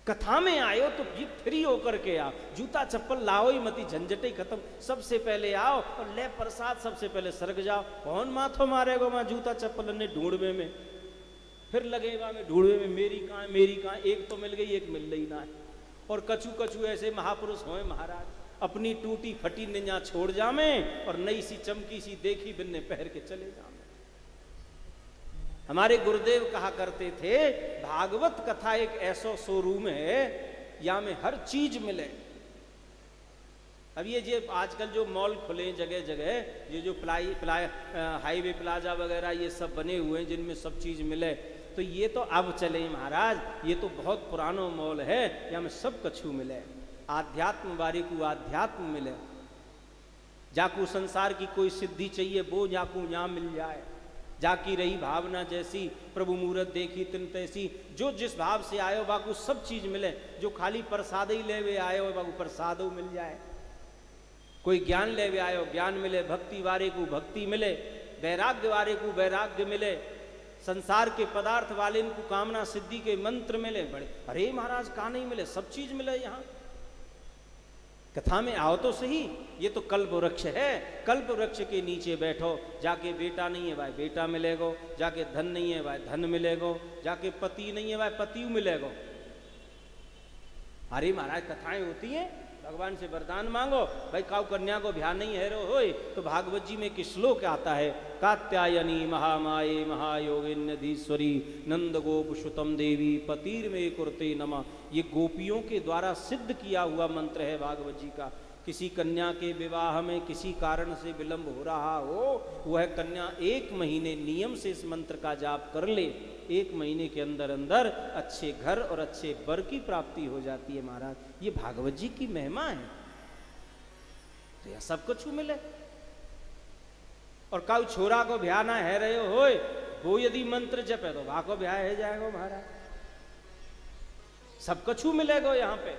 कथा में आयो तो भी फ्री होकर के आओ, जूता चप्पल लाओ ही मती, झंझट ही खत्म। सबसे पहले आओ और ले प्रसाद, सबसे पहले सरक जाओ। कौन माथो मारेगा वहां जूता चप्पल ने ढूंढवे में, फिर लगेगा मैं ढूंढवे में मेरी कहाँ है, मेरी कहाँ। एक तो मिल गई, एक मिल रही ना है। और कछु कछु ऐसे महापुरुष होए महाराज, अपनी टूटी फटी निजा छोड़ जामे और नई सी चमकी सी देखी बिन्ने पहन के चले जामे। हमारे गुरुदेव कहा करते थे, भागवत कथा एक ऐसा शोरूम है या में हर चीज मिले। अब ये आजकल जो मॉल खुले जगह जगह, ये जो हाईवे प्लाजा वगैरह ये सब बने हुए हैं जिनमें सब चीज मिले, तो ये तो अब चले महाराज, ये तो बहुत पुरानो मॉल है, या में सब कछु मिले। आध्यात्म बारी को आध्यात्म मिले, जाकू संसार की कोई सिद्धि चाहिए वो जाकू यहाँ मिल जाए, जाकी रही भावना जैसी प्रभु मूरत देखी तिन तैसी। जो जिस भाव से आयो बाकू सब चीज मिले। जो खाली प्रसाद ही ले वे आयो बाकू प्रसाद मिल जाए। कोई ज्ञान ले वे आयो ज्ञान मिले, भक्ति वारे को भक्ति मिले, वैराग्य वारे को वैराग्य मिले, संसार के पदार्थ वाले को कामना सिद्धि के मंत्र मिले। बड़े अरे महाराज कहाँ नहीं मिले, सब चीज मिले यहाँ। कथा में आओ तो सही, ये तो कल्प वृक्ष है, कल्प वृक्ष के नीचे बैठो। जाके बेटा नहीं है भाई बेटा मिलेगो, जाके धन नहीं है भाई धन मिलेगो, जाके पति नहीं है भाई पति मिलेगो। अरे महाराज कथाएं होती हैं, भगवान से वरदान मांगो भाई, काउ कन्या को ब्याह नहीं है रो होए, तो भागवत जी में एक श्लोक आता है, कात्यायनी महामाये महायोगिन्यधीश्वरी नंद गोप सुतम देवी पतिर्मे कुरते नमः। ये गोपियों के द्वारा सिद्ध किया हुआ मंत्र है भागवत जी का। किसी कन्या के विवाह में किसी कारण से विलंब हो रहा हो, वह कन्या 1 महीने नियम से इस मंत्र का जाप कर ले, 1 महीने के अंदर अंदर अच्छे घर और अच्छे वर की प्राप्ति हो जाती है महाराज। ये भागवत जी की महिमा है। तो यह सब कुछ मिले। और काउ छोरा को ब्याह ना है रहे हो, वो यदि मंत्र जपे तो वहां को ब्याह है जाएगा महाराज। सब कुछ मिलेगा यहाँ पे।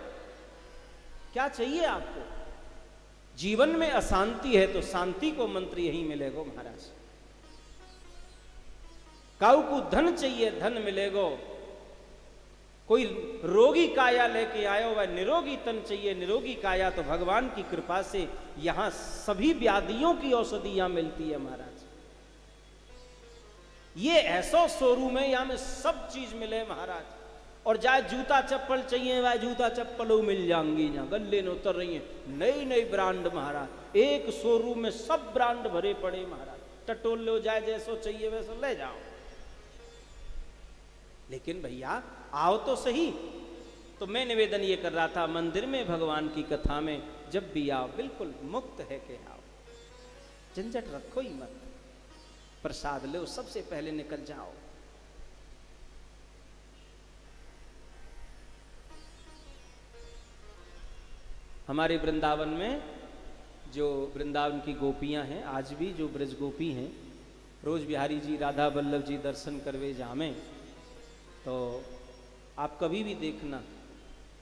क्या चाहिए आपको? जीवन में अशांति है तो शांति को मंत्र यही मिलेगा महाराज। काऊ को धन चाहिए धन मिलेगो। कोई रोगी काया लेके आयो वह निरोगी तन चाहिए निरोगी काया, तो भगवान की कृपा से यहां सभी व्याधियों की औषधियां मिलती है महाराज। ये ऐसा शोरूम है, यहाँ में सब चीज मिले महाराज। और जाए जूता चप्पल चाहिए, वह जूता चप्पलों मिल जाएंगी, यहाँ गले न उतर रही है, नई नई ब्रांड महाराज। एक शोरूम में सब ब्रांड भरे पड़े महाराज, टटोल लो, जाए जैसो चाहिए वैसो ले जाओ। लेकिन भैया आओ तो सही। तो मैं निवेदन ये कर रहा था, मंदिर में भगवान की कथा में जब भी आओ बिल्कुल मुक्त है के आओ, झंझट रखो ही मत, प्रसाद लो, सबसे पहले निकल जाओ। हमारे वृंदावन में जो वृंदावन की गोपियां हैं, आज भी जो ब्रज गोपी हैं, रोज बिहारी जी, राधा वल्लभ जी दर्शन करवे जामे, तो आप कभी भी देखना,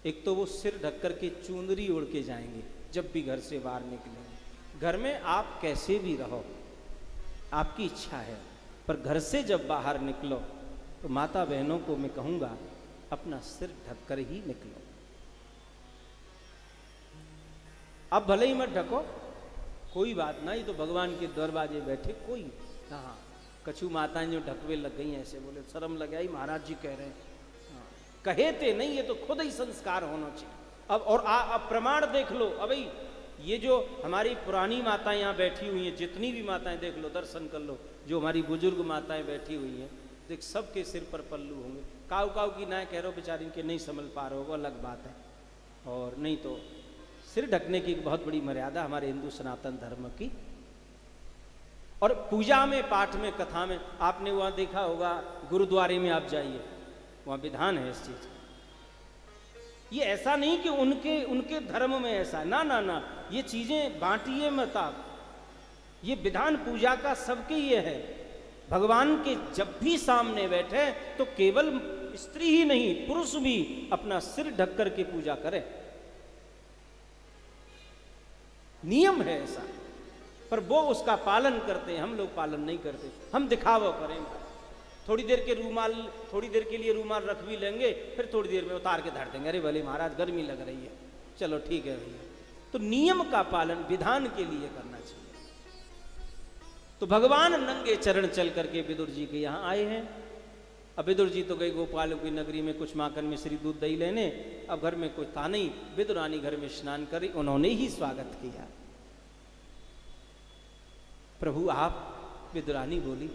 एक तो वो सिर ढक कर के चुंदरी ओढ़ के जाएंगे जब भी घर से बाहर निकलेंगे। घर में आप कैसे भी रहो, आपकी इच्छा है, पर घर से जब बाहर निकलो तो माता बहनों को मैं कहूँगा अपना सिर ढक कर ही निकलो। अब भले ही मत ढको, कोई बात ना, ये तो भगवान के दरवाजे बैठे, कोई कहाँ कछु माताएं जो ढकवे लग गई ऐसे, बोले शर्म लग आई, महाराज जी कह रहे हैं। हाँ, कहे थे नहीं, ये तो खुद ही संस्कार होना चाहिए। अब और अब प्रमाण देख लो। अब भाई ये जो हमारी पुरानी माताएं यहाँ बैठी हुई हैं, जितनी भी माताएं देख लो, दर्शन कर लो, जो हमारी बुजुर्ग माताएं बैठी हुई हैं, देख सबके सिर पर पल्लू होंगे। काऊ काऊ की ना कह रहे हो बेचारी के नहीं समझ पा रहे हो, वो अलग बात है। और नहीं तो सिर ढकने की एक बहुत बड़ी मर्यादा हमारे हिंदू सनातन धर्म की। और पूजा में, पाठ में, कथा में आपने वहां देखा होगा, गुरुद्वारे में आप जाइए, वहां विधान है इस चीज। ये ऐसा नहीं कि उनके धर्म में ऐसा है, ना ना ना, ये चीजें बांटिए मत आप। ये विधान पूजा का सबके ये है। भगवान के जब भी सामने बैठे तो केवल स्त्री ही नहीं, पुरुष भी अपना सिर ढक कर के पूजा करे, नियम है ऐसा। पर वो उसका पालन करते हैं, हम लोग पालन नहीं करते, हम दिखावा करें। थोड़ी देर के लिए रूमाल रख भी लेंगे, फिर थोड़ी देर में उतार के धर देंगे, अरे भले महाराज गर्मी लग रही है, चलो ठीक है भैया। तो नियम का पालन विधान के लिए करना चाहिए। तो भगवान नंगे चरण चल करके विदुर जी के यहाँ आए हैं। अब विदुर जी तो गए गोपालों की नगरी में कुछ माखन मिश्री दूध दही लेने, अब घर में कोई था नहीं, विदुरानी घर में स्नान करी, उन्होंने ही स्वागत किया। प्रभु आप? विदुरानी बोली,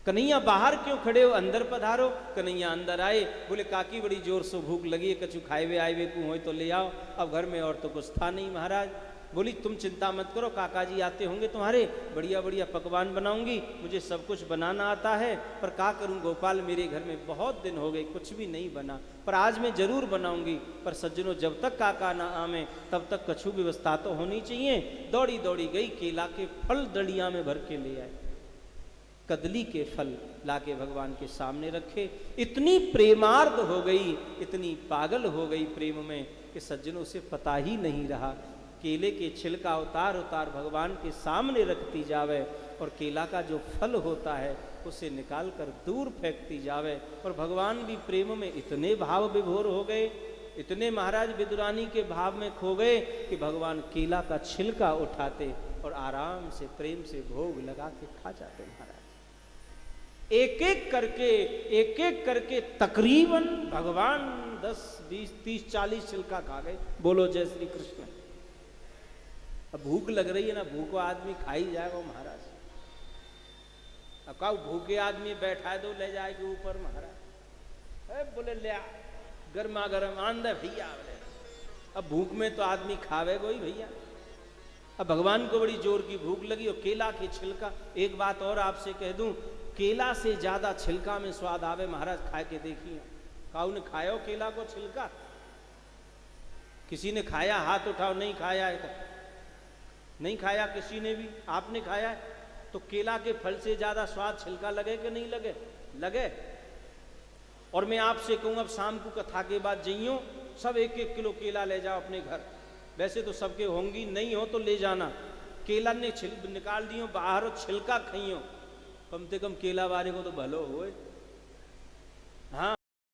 कन्हैया बाहर क्यों खड़े हो, अंदर पधारो। कन्हैया अंदर आए, बोले काकी बड़ी जोर से भूख लगी है, कछु खाए हुए आए हुए को हो तो ले आओ। अब घर में और तो कुछ था नहीं महाराज। बोली तुम चिंता मत करो, काका जी आते होंगे तुम्हारे, बढ़िया बढ़िया पकवान बनाऊंगी, मुझे सब कुछ बनाना आता है, पर क्या करूं गोपाल, मेरे घर में बहुत दिन हो गए कुछ भी नहीं बना, पर आज मैं जरूर बनाऊंगी। पर सज्जनों, जब तक काका ना आवे तब तक कछु व्यवस्था तो होनी चाहिए। दौड़ी दौड़ी गई, केला के फल डलिया में भर के ले आए, कदली के फल लाके भगवान के सामने रखे। इतनी प्रेमार्द हो गई, इतनी पागल हो गई प्रेम में कि सज्जनों से पता ही नहीं रहा। केले के छिलका उतार उतार भगवान के सामने रखती जावे, और केला का जो फल होता है उसे निकाल कर दूर फेंकती जावे। और भगवान भी प्रेम में इतने भाव विभोर हो गए, इतने महाराज विदुरानी के भाव में खो गए कि भगवान केला का छिलका उठाते और आराम से प्रेम से भोग लगा के खा जाते महाराज। एक एक करके तकरीबन भगवान 10, 20, 30, 40 छिलका खा गए। बोलो जय श्री कृष्ण। अब भूख लग रही है ना, भूखो आदमी खा ही जाएगा महाराज। अब का भूखे आदमी बैठा दो, ले जाएगी ऊपर महाराज, बोले ले आ, गर्मा गर्म आंदे भैया। अब भूख में तो आदमी खावेगा ही भैया। अब भगवान को बड़ी जोर की भूख लगी, और केला की छिलका। एक बात और आपसे कह दूं, केला से ज्यादा छिलका में स्वाद आवे महाराज, खा के देखिए। काऊ ने खाया हो केला को छिलका? किसी ने खाया? हाथ उठाओ। नहीं खाया है? नहीं खाया किसी ने भी? आपने खाया है? तो केला के फल से ज्यादा स्वाद छिलका लगे कि नहीं लगे? लगे। और मैं आपसे कहूँ, अब शाम को कथा के बाद जाइयो, सब 1-1 किलो केला ले जाओ अपने घर। वैसे तो सबके होंगी, नहीं हो तो ले जाना। केला ने निकाल दियो बाहर, और छिलका खाइयो, कम से कम केला वाले को तो भलो हो। हाँ।